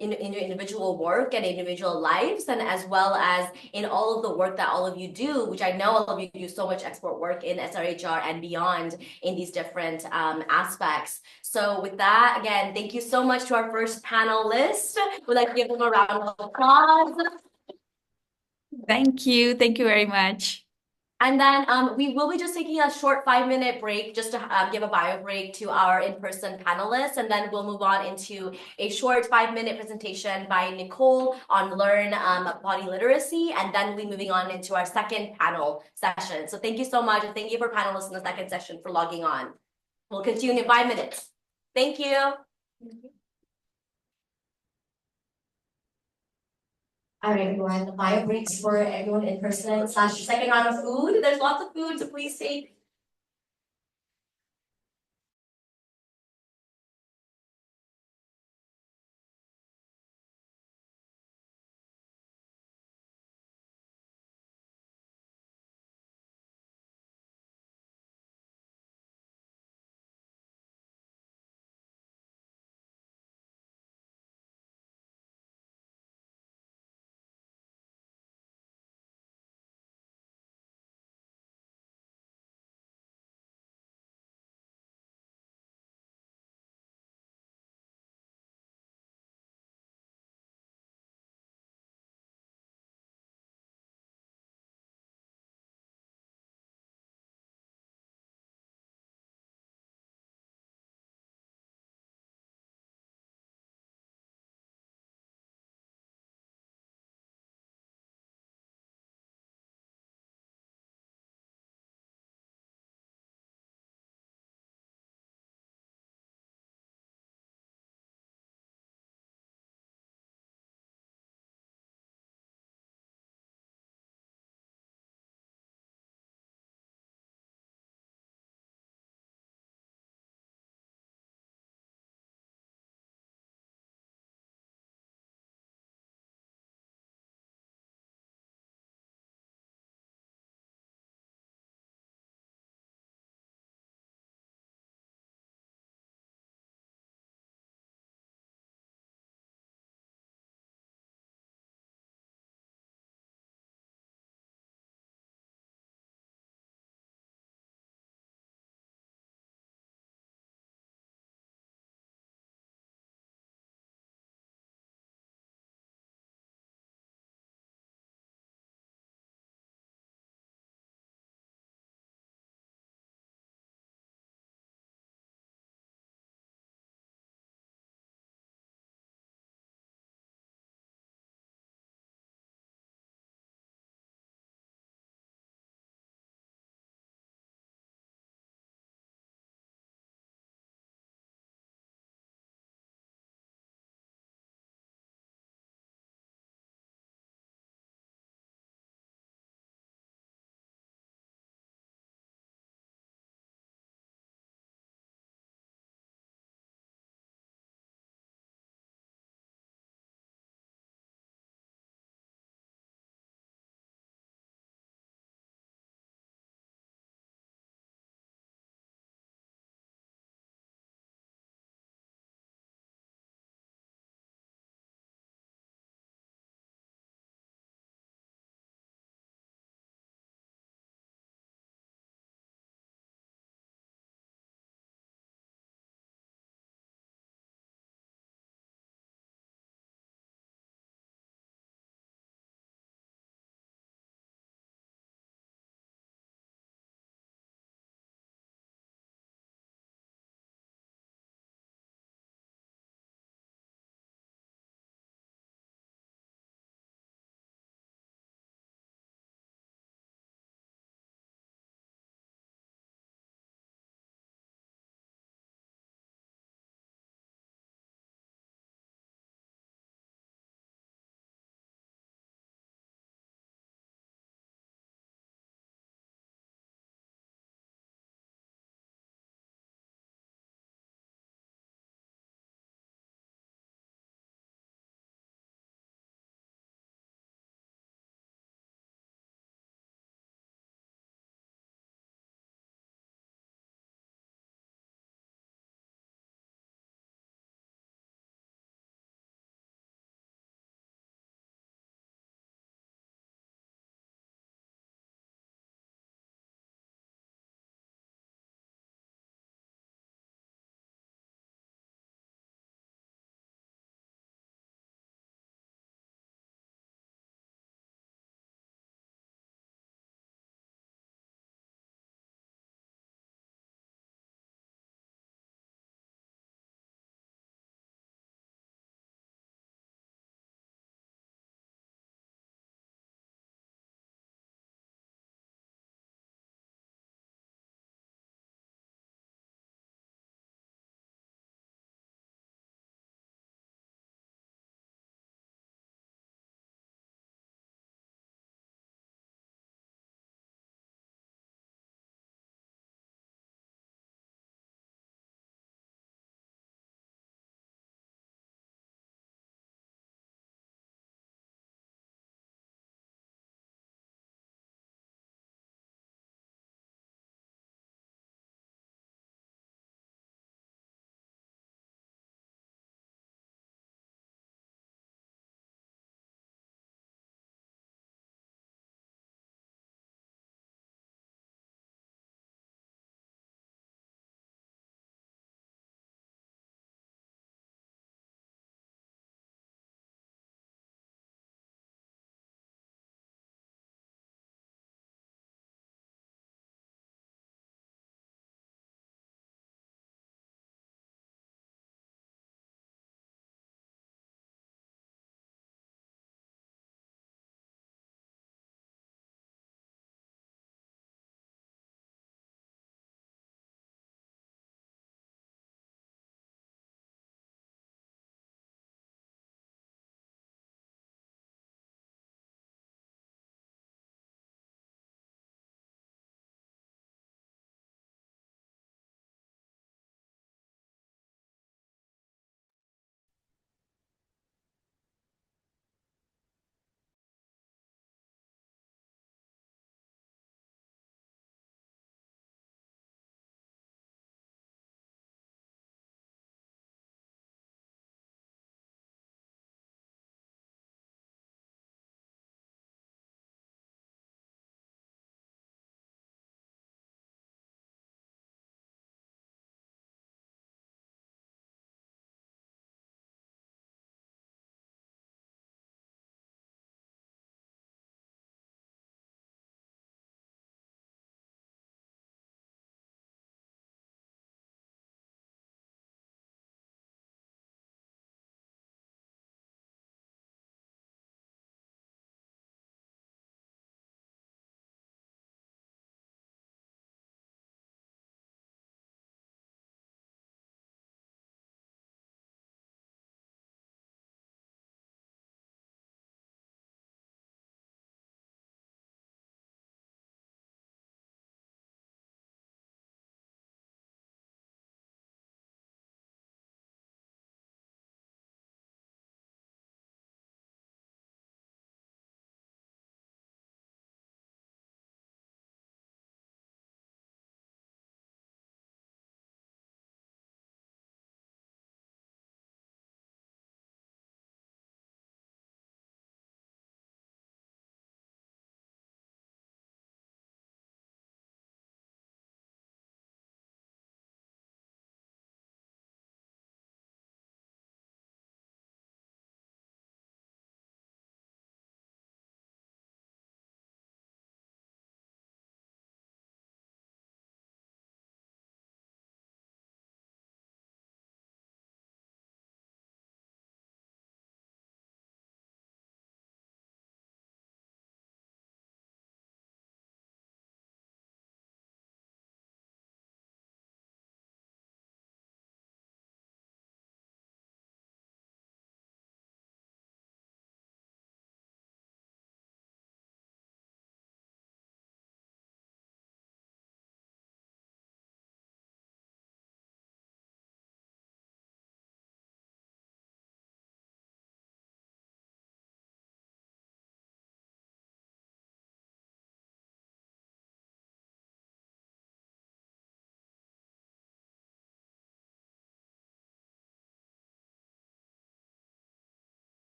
in your individual work and individual lives, and as well as in all of the work that all of you do, which I know all of you do so much expert work in SRHR and beyond in these different aspects. So with that, again, thank you so much to our first panelist. We'd like to give them a round of applause. Thank you. Thank you very much. And then we will be just taking a short 5-minute break just to give a bio break to our in-person panelists. And then we'll move on into a short 5-minute presentation by Nicole on learn body literacy. And then we'll be moving on into our second panel session. So thank you so much. And thank you for panelists in the second session for logging on. We'll continue in 5 minutes. Thank you. All right, everyone. The bio breaks for everyone in person / second round of food. There's lots of food, so please take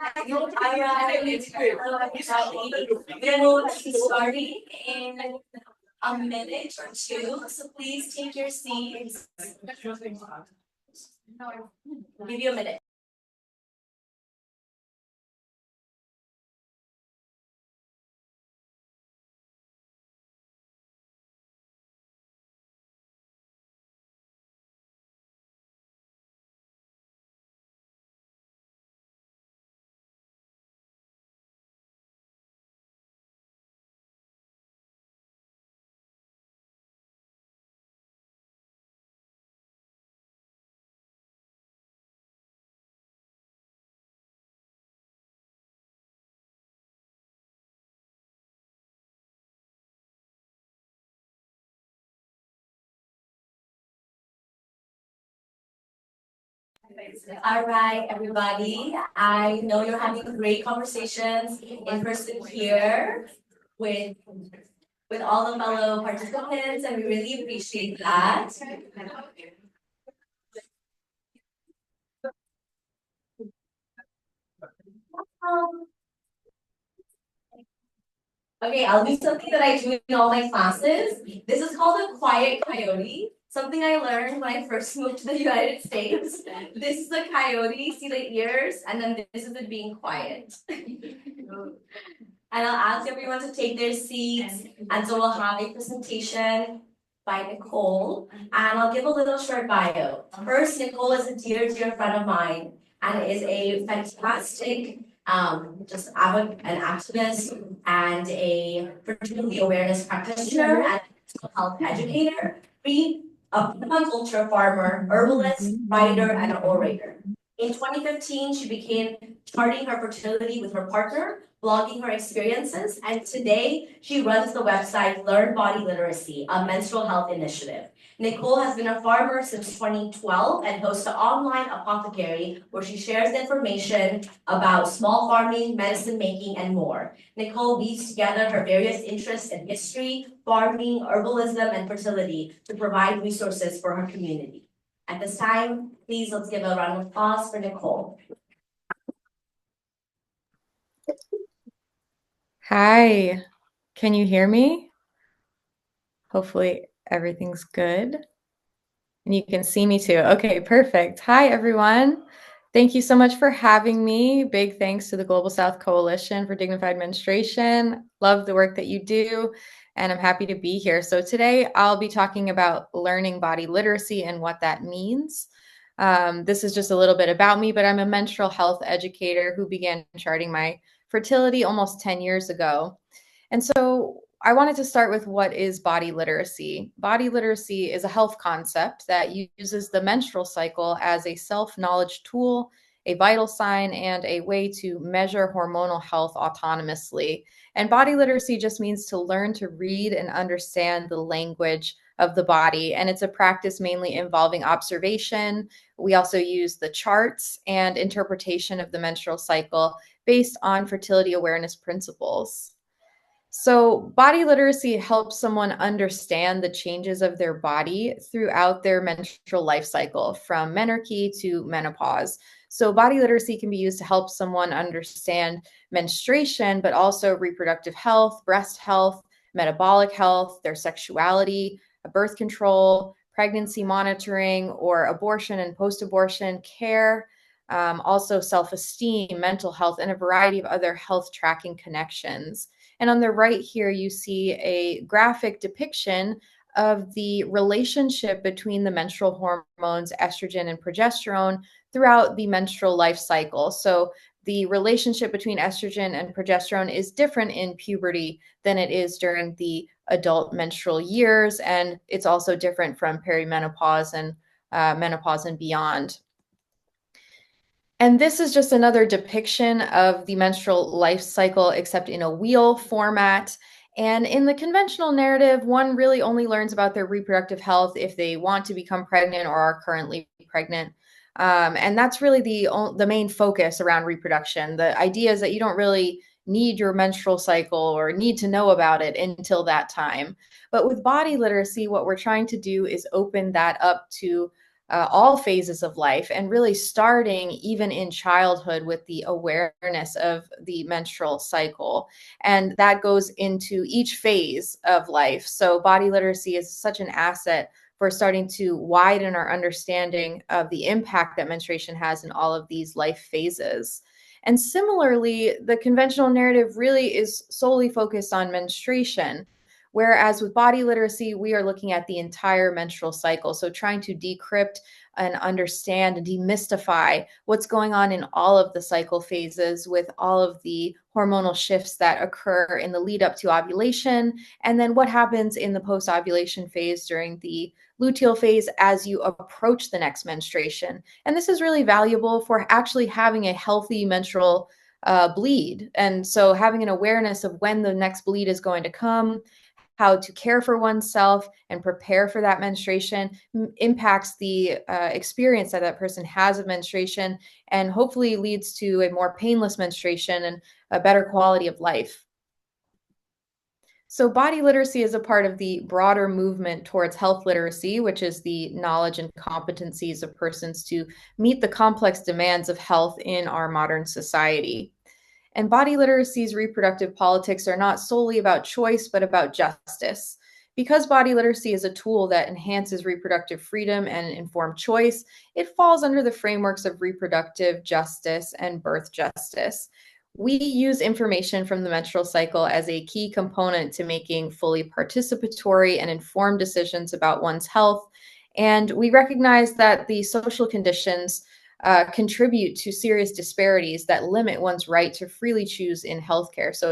Alright, hello everybody. We will be starting in a minute or two, so please take your seats. I'll give you a minute. All right, everybody. I know you're having great conversations in person here with all the fellow participants, and we really appreciate that. Um, Okay, I'll do something that I do in all my classes. This is called a quiet coyote. Something I learned when I first moved to the United States. This is the coyote, see the ears, and then this is it being quiet. And I'll ask everyone to take their seats, and so we'll have a presentation by Nicole, and I'll give a little short bio. First, Nicole is a dear friend of mine, and is a fantastic an activist and a fertility awareness practitioner and mental health educator, a permaculture farmer, herbalist, writer, and an orator. In 2015, she began charting her fertility with her partner, blogging her experiences, and today she runs the website Learn Body Literacy, a menstrual health initiative. Nicole has been a farmer since 2012 and hosts an online apothecary where she shares information about small farming, medicine making, and more. Nicole weaves together her various interests in history, farming, herbalism, and fertility to provide resources for her community. At this time, please let's give a round of applause for Nicole. Hi, can you hear me? Hopefully everything's good. And you can see me too. Okay, perfect. Hi, everyone. Thank you so much for having me. Big thanks to the Global South Coalition for Dignified Menstruation. Love the work that you do, and I'm happy to be here. So today I'll be talking about learning body literacy and what that means. This is just a little bit about me, but I'm a menstrual health educator who began charting my fertility almost 10 years ago. And so I wanted to start with what is body literacy. Body literacy is a health concept that uses the menstrual cycle as a self-knowledge tool, a vital sign, and a way to measure hormonal health autonomously. And body literacy just means to learn to read and understand the language of the body. And it's a practice mainly involving observation. We also use the charts and interpretation of the menstrual cycle based on fertility awareness principles. So, body literacy helps someone understand the changes of their body throughout their menstrual life cycle, from menarche to menopause. So, body literacy can be used to help someone understand menstruation, but also reproductive health, breast health, metabolic health, their sexuality, birth control, pregnancy monitoring, or abortion and post abortion care. Also, self esteem, mental health, and a variety of other health tracking connections. And on the right here, you see a graphic depiction of the relationship between the menstrual hormones, estrogen and progesterone, throughout the menstrual life cycle. So the relationship between estrogen and progesterone is different in puberty than it is during the adult menstrual years. And it's also different from perimenopause and menopause and beyond. And this is just another depiction of the menstrual life cycle, except in a wheel format. And in the conventional narrative, one really only learns about their reproductive health if they want to become pregnant or are currently pregnant. And that's really the main focus around reproduction. The idea is that you don't really need your menstrual cycle or need to know about it until that time. But with body literacy, what we're trying to do is open that up to all phases of life, and really starting even in childhood with the awareness of the menstrual cycle. And that goes into each phase of life. So body literacy is such an asset for starting to widen our understanding of the impact that menstruation has in all of these life phases. And similarly, the conventional narrative really is solely focused on menstruation. Whereas with body literacy, we are looking at the entire menstrual cycle. So trying to decrypt and understand and demystify what's going on in all of the cycle phases with all of the hormonal shifts that occur in the lead up to ovulation, and then what happens in the post ovulation phase during the luteal phase as you approach the next menstruation. And this is really valuable for actually having a healthy menstrual bleed. And so having an awareness of when the next bleed is going to come, how to care for oneself and prepare for that menstruation impacts the experience that that person has of menstruation, and hopefully leads to a more painless menstruation and a better quality of life. So body literacy is a part of the broader movement towards health literacy, which is the knowledge and competencies of persons to meet the complex demands of health in our modern society. And body literacy's reproductive politics are not solely about choice, but about justice. Because body literacy is a tool that enhances reproductive freedom and informed choice, it falls under the frameworks of reproductive justice and birth justice. We use information from the menstrual cycle as a key component to making fully participatory and informed decisions about one's health. And we recognize that the social conditions contribute to serious disparities that limit one's right to freely choose in healthcare. So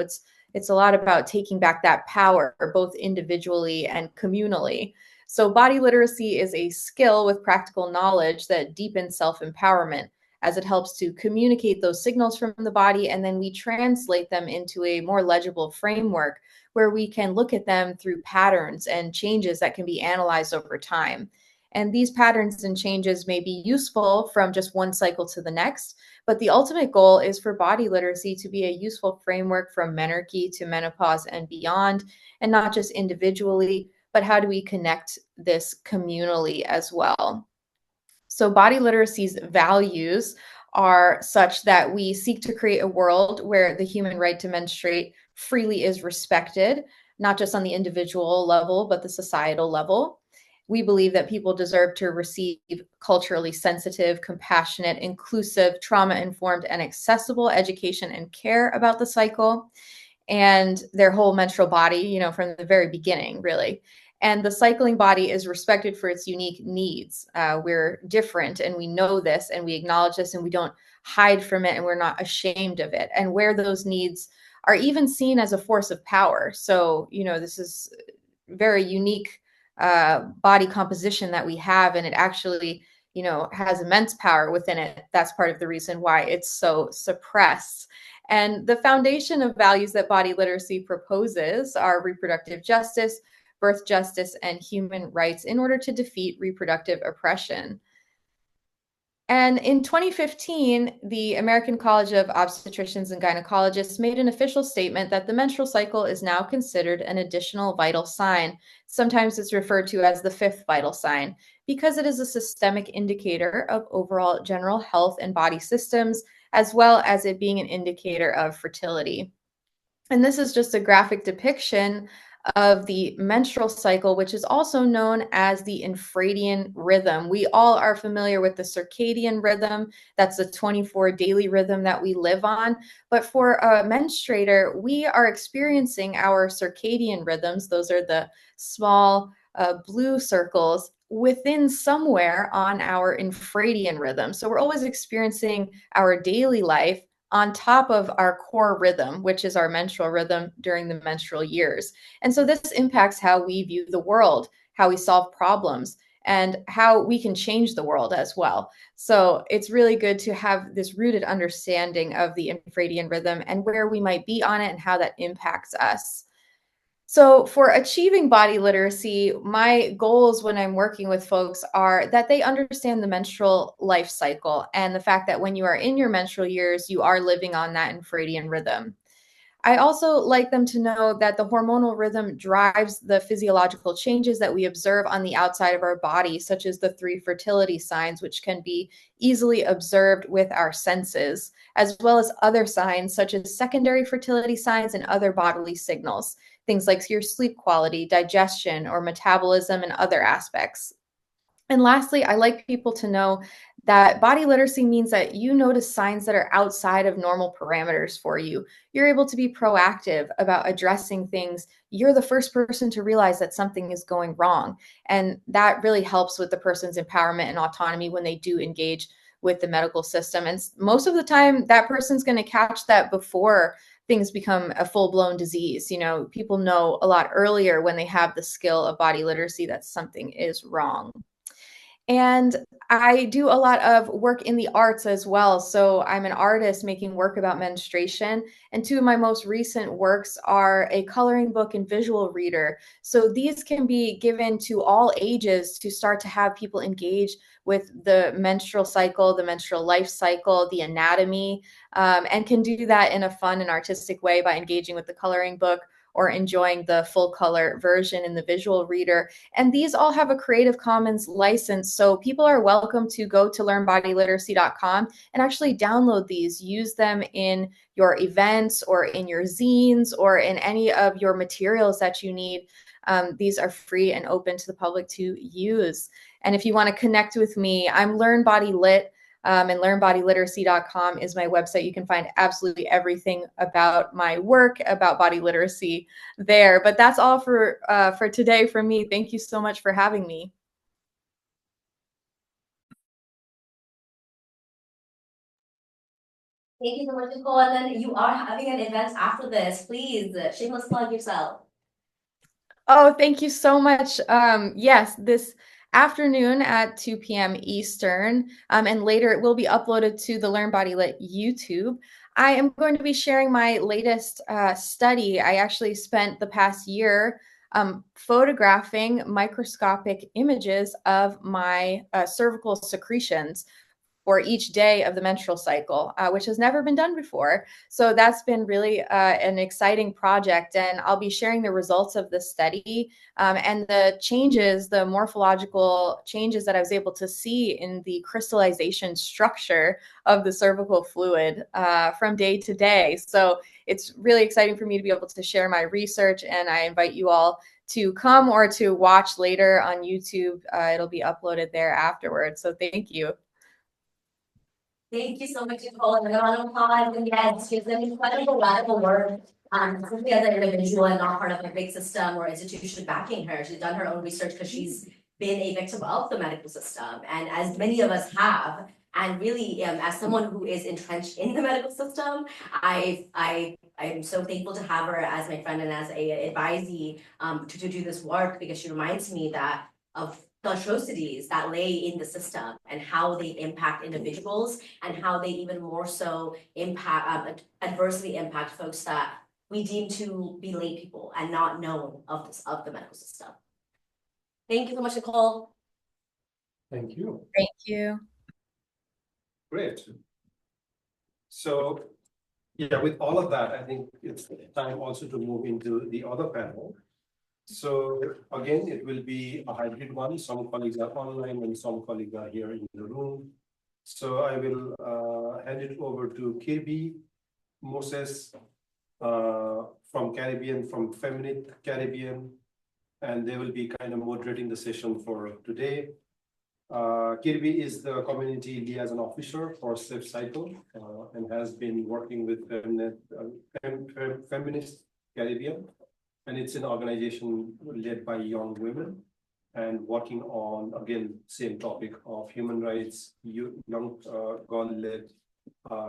it's a lot about taking back that power, both individually and communally. So body literacy is a skill with practical knowledge that deepens self-empowerment, as it helps to communicate those signals from the body, and then we translate them into a more legible framework where we can look at them through patterns and changes that can be analyzed over time. And these patterns and changes may be useful from just one cycle to the next, but the ultimate goal is for body literacy to be a useful framework from menarche to menopause and beyond, and not just individually, but how do we connect this communally as well? So body literacy's values are such that we seek to create a world where the human right to menstruate freely is respected, not just on the individual level, but the societal level. We believe that people deserve to receive culturally sensitive, compassionate, inclusive, trauma-informed, and accessible education and care about the cycle and their whole menstrual body, from the very beginning, really. And the cycling body is respected for its unique needs. We're different, and we know this, and we acknowledge this, and we don't hide from it, and we're not ashamed of it. And where those needs are even seen as a force of power. So, this is very unique body composition that we have, and it actually, has immense power within it. That's part of the reason why it's so suppressed. And the foundation of values that body literacy proposes are reproductive justice, birth justice, and human rights in order to defeat reproductive oppression. And in 2015, the American College of Obstetricians and Gynecologists made an official statement that the menstrual cycle is now considered an additional vital sign. Sometimes it's referred to as the fifth vital sign, because it is a systemic indicator of overall general health and body systems, as well as it being an indicator of fertility. And this is just a graphic depiction of the menstrual cycle, which is also known as the infradian rhythm. We all are familiar with the circadian rhythm. That's the 24 daily rhythm that we live on. But for a menstruator, we are experiencing our circadian rhythms. Those are the small blue circles within somewhere on our infradian rhythm. So we're always experiencing our daily life on top of our core rhythm, which is our menstrual rhythm during the menstrual years. And so this impacts how we view the world, how we solve problems, and how we can change the world as well. So it's really good to have this rooted understanding of the infradian rhythm and where we might be on it and how that impacts us. So for achieving body literacy, my goals when I'm working with folks are that they understand the menstrual life cycle and the fact that when you are in your menstrual years, you are living on that infradian rhythm. I also like them to know that the hormonal rhythm drives the physiological changes that we observe on the outside of our body, such as the 3 fertility signs, which can be easily observed with our senses, as well as other signs such as secondary fertility signs and other bodily signals, things like your sleep quality, digestion, or metabolism, and other aspects. And lastly, I like people to know that body literacy means that you notice signs that are outside of normal parameters for you. You're able to be proactive about addressing things. You're the first person to realize that something is going wrong. And that really helps with the person's empowerment and autonomy when they do engage with the medical system. And most of the time, that person's going to catch that before things become a full-blown disease. You know, people know a lot earlier when they have the skill of body literacy that something is wrong. And I do a lot of work in the arts as well. So I'm an artist making work about menstruation. And 2 of my most recent works are a coloring book and visual reader. So these can be given to all ages to start to have people engage with the menstrual cycle, the menstrual life cycle, the anatomy, and can do that in a fun and artistic way by engaging with the coloring book or enjoying the full color version in the visual reader. And these all have a Creative Commons license. So people are welcome to go to learnbodyliteracy.com and actually download these, use them in your events or in your zines or in any of your materials that you need. These are free and open to the public to use. And if you want to connect with me, I'm Learn Body Lit. And learnbodyliteracy.com is my website. You can find absolutely everything about my work, about body literacy there. But that's all for today from me. Thank you so much for having me. Thank you so much, Nicole. And then you are having an event after this. Please, shameless plug yourself. Oh, thank you so much. Yes, this afternoon at 2 p.m. Eastern, and later it will be uploaded to the Learn Body Lit YouTube. I am going to be sharing my latest study. I actually spent the past year photographing microscopic images of my cervical secretions for each day of the menstrual cycle, which has never been done before. So that's been really an exciting project. And I'll be sharing the results of the study and the changes, the morphological changes that I was able to see in the crystallization structure of the cervical fluid from day to day. So it's really exciting for me to be able to share my research. And I invite you all to come or to watch later on YouTube. It'll be uploaded there afterwards. So thank you. Thank you so much, Nicole. And round of applause. And yes, she's an incredible radical work. Especially as an individual and not part of a big system or institution backing her. She's done her own research because she's been a victim of the medical system, and as many of us have. And really, as someone who is entrenched in the medical system, I'm so thankful to have her as my friend and as a advisee to do this work, because she reminds me that of the atrocities that lay in the system and how they impact individuals and how they even more so impact adversely impact folks that we deem to be lay people and not known of the medical system. Thank you so much, Nicole. Thank you. Thank you. Great. So, yeah, with all of that, I think it's time also to move into the other panel. So again, it will be a hybrid one. Some colleagues are online and some colleagues are here in the room. So I will hand it over to Kirby Moses from Caribbean, from Feminine Caribbean, and they will be kind of moderating the session for today. Kirby is the community liaison officer for Safe Cycle and has been working with Feminist Caribbean. And it's an organization led by young women and working on, again, same topic of human rights, young girl-led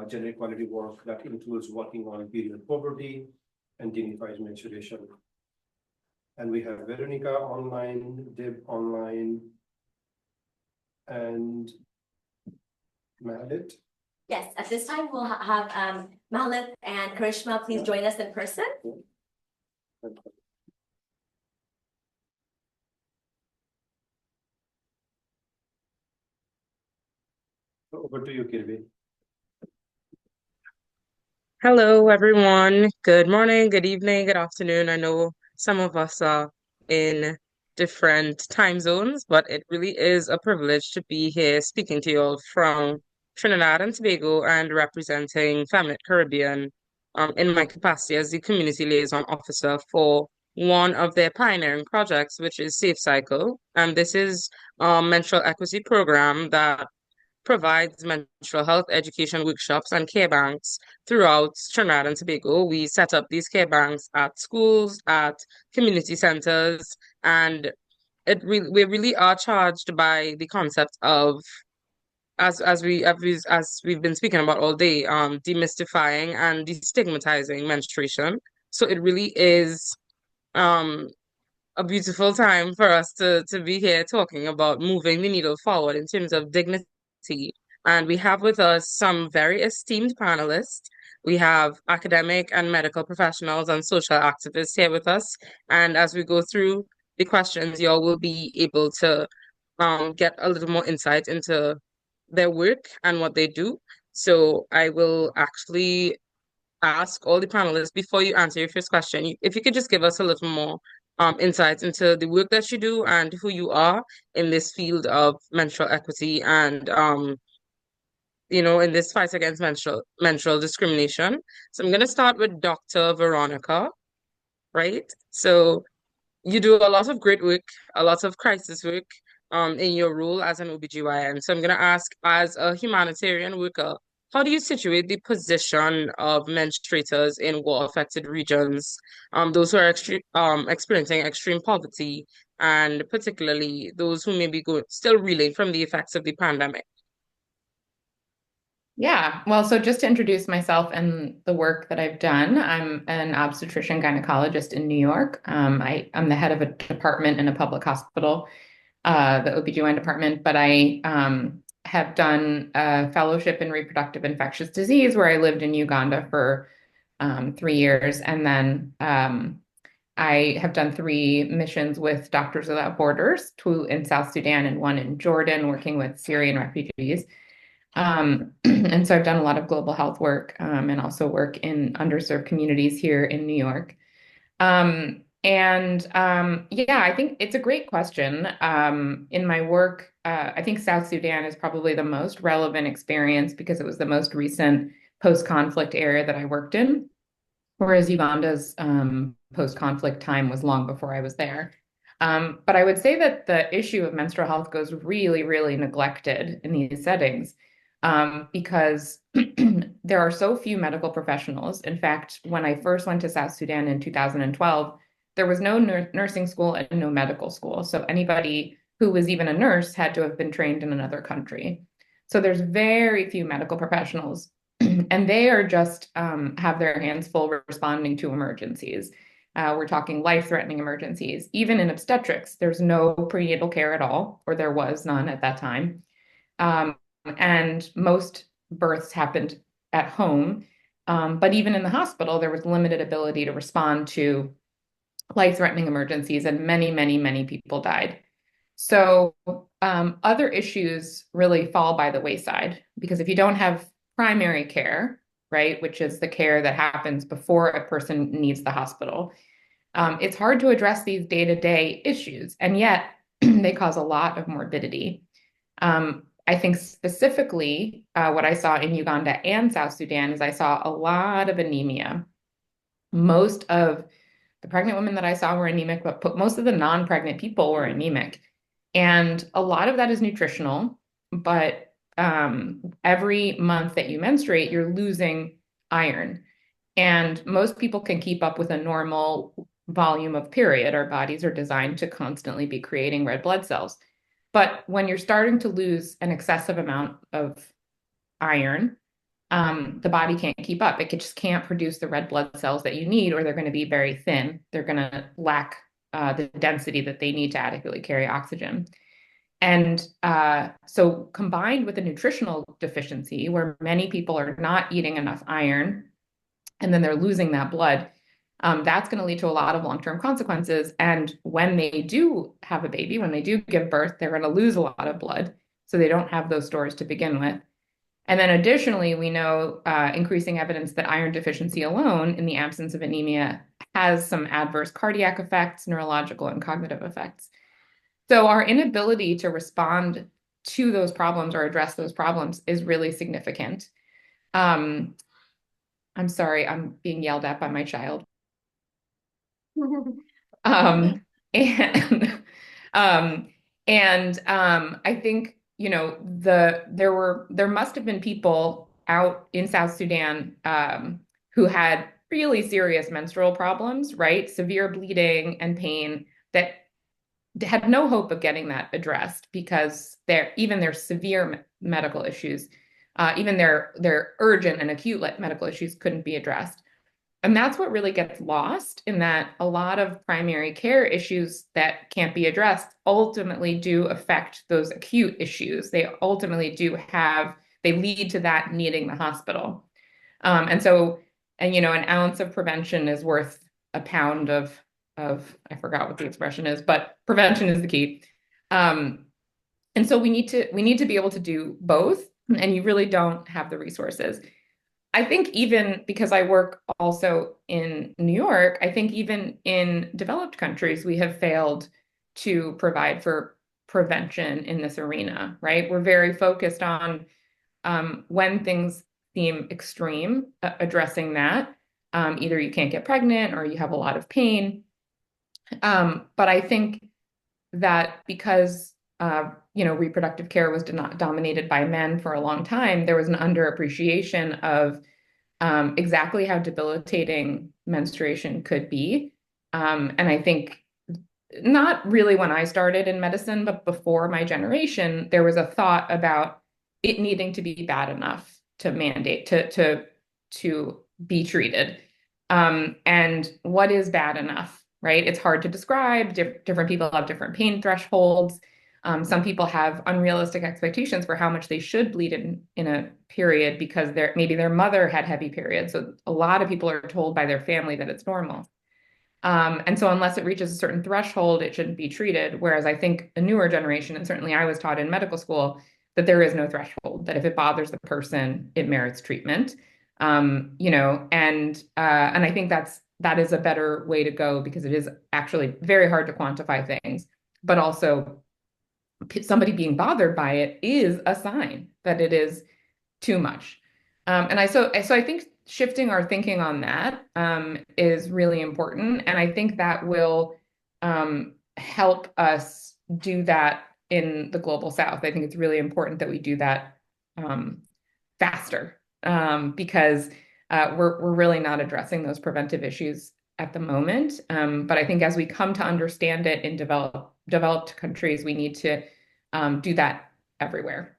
gender equality work that includes working on period poverty and dignified menstruation. And we have Veronica online, Deb online, and Mahalit. Yes, at this time we'll have Mahalit and Karishma please join us in person. Over to you, Kirby. Hello, everyone. Good morning, good evening, good afternoon. I know some of us are in different time zones, but it really is a privilege to be here speaking to you all from Trinidad and Tobago and representing Family Caribbean in my capacity as the community liaison officer for one of their pioneering projects, which is Safe Cycle. And this is a menstrual equity program that provides menstrual health education workshops and care banks throughout Trinidad and Tobago. We set up these care banks at schools, at community centers, and we really are charged by the concept of as we've been speaking about all day, demystifying and destigmatizing menstruation. So it really is um a beautiful time for us to be here talking about moving the needle forward in terms of dignity. And we have with us some very esteemed panelists. We have academic and medical professionals and social activists here with us. And as we go through the questions, y'all will be able to get a little more insight into their work and what they do. So I will actually ask all the panelists before you answer your first question, if you could just give us a little more insights into the work that you do and who you are in this field of menstrual equity and in this fight against menstrual discrimination. So I'm gonna start with Dr. Veronica, right? So you do a lot of great work, a lot of crisis work in your role as an OBGYN. So I'm going to ask, as a humanitarian worker, how do you situate the position of menstruators in war-affected regions, those who are experiencing extreme poverty, and particularly those who may be still reeling from the effects of the pandemic? Yeah, well, so just to introduce myself and the work that I've done, I'm an obstetrician gynecologist in New York. I'm the head of a department in a public hospital, the OBGYN department, but I have done a fellowship in reproductive infectious disease where I lived in Uganda for 3 years. And then I have done 3 missions with Doctors Without Borders, 2 in South Sudan and 1 in Jordan, working with Syrian refugees. And so I've done a lot of global health work and also work in underserved communities here in New York. Yeah, I think it's a great question. In my work, I think South Sudan is probably the most relevant experience because it was the most recent post-conflict area that I worked in, whereas Uganda's post-conflict time was long before I was there. But I would say that the issue of menstrual health goes really, really neglected in these settings because there are so few medical professionals. In fact, when I first went to South Sudan in 2012, there was no nursing school and no medical school. So anybody who was even a nurse had to have been trained in another country. So there's very few medical professionals, and they are just have their hands full responding to emergencies. We're talking life-threatening emergencies. Even in obstetrics, there's no prenatal care at all, or there was none at that time. And most births happened at home. But even in the hospital, there was limited ability to respond to life-threatening emergencies, and many, many, many people died. So other issues really fall by the wayside because if you don't have primary care, right, which is the care that happens before a person needs the hospital, it's hard to address these day-to-day issues, and yet they cause a lot of morbidity. I think specifically what I saw in Uganda and South Sudan is I saw a lot of anemia. Most of the pregnant women that I saw were anemic, but most of the non-pregnant people were anemic. And a lot of that is nutritional, but every month that you menstruate, you're losing iron. And most people can keep up with a normal volume of period. Our bodies are designed to constantly be creating red blood cells. But when you're starting to lose an excessive amount of iron, the body can't keep up. It just can't produce the red blood cells that you need, or they're going to be very thin. They're going to lack the density that they need to adequately carry oxygen. And so combined with a nutritional deficiency where many people are not eating enough iron and then they're losing that blood, that's going to lead to a lot of long-term consequences. And when they do have a baby, when they do give birth, they're going to lose a lot of blood. So they don't have those stores to begin with. And then additionally, we know increasing evidence that iron deficiency alone in the absence of anemia has some adverse cardiac effects, neurological and cognitive effects. So our inability to respond to those problems or address those problems is really significant. I'm sorry, I'm being yelled at by my child. Um, and I think, there must have been people out in South Sudan who had really serious menstrual problems, right? Severe bleeding and pain that had no hope of getting that addressed because their severe medical issues, even their urgent and acute medical issues couldn't be addressed. And that's what really gets lost in that a lot of primary care issues that can't be addressed ultimately do affect those acute issues. They ultimately they lead to that needing the hospital. An ounce of prevention is worth a pound I forgot what the expression is, but prevention is the key. And so we need to be able to do both, and you really don't have the resources. I think even because I work also in New York, I think even in developed countries, we have failed to provide for prevention in this arena, right? We're very focused on when things seem extreme, addressing that. Either you can't get pregnant or you have a lot of pain. But I think that because reproductive care was not dominated by men for a long time, there was an underappreciation of exactly how debilitating menstruation could be. And I think not really when I started in medicine, but before my generation, there was a thought about it needing to be bad enough to mandate to be treated. And what is bad enough, right? It's hard to describe. Different people have different pain thresholds. Some people have unrealistic expectations for how much they should bleed in a period because maybe their mother had heavy periods. So a lot of people are told by their family that it's normal. And so unless it reaches a certain threshold, it shouldn't be treated. Whereas I think a newer generation, and certainly I was taught in medical school, that there is no threshold, that if it bothers the person, it merits treatment. And I think that is a better way to go because it is actually very hard to quantify things, but also somebody being bothered by it is a sign that it is too much. So I think shifting our thinking on that is really important. And I think that will help us do that in the global South. I think it's really important that we do that faster because we're really not addressing those preventive issues at the moment. But I think as we come to understand it in developed countries, we need to do that everywhere.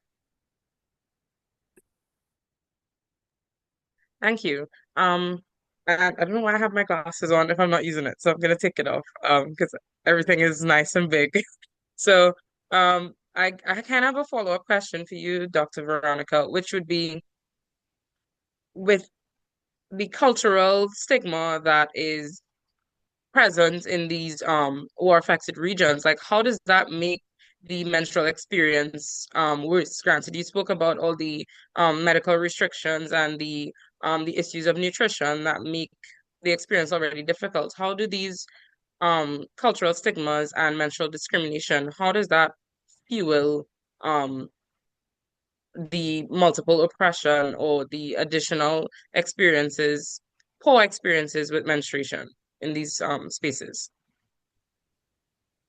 Thank you. I don't know why I have my glasses on if I'm not using it, so I'm gonna take it off because everything is nice and big. So I kind of have a follow-up question for you, Dr. Veronica, which would be with the cultural stigma that is present in these war-affected regions, like how does that make the menstrual experience worse? Granted, you spoke about all the medical restrictions and the issues of nutrition that make the experience already difficult. How do these cultural stigmas and menstrual discrimination, how does that fuel um the multiple oppression or the additional experiences, poor experiences with menstruation in these spaces?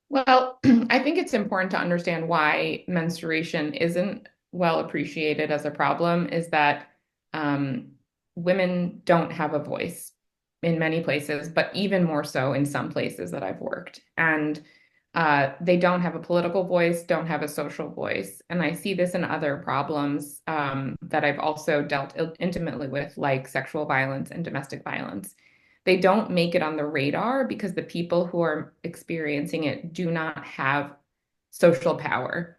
Well, I think it's important to understand why menstruation isn't well appreciated as a problem is that um, women don't have a voice in many places, but even more so in some places that I've worked. And they don't have a political voice, don't have a social voice. And I see this in other problems that I've also dealt intimately with, like sexual violence and domestic violence. They don't make it on the radar because the people who are experiencing it do not have social power.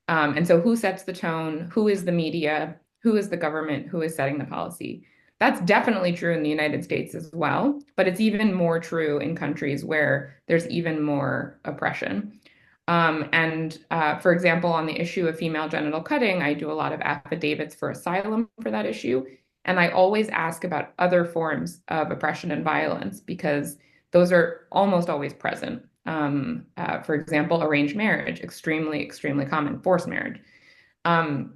And so, who sets the tone? Who is the media? Who is the government? Who is setting the policy? That's definitely true in the United States as well, but it's even more true in countries where there's even more oppression. For example, on the issue of female genital cutting, I do a lot of affidavits for asylum for that issue. And I always ask about other forms of oppression and violence because those are almost always present. For example, arranged marriage, extremely, extremely common, forced marriage, and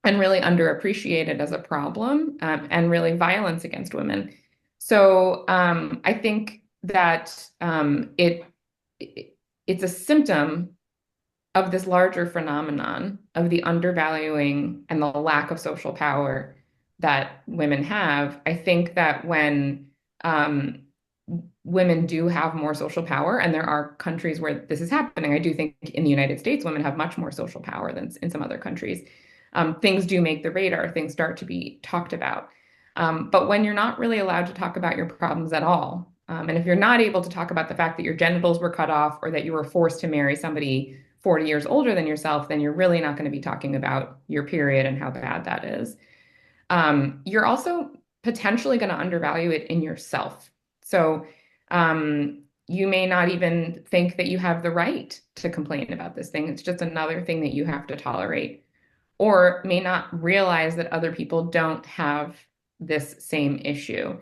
really underappreciated as a problem, and really violence against women. So I think that it's a symptom of this larger phenomenon of the undervaluing and the lack of social power that women have. I think that when women do have more social power, and there are countries where this is happening, I do think in the United States, women have much more social power than in some other countries. Things do make the radar, things start to be talked about. But when you're not really allowed to talk about your problems at all, and if you're not able to talk about the fact that your genitals were cut off or that you were forced to marry somebody 40 years older than yourself, then you're really not going to be talking about your period and how bad that is. You're also potentially going to undervalue it in yourself. So you may not even think that you have the right to complain about this thing. It's just another thing that you have to tolerate, or may not realize that other people don't have this same issue.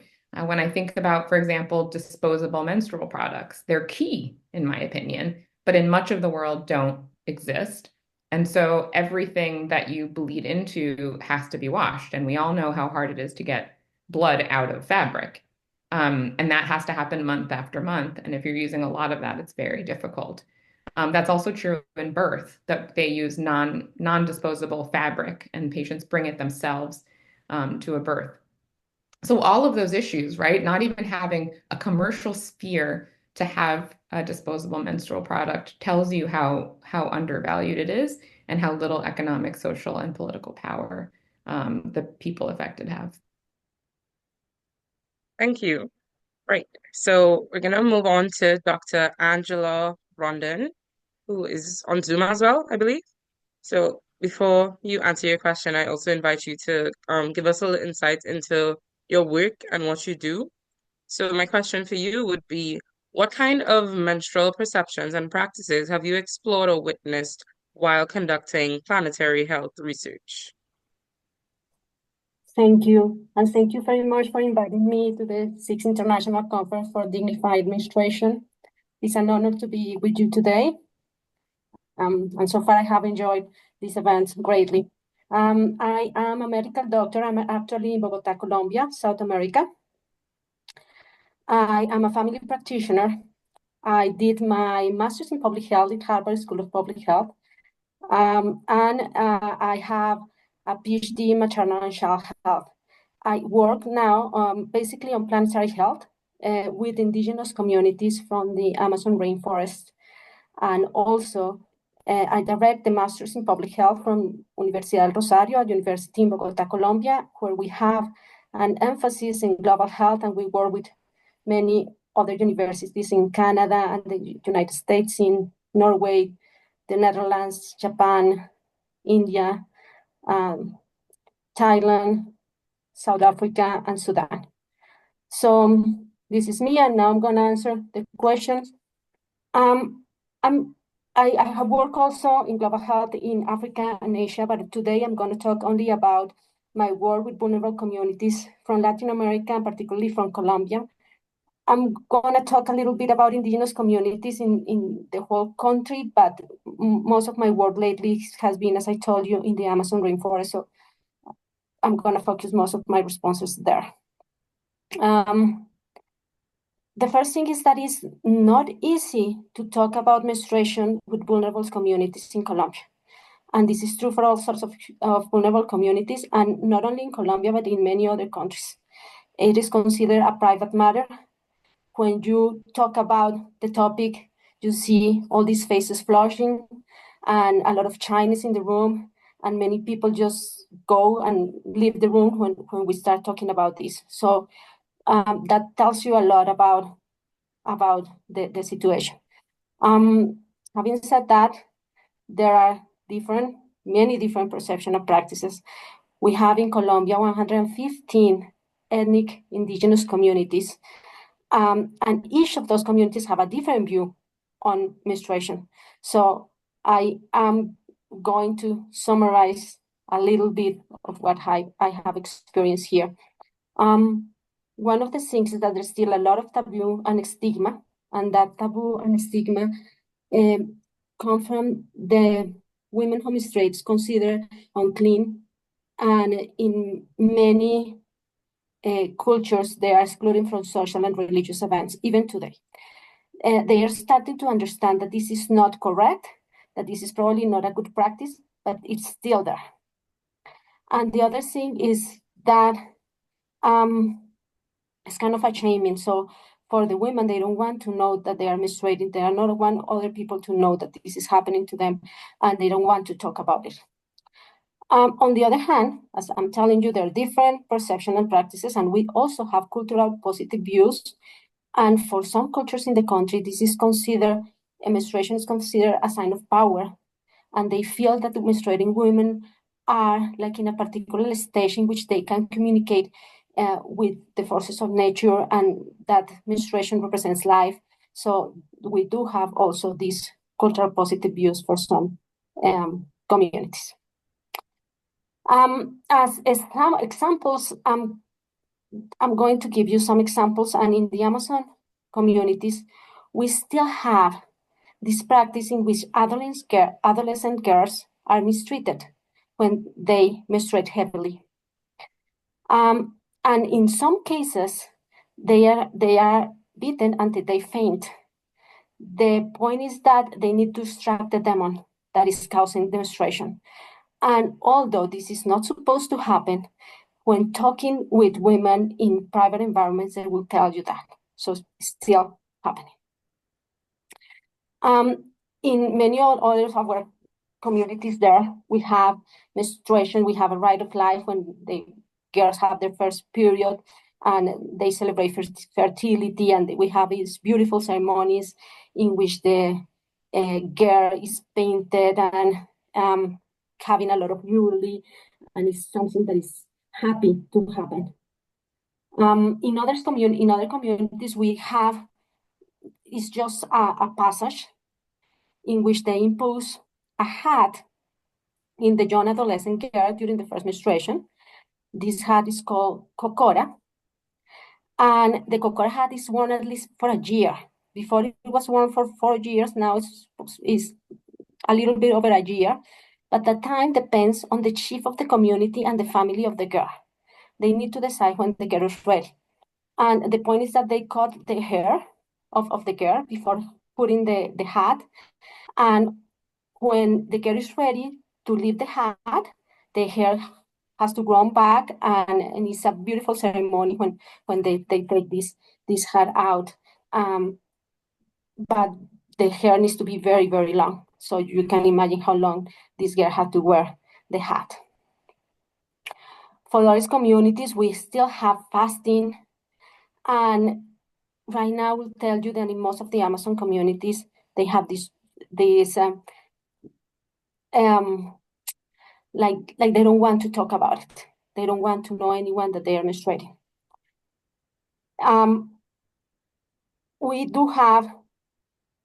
When I think about, for example, disposable menstrual products, they're key, in my opinion, but in much of the world don't exist. And so everything that you bleed into has to be washed. And we all know how hard it is to get blood out of fabric. And that has to happen month after month. And if you're using a lot of that, it's very difficult. That's also true in birth, that they use non-disposable fabric and patients bring it themselves to a birth. So all of those issues, right? Not even having a commercial sphere to have a disposable menstrual product tells you how undervalued it is and how little economic, social, and political power the people affected have. Thank you. Right. So we're gonna move on to Dr. Angela Rondon, who is on Zoom as well, I believe. So before you answer your question, I also invite you to give us a little insight into your work and what you do. So my question for you would be, what kind of menstrual perceptions and practices have you explored or witnessed while conducting planetary health research? Thank you. And thank you very much for inviting me to the 6th International Conference for Dignified Menstruation. It's an honor to be with you today. And so far I have enjoyed this event greatly. I am a medical doctor. I'm actually in Bogota, Colombia, South America. I am a family practitioner. I did my master's in public health at Harvard School of Public Health. I have a PhD in maternal and child health. I work now basically on planetary health with indigenous communities from the Amazon rainforest. And also I direct the Masters in Public Health from Universidad del Rosario at University in Bogota, Colombia, where we have an emphasis in global health, and we work with many other universities in Canada and the United States, in Norway, the Netherlands, Japan, India, Thailand, South Africa, and Sudan. So this is me, and now I'm going to answer the questions. I have worked also in global health in Africa and Asia, but today I'm going to talk only about my work with vulnerable communities from Latin America, and particularly from Colombia. I'm going to talk a little bit about indigenous communities in the whole country, but most of my work lately has been, as I told you, in the Amazon rainforest. So I'm going to focus most of my responses there. The first thing is that it's not easy to talk about menstruation with vulnerable communities in Colombia. And this is true for all sorts of vulnerable communities, and not only in Colombia, but in many other countries. It is considered a private matter. When you talk about the topic, you see all these faces flushing and a lot of Chinese in the room, and many people just go and leave the room when we start talking about this. So that tells you a lot about the situation. Having said that, there are many different perception of practices. We have in Colombia 115 ethnic indigenous communities, and each of those communities have a different view on menstruation. So I am going to summarize a little bit of what I have experienced here. One of the things is that there's still a lot of taboo and stigma, and that taboo and stigma come from the women who menstruates considered unclean, and in many cultures they are excluded from social and religious events, even today. They are starting to understand that this is not correct, that this is probably not a good practice, but it's still there. And the other thing is that it's kind of a shaming. So for the women, they don't want to know that they are menstruating. They are not want other people to know that this is happening to them, and they don't want to talk about it. On the other hand, as I'm telling you, there are different perceptions and practices, and we also have cultural positive views. And for some cultures in the country, this is considered, menstruation is considered a sign of power, and they feel that the menstruating women are like in a particular stage in which they can communicate with the forces of nature, and that menstruation represents life. So we do have also these cultural positive views for some communities. As some examples, I'm going to give you some examples, and in the Amazon communities, we still have this practice in which adolescent girls are mistreated when they menstruate heavily. And in some cases, they are beaten until they faint. The point is that they need to extract the demon that is causing the menstruation. And although this is not supposed to happen, when talking with women in private environments, they will tell you that. So it's still happening. In many other of our communities there, we have menstruation, we have a rite of life when the girls have their first period, and they celebrate fertility, and we have these beautiful ceremonies in which the girl is painted and having a lot of jewelry, and it's something that is happy to happen. In other communities, we have, it's just a passage in which they impose a hat in the young adolescent girl during the first menstruation. This hat is called kokora, and the kokora hat is worn at least for a year. Before it was worn for 4 years, now it's a little bit over a year, but the time depends on the chief of the community and the family of the girl. They need to decide when the girl is ready. And the point is that they cut the hair of the girl before putting the hat. And when the girl is ready to leave the hat, the hair has to grow back, and it's a beautiful ceremony when they take this hat out. But the hair needs to be very, very long. So you can imagine how long this girl had to wear the hat. For those communities, we still have fasting. And right now, we'll tell you that in most of the Amazon communities, they have this like they don't want to talk about it. They don't want to know anyone that they are menstruating. We do have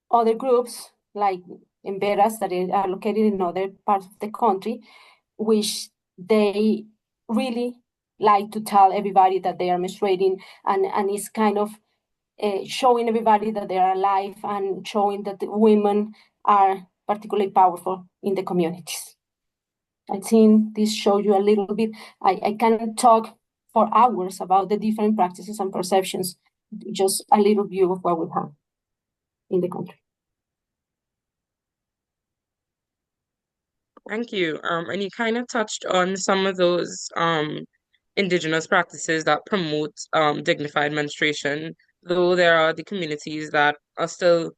other groups like Emberas that are located in other parts of the country, which they really like to tell everybody that they are menstruating, and it's kind of showing everybody that they are alive and showing that the women are particularly powerful in the communities. I think this shows you a little bit. I can talk for hours about the different practices and perceptions, just a little view of what we have in the country. Thank you. And you kind of touched on some of those indigenous practices that promote dignified menstruation, though there are the communities that are still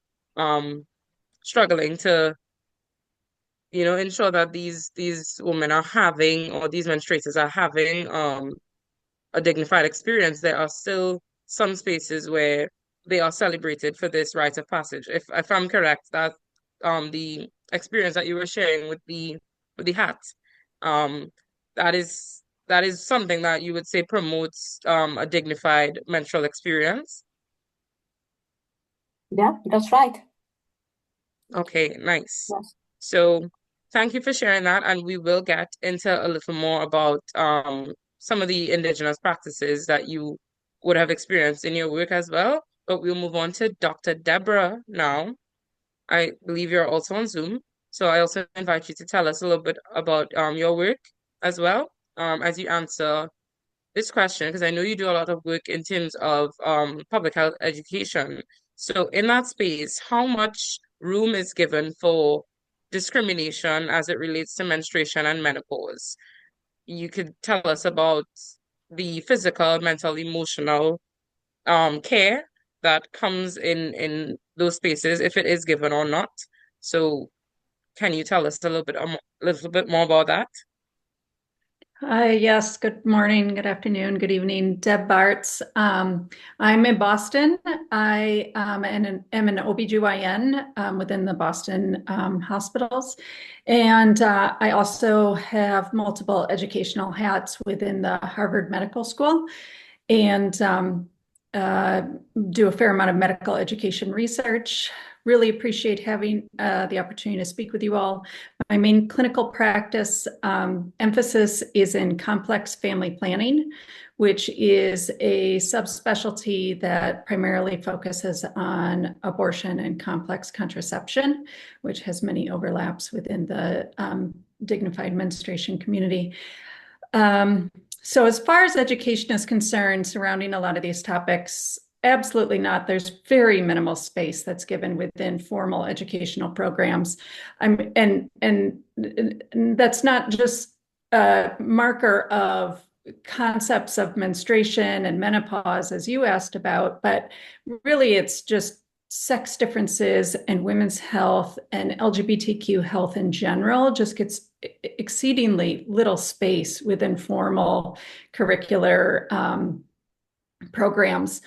struggling to, ensure that these women are having, or these menstruators are having a dignified experience. There are still some spaces where they are celebrated for this rite of passage. If I'm correct, that the experience that you were sharing with the hat, um, that is something that you would say promotes a dignified menstrual experience. Yeah, that's right. Okay, nice. Yes. So thank you for sharing that, and we will get into a little more about some of the indigenous practices that you would have experienced in your work as well. But we'll move on to Dr. Deborah now. I believe you're also on Zoom. So I also invite you to tell us a little bit about your work as well, as you answer this question, because I know you do a lot of work in terms of public health education. So in that space, how much room is given for discrimination as it relates to menstruation and menopause? You could tell us about the physical, mental, emotional care that comes in those spaces, if it is given or not. So can you tell us a little bit more about that? Hi, yes, good morning, good afternoon, good evening. Deb Bartz. I'm in Boston. I am an OBGYN within the Boston hospitals. And I also have multiple educational hats within the Harvard Medical School and do a fair amount of medical education research. Really appreciate having the opportunity to speak with you all. My main clinical practice emphasis is in complex family planning, which is a subspecialty that primarily focuses on abortion and complex contraception, which has many overlaps within the dignified menstruation community. So as far as education is concerned surrounding a lot of these topics, absolutely not. There's very minimal space that's given within formal educational programs. And that's not just a marker of concepts of menstruation and menopause, as you asked about, but really it's just sex differences and women's health and LGBTQ health in general just gets exceedingly little space within formal curricular programs.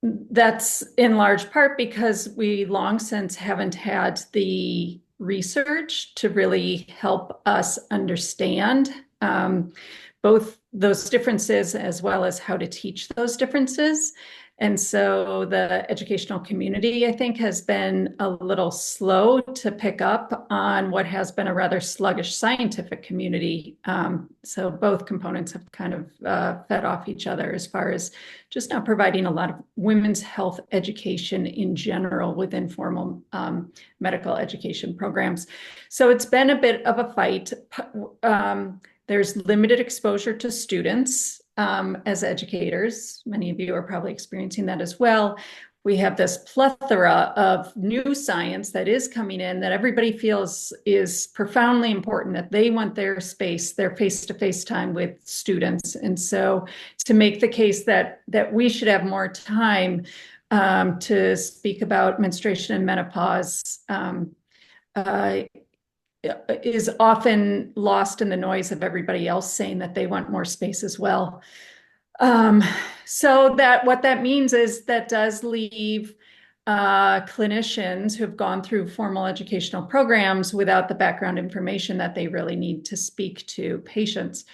That's in large part because we long since haven't had the research to really help us understand both those differences as well as how to teach those differences. And so the educational community, I think, has been a little slow to pick up on what has been a rather sluggish scientific community. So both components have kind of fed off each other as far as just not providing a lot of women's health education in general within formal medical education programs. So it's been a bit of a fight. There's limited exposure to students as educators. Many of you are probably experiencing that as well. We have this plethora of new science that is coming in that everybody feels is profoundly important, that they want their space, their face-to-face time with students. And so to make the case that we should have more time to speak about menstruation and menopause is often lost in the noise of everybody else saying that they want more space as well. So that what that means is that does leave clinicians who have gone through formal educational programs without the background information that they really need to speak to patients.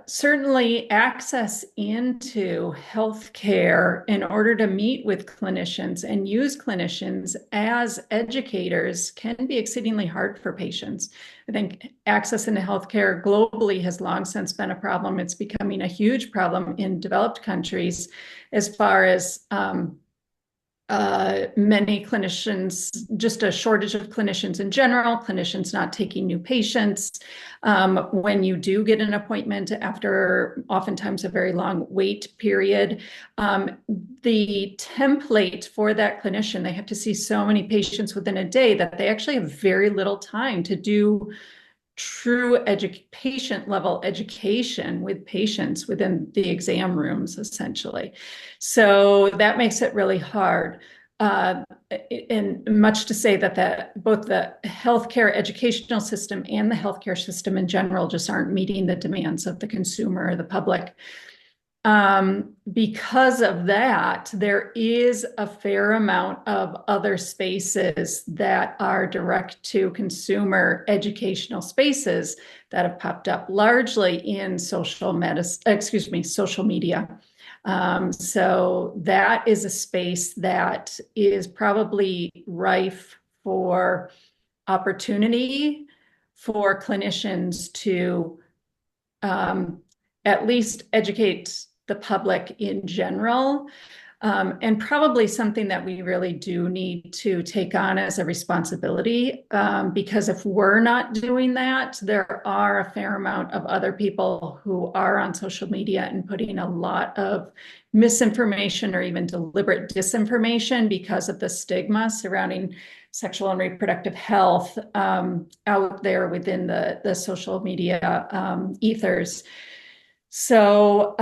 Certainly access into healthcare in order to meet with clinicians and use clinicians as educators can be exceedingly hard for patients. I think access into healthcare globally has long since been a problem. It's becoming a huge problem in developed countries as far as many clinicians, just a shortage of clinicians in general, clinicians not taking new patients. When you do get an appointment after oftentimes a very long wait period, the template for that clinician, they have to see so many patients within a day that they actually have very little time to do true patient level education with patients within the exam rooms, essentially. So that makes it really hard. And much to say that both the healthcare educational system and the healthcare system in general just aren't meeting the demands of the consumer or the public. Because of that, there is a fair amount of other spaces that are direct to consumer educational spaces that have popped up largely in social media. So that is a space that is probably rife for opportunity for clinicians to at least educate the public in general. And probably something that we really do need to take on as a responsibility, because if we're not doing that, there are a fair amount of other people who are on social media and putting a lot of misinformation or even deliberate disinformation because of the stigma surrounding sexual and reproductive health out there within the social media ethers. So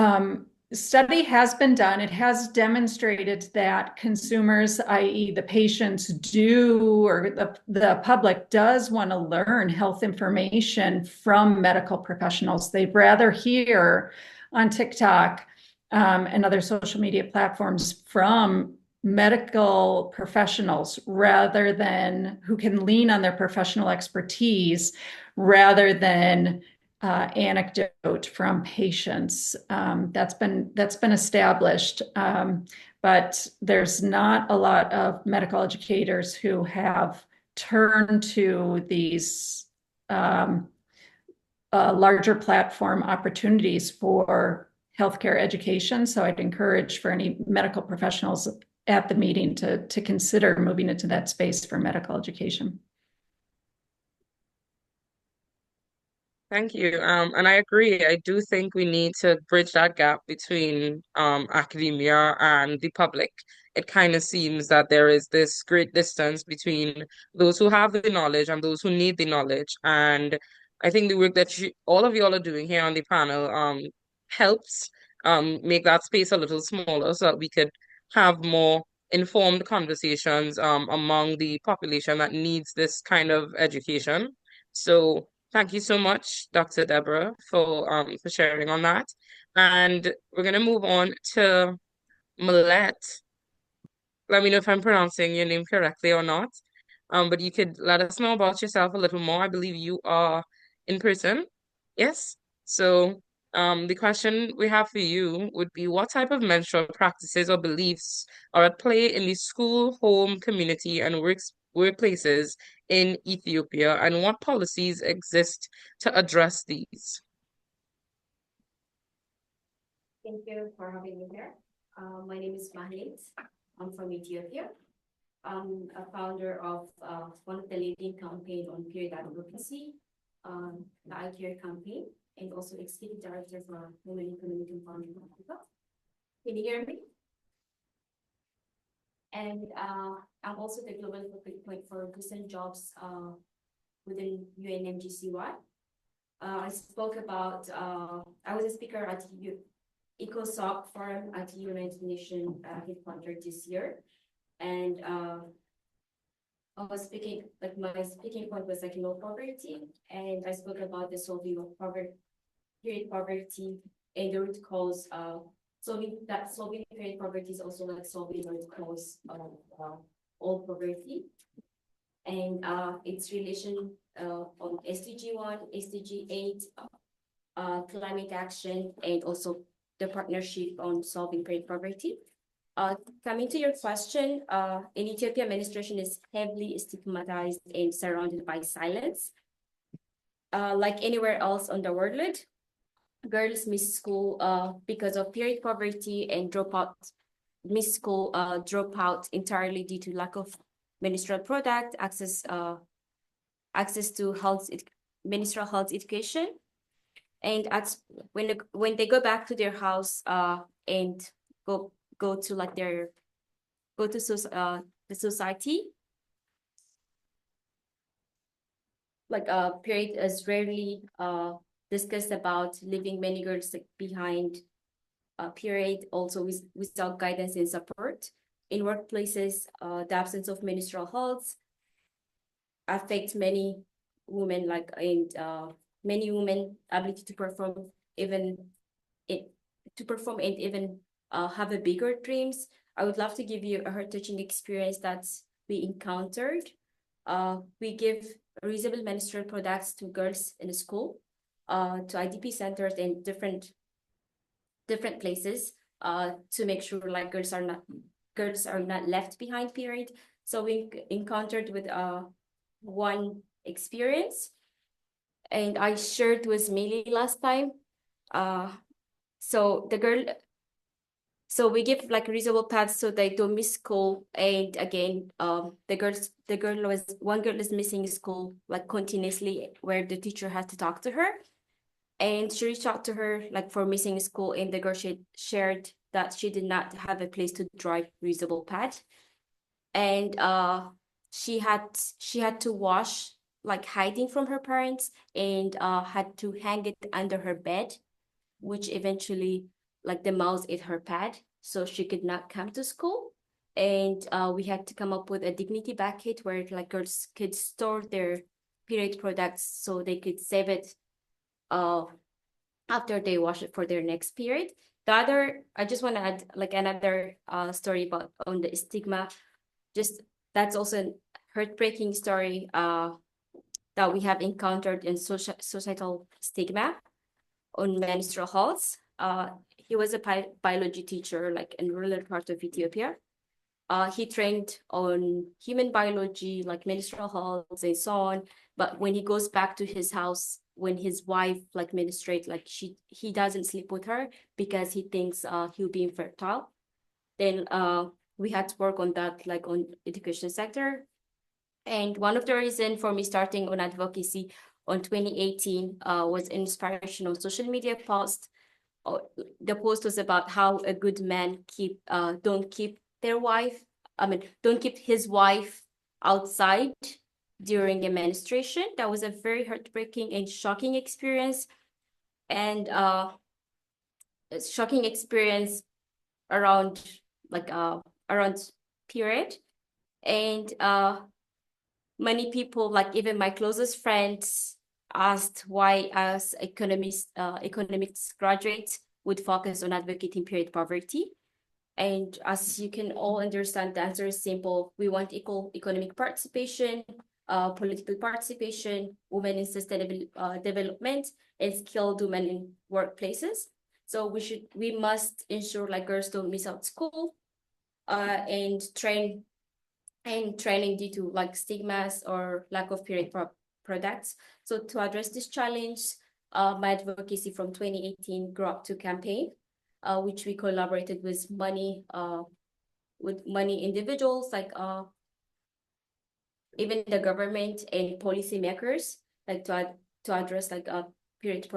study has been done. It has demonstrated that consumers, i.e. the patients do, or the public does want to learn health information from medical professionals. They'd rather hear on TikTok and other social media platforms from medical professionals rather than who can lean on their professional expertise rather than anecdote from patients. That's been established, but there's not a lot of medical educators who have turned to these larger platform opportunities for healthcare education. So I'd encourage for any medical professionals at the meeting to consider moving into that space for medical education. Thank you. And I agree. I do think we need to bridge that gap between academia and the public. It kind of seems that there is this great distance between those who have the knowledge and those who need the knowledge. And I think the work that all of y'all are doing here on the panel helps make that space a little smaller so that we could have more informed conversations among the population that needs this kind of education. So thank you so much, Dr. Deborah, for sharing on that. And we're gonna move on to Millette. Let me know if I'm pronouncing your name correctly or not. But you could let us know about yourself a little more. I believe you are in person. Yes. So, the question we have for you would be what type of menstrual practices or beliefs are at play in the school, home, community, and workplaces in Ethiopia, and what policies exist to address these? Thank you for having me here. My name is Mahlit. I'm from Ethiopia. I'm a founder of one of the leading campaign on period advocacy, the iCare campaign, and also executive director for Women in Community Foundation of Africa. Can you hear me? And I'm also the global focal point for recent jobs within UNMGCY. I spoke about, I was a speaker at ECOSOC Forum at United Nations headquarters this year. And I was speaking, like my speaking point was like low poverty. And I spoke about the solving of poverty, period poverty, and the root cause solving period poverty is also like solving the root cause of all poverty. And its relation on SDG 1, SDG 8, climate action, and also the partnership on solving period poverty. Coming to your question, in Ethiopia, menstruation is heavily stigmatized and surrounded by silence. Like anywhere else on the world, girls miss school because of period poverty and miss school, drop out entirely due to lack of menstrual product, access to menstrual health education. And when they go back to their house and go to like the society, like period is rarely discussed about, leaving many girls behind period also without guidance and support. In workplaces, the absence of menstrual health affects many women, many women ability to perform and even have a bigger dreams. I would love to give you a heart-touching experience that we encountered. We give reusable menstrual products to girls in the school, to IDP centers and different places. to make sure like girls are not left behind period. So we encountered with one experience, and I shared with Millie last time. So we give like reusable pads so they don't miss school. And again, one girl is missing school like continuously, where the teacher had to talk to her, and she reached out to her like for missing school, and the girl shared that she did not have a place to dry reusable pad, and she had to wash like hiding from her parents, and had to hang it under her bed, which eventually like the mouse ate her pad, so she could not come to school. And we had to come up with a dignity bucket where like girls could store their period products so they could save it after they wash it for their next period. I just want to add like another story about on the stigma. Just that's also a heartbreaking story that we have encountered in societal stigma on menstrual health. He was a biology teacher like in rural part of Ethiopia. He trained on human biology, like menstrual health and so on. But when he goes back to his house, when his wife like menstruate, like he doesn't sleep with her because he thinks he'll be infertile. Then we had to work on that, like on education sector. And one of the reasons for me starting on advocacy on 2018 was inspiration on social media post. The post was about how a good man don't keep don't keep his wife outside during a menstruation. That was a very heartbreaking and shocking experience, and a shocking experience around like around period. And many people, like even my closest friends, asked why as economics graduates would focus on advocating period poverty. And as you can all understand, the answer is simple. We want equal economic participation, political participation, women in sustainable development, and skilled women in workplaces. So we must ensure like girls don't miss out school, and training due to like stigmas or lack of period products. So to address this challenge, my advocacy from 2018 grew up to campaign, which we collaborated with many individuals, like even the government and policymakers, like to address like period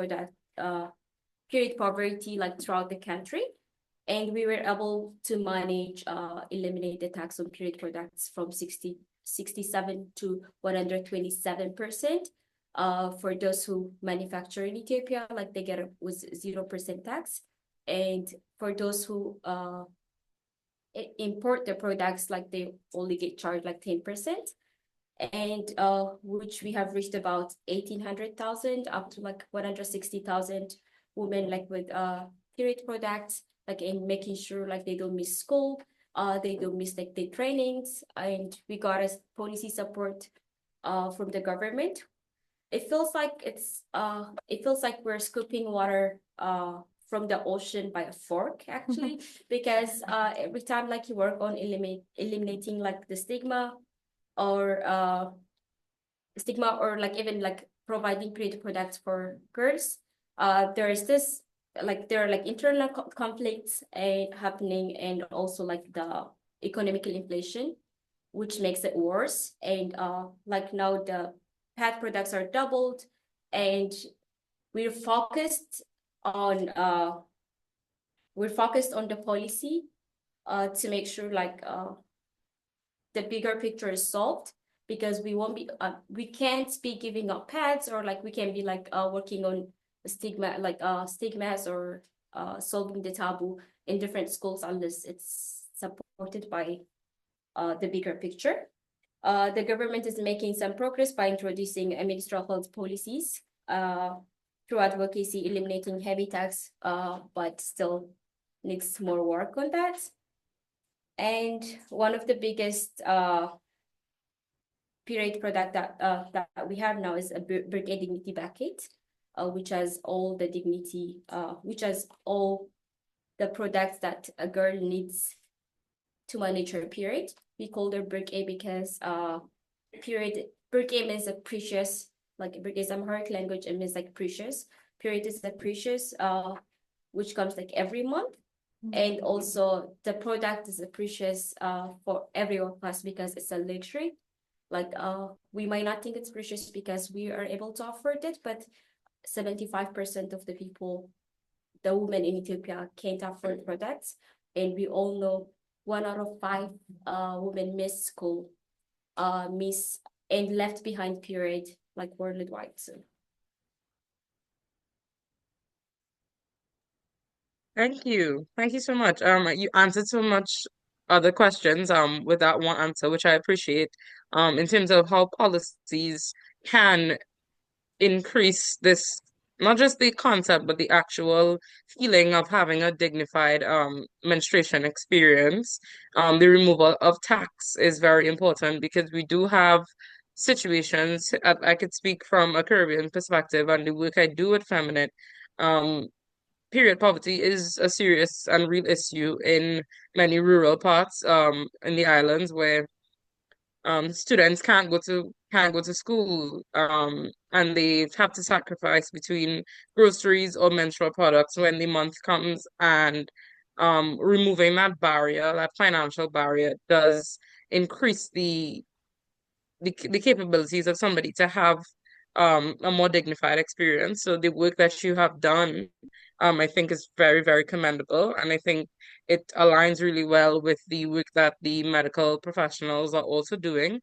period poverty like throughout the country. And we were able to manage eliminate the tax on period products from 67 to 127%. For those who manufacture in Ethiopia, like they get with 0% tax. And for those who import the products, like they only get charged like 10%. And which we have reached about 1,800,000 up to like 160,000 women like with period products, like in making sure like they don't miss school, they don't miss like the trainings. And we got a policy support from the government. It feels like we're scooping water from the ocean by a fork, actually, because every time like you work on eliminating like the stigma or like even like providing period products for girls, there are like internal conflicts happening, and also like the economical inflation, which makes it worse. And like now the pet products are doubled, and we're focused on the policy to make sure like the bigger picture is solved, because we can't be giving up pads, or like we can be like working on stigmas or solving the taboo in different schools unless it's supported by the bigger picture. The government is making some progress by introducing menstrual health policies through advocacy, eliminating heavy tax, but still needs more work on that. And one of the biggest period product that we have now is a birthday dignity bucket, which has all the the products that a girl needs to manage her period. We call her birke because period birke means a precious, like birke is Amharic language, it means like precious. Period is the precious which comes like every month. And also the product is a precious for every one of us because it's a luxury. Like we might not think it's precious because we are able to afford it, but 75% of the people, the women in Ethiopia, can't afford products. And we all know 1 out of 5 women miss school, miss and left behind period like worldwide. So Thank you. Thank you so much. You answered so much other questions with that one answer, which I appreciate. In terms of how policies can increase this, not just the concept, but the actual feeling of having a dignified menstruation experience. The removal of tax is very important because we do have situations. I could speak from a Caribbean perspective and the work I do with Feminine. Um, Period poverty is a serious and real issue in many rural parts in the islands where students can't go to school and they have to sacrifice between groceries or menstrual products when the month comes, and removing that barrier, that financial barrier, does increase the capabilities of somebody to have a more dignified experience. So the work that you have done, I think is very, very commendable. And I think it aligns really well with the work that the medical professionals are also doing.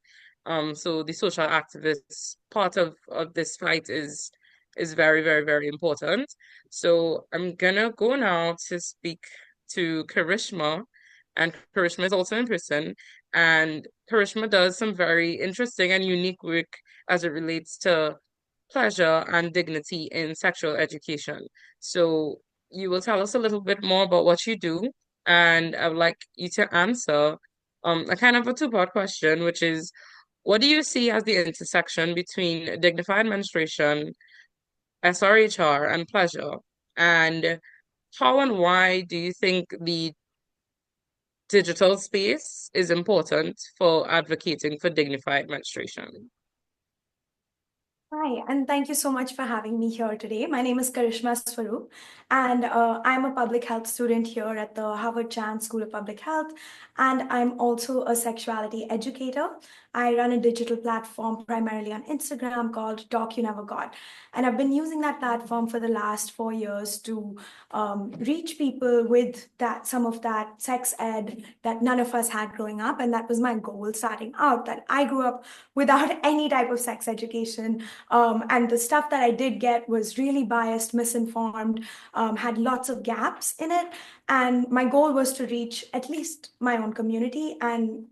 So the social activist part of this fight is very, very, very important. So I'm gonna go now to speak to Karishma, and Karishma is also in person. And Karishma does some very interesting and unique work as it relates to pleasure and dignity in sexual education. So you will tell us a little bit more about what you do, and I would like you to answer a kind of a two-part question, which is, what do you see as the intersection between dignified menstruation, SRHR, and pleasure? And how and why do you think the digital space is important for advocating for dignified menstruation? Hi, and thank you so much for having me here today. My name is Karishma Swaroop, and I'm a public health student here at the Harvard Chan School of Public Health, and I'm also a sexuality educator. I run a digital platform primarily on Instagram called Talk You Never Got, and I've been using that platform for the last 4 years to reach people with some of that sex ed that none of us had growing up, and that was my goal starting out. That I grew up without any type of sex education. And the stuff that I did get was really biased, misinformed, had lots of gaps in it. And my goal was to reach at least my own community, and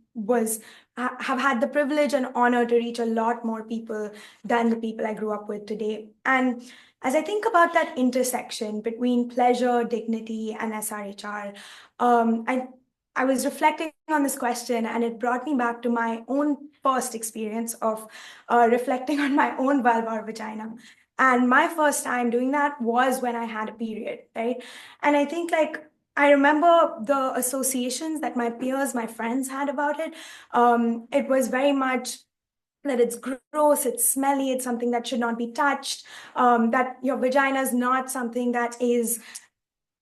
have had the privilege and honor to reach a lot more people than the people I grew up with today. And as I think about that intersection between pleasure, dignity, and SRHR, I was reflecting on this question, and it brought me back to my own first experience of reflecting on my own vulva or vagina. And my first time doing that was when I had a period, right? And I think I remember the associations that my peers, my friends had about it. It was very much that it's gross, it's smelly, it's something that should not be touched, that your vagina is not something that is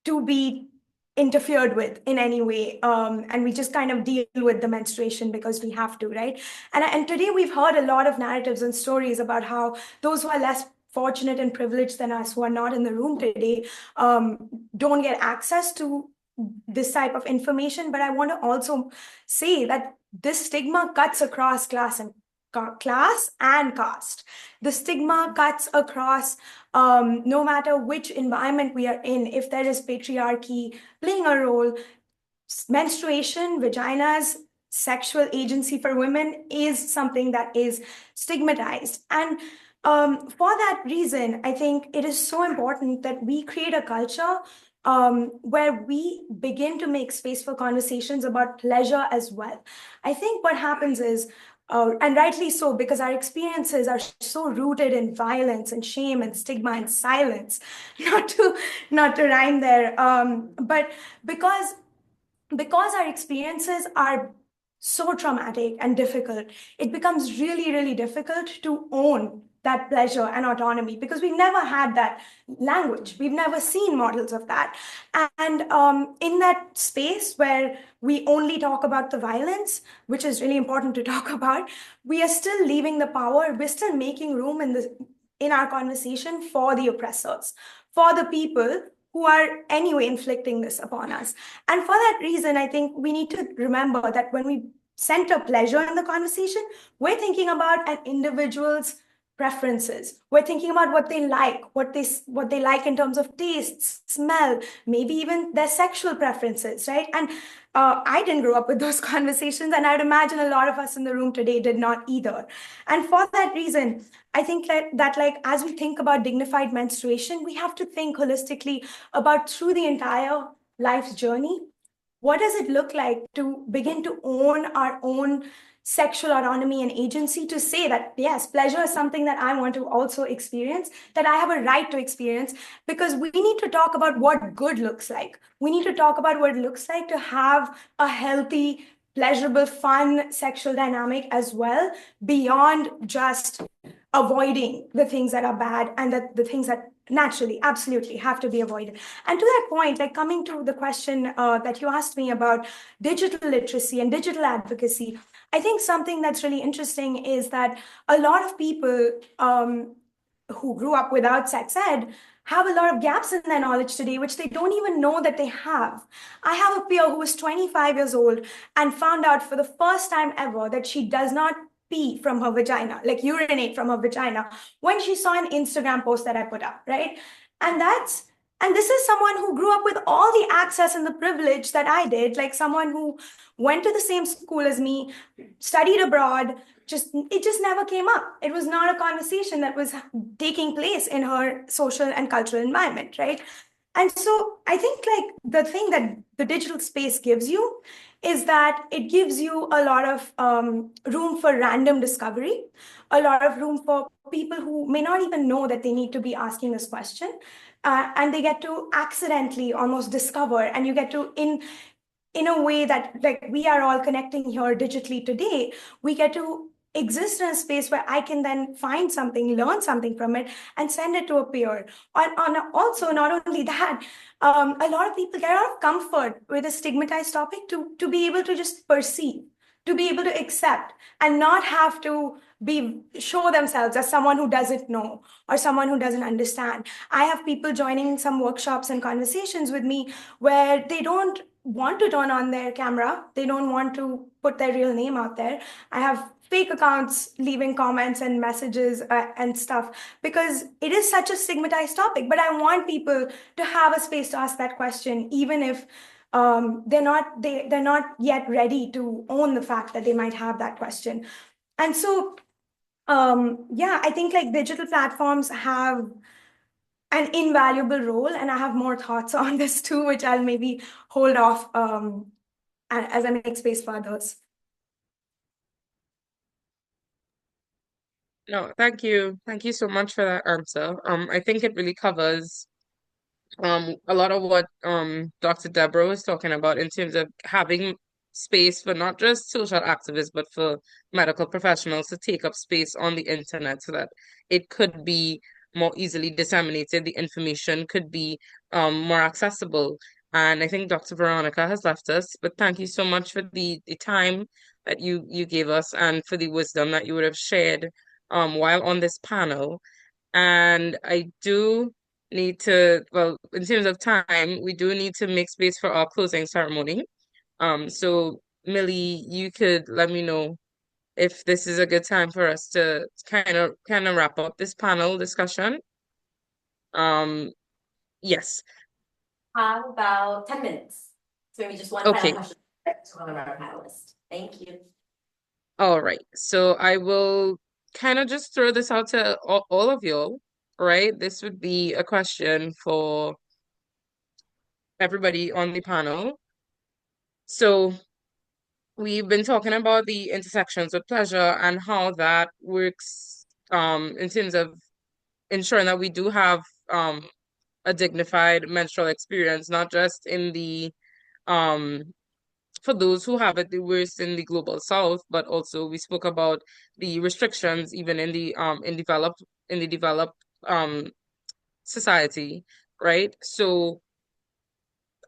to be interfered with in any way, and we just kind of deal with the menstruation because we have to, right? And today we've heard a lot of narratives and stories about how those who are less fortunate and privileged than us, who are not in the room today, don't get access to this type of information. But I want to also say that this stigma cuts across class and caste. The stigma cuts across no matter which environment we are in. If there is patriarchy playing a role, menstruation, vaginas, sexual agency for women is something that is stigmatized. And for that reason, I think it is so important that we create a culture where we begin to make space for conversations about pleasure as well. I think what happens is And rightly so, because our experiences are so rooted in violence and shame and stigma and silence. Not to rhyme there, but because our experiences are so traumatic and difficult, it becomes really, really difficult to own that pleasure and autonomy because we've never had that language. We've never seen models of that. And in that space where we only talk about the violence, which is really important to talk about, we are still leaving the power, we're still making room in our conversation for the oppressors, for the people who are anyway inflicting this upon us. And for that reason, I think we need to remember that when we center pleasure in the conversation, we're thinking about an individual's preferences. We're thinking about what they like, what they like in terms of taste, smell, maybe even their sexual preferences, right? And I didn't grow up with those conversations, and I'd imagine a lot of us in the room today did not either. And for that reason, I think that like as we think about dignified menstruation, we have to think holistically about through the entire life's journey. What does it look like to begin to own our own sexual autonomy and agency to say that, yes, pleasure is something that I want to also experience, that I have a right to experience, because we need to talk about what good looks like. We need to talk about what it looks like to have a healthy, pleasurable, fun sexual dynamic as well, beyond just avoiding the things that are bad and the things that naturally absolutely have to be avoided. And to that point, like coming to the question that you asked me about digital literacy and digital advocacy, I think something that's really interesting is that a lot of people who grew up without sex ed have a lot of gaps in their knowledge today, which they don't even know that they have. I have a peer who was 25 years old and found out for the first time ever that she does not pee from her vagina, like urinate from her vagina, when she saw an Instagram post that I put up, right? And this is someone who grew up with all the access and the privilege that I did, like someone who went to the same school as me, studied abroad, it just never came up. It was not a conversation that was taking place in her social and cultural environment, right? And so I think like the thing that the digital space gives you is that it gives you a lot of room for random discovery, a lot of room for people who may not even know that they need to be asking this question. And they get to accidentally almost discover, and you get to, in a way that like we are all connecting here digitally today, we get to exist in a space where I can then find something, learn something from it, and send it to a peer. Also, not only that, a lot of people get a lot of comfort with a stigmatized topic to be able to just perceive, to be able to accept, and not have to show themselves as someone who doesn't know or someone who doesn't understand. I have people joining some workshops and conversations with me where they don't want to turn on their camera. They don't want to put their real name out there. I have fake accounts leaving comments and messages and stuff because it is such a stigmatized topic. But I want people to have a space to ask that question, even if they're not yet ready to own the fact that they might have that question. And so, yeah, I think like digital platforms have an invaluable role, and I have more thoughts on this too, which I'll maybe hold off as I make space for others. No, thank you. Thank you so much for that answer. I think it really covers a lot of what Dr. Deborah was talking about in terms of having space for not just social activists but for medical professionals to take up space on the internet so that it could be more easily disseminated, the information could be more accessible. And I think Dr. Veronica has left us, but thank you so much for the time that you gave us and for the wisdom that you would have shared while on this panel. And I do need to, well, in terms of time, we do need to make space for our closing ceremony. So Millie, you could let me know if this is a good time for us to kind of wrap up this panel discussion. Yes. How about 10 minutes? So maybe just one final Okay. question to one of our panelists. Thank you. All right. So I will kind of just throw this out to all of you, right? This would be a question for everybody on the panel. So we've been talking about the intersections with pleasure and how that works in terms of ensuring that we do have a dignified menstrual experience, not just in the um for those who have it the worst in the global south, but also we spoke about the restrictions even in the developed society, right? So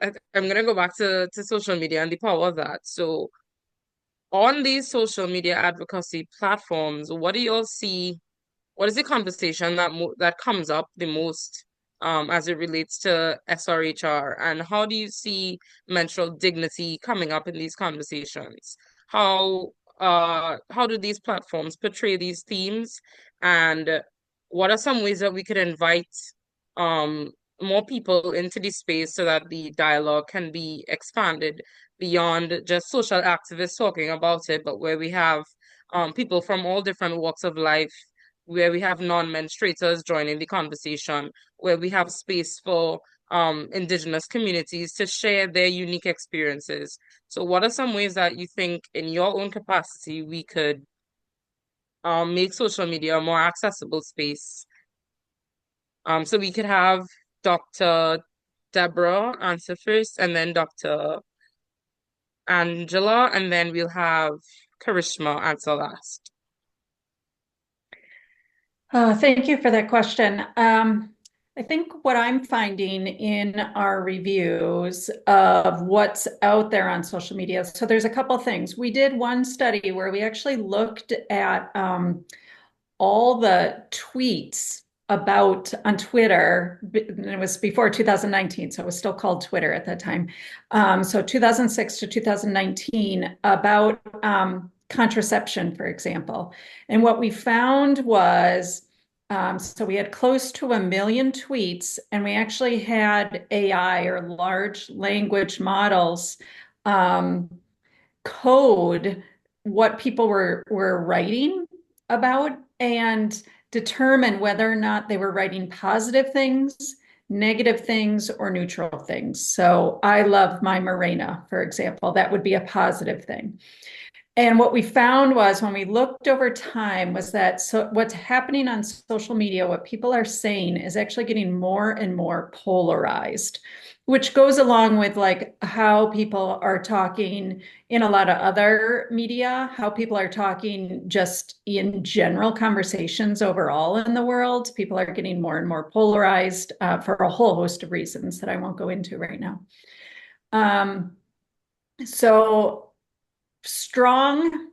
I'm gonna go back to social media and the power of that. So on these social media advocacy platforms, what do you all see? What is the conversation that comes up the most as it relates to SRHR, and how do you see menstrual dignity coming up in these conversations? How do these platforms portray these themes, and what are some ways that we could invite um more people into the space so that the dialogue can be expanded beyond just social activists talking about it, but where we have people from all different walks of life, where we have non-menstruators joining the conversation, where we have space for indigenous communities to share their unique experiences. So what are some ways that you think in your own capacity we could make social media a more accessible space? So we could have Dr. Deborah answer first, and then Dr. Angela, and then we'll have Karishma answer last. Thank you for that question. I think what I'm finding in our reviews of what's out there on social media, so there's a couple things. We did one study where we actually looked at all the tweets about on Twitter, and it was before 2019, so it was still called Twitter at that time. So 2006 to 2019 about contraception, for example. And what we found was, so we had close to 1 million tweets, and we actually had AI or large language models code what people were writing about and determine whether or not they were writing positive things, negative things, or neutral things. So I love my Morena, for example. That would be a positive thing. And what we found was when we looked over time was that so what's happening on social media, what people are saying is actually getting more and more polarized, which goes along with like how people are talking in a lot of other media, how people are talking just in general conversations overall in the world. People are getting more and more polarized for a whole host of reasons that I won't go into right now. So strong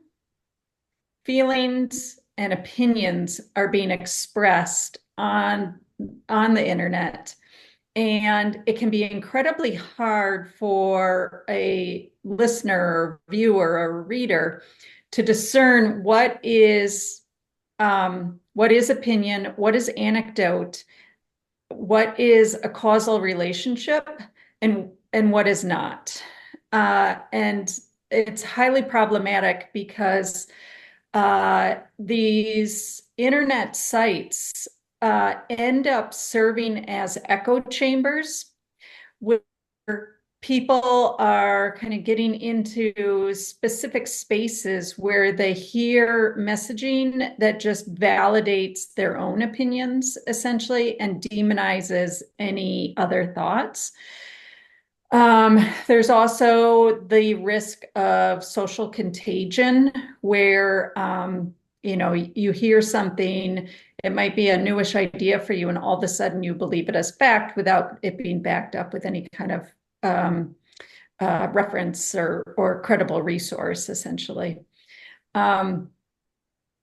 feelings and opinions are being expressed on the internet, and it can be incredibly hard for a listener or viewer or reader to discern what is opinion, what is anecdote, what is a causal relationship, and what is not. And it's highly problematic because these internet sites end up serving as echo chambers where people are kind of getting into specific spaces where they hear messaging that just validates their own opinions, essentially, and demonizes any other thoughts. There's also the risk of social contagion where, you hear something, it might be a newish idea for you, and all of a sudden you believe it as fact without it being backed up with any kind of reference or credible resource, essentially. And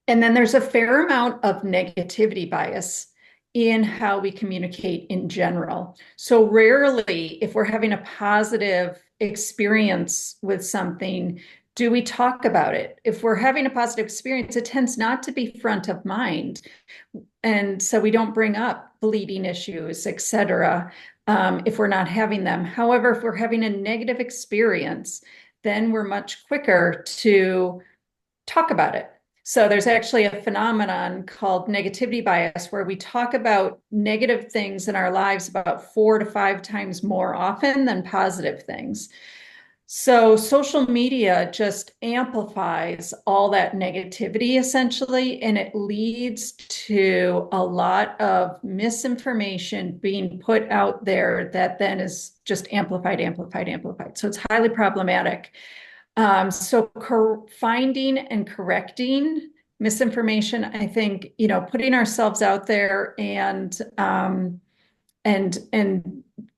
then there's a fair amount of negativity bias in how we communicate in general. So rarely, if we're having a positive experience with something, do we talk about it? If we're having a positive experience, it tends not to be front of mind. And so we don't bring up bleeding issues, et cetera, if we're not having them. However, if we're having a negative experience, then we're much quicker to talk about it. So there's actually a phenomenon called negativity bias where we talk about negative things in our lives about 4 to 5 times more often than positive things. So social media just amplifies all that negativity essentially, and it leads to a lot of misinformation being put out there that then is just amplified, amplified, amplified. So it's highly problematic. So finding and correcting misinformation, I think, putting ourselves out there and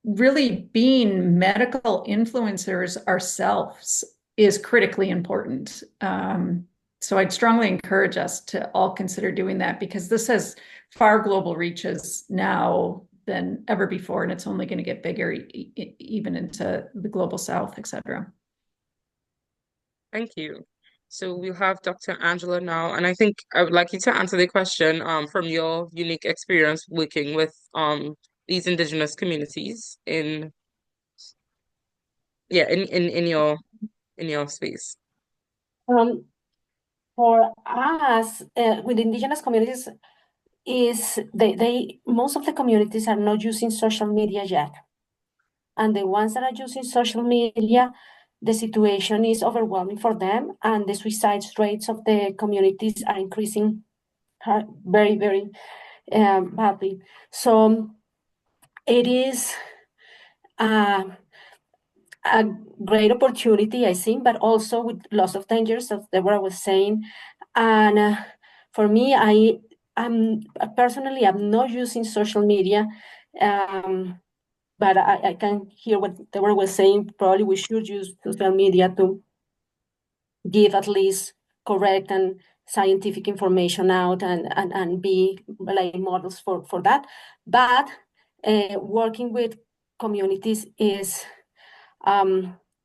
really being medical influencers ourselves is critically important. So I'd strongly encourage us to all consider doing that because this has far global reaches now than ever before, and it's only going to get bigger even into the global south, et cetera. Thank you. So we'll have Dr. Angela now, and I think I would like you to answer the question from your unique experience working with these indigenous communities in your space. For us, with indigenous communities, is they most of the communities are not using social media yet, and the ones that are using social media, the situation is overwhelming for them, and the suicide rates of the communities are increasing very, very badly. So it is a great opportunity, I think, but also with lots of dangers, as Deborah was saying. And for me, I'm personally, I'm not using social media, but I can hear what Deborah was saying. Probably we should use social media to give at least correct and scientific information out and be like models for that. But working with communities is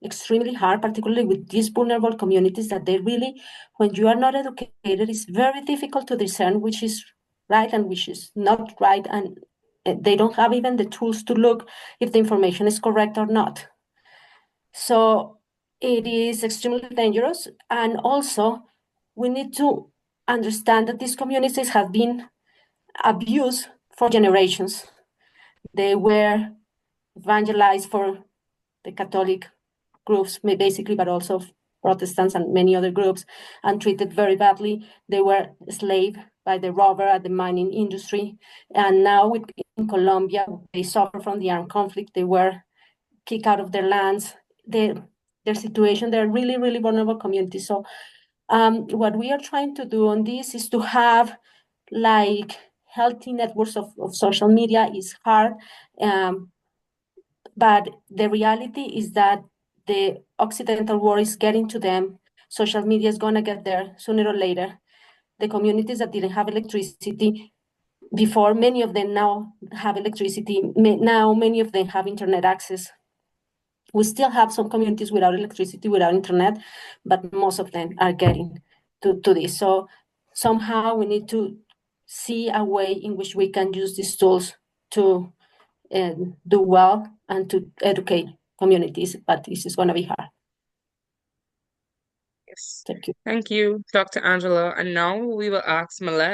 extremely hard, particularly with these vulnerable communities that they really, when you are not educated, it's very difficult to discern which is right and which is not right. And they don't have even the tools to look if the information is correct or not. So it is extremely dangerous. And also, we need to understand that these communities have been abused for generations. They were evangelized for the Catholic groups, basically, but also Protestants and many other groups, and treated very badly. They were enslaved by the robber at the mining industry. And now in Colombia, they suffer from the armed conflict. They were kicked out of their lands. Their situation, they're really, really vulnerable communities. So what we are trying to do on this is to have like healthy networks of social media. Is hard. But the reality is that the Occidental world is getting to them. Social media is going to get there sooner or later. The communities that didn't have electricity before, many of them now have electricity. Now, many of them have internet access. We still have some communities without electricity, without internet, but most of them are getting to this. So somehow we need to see a way in which we can use these tools to do well and to educate communities, but this is going to be hard. Yes. Thank you. Thank you, Dr. Angela. And now we will ask Malette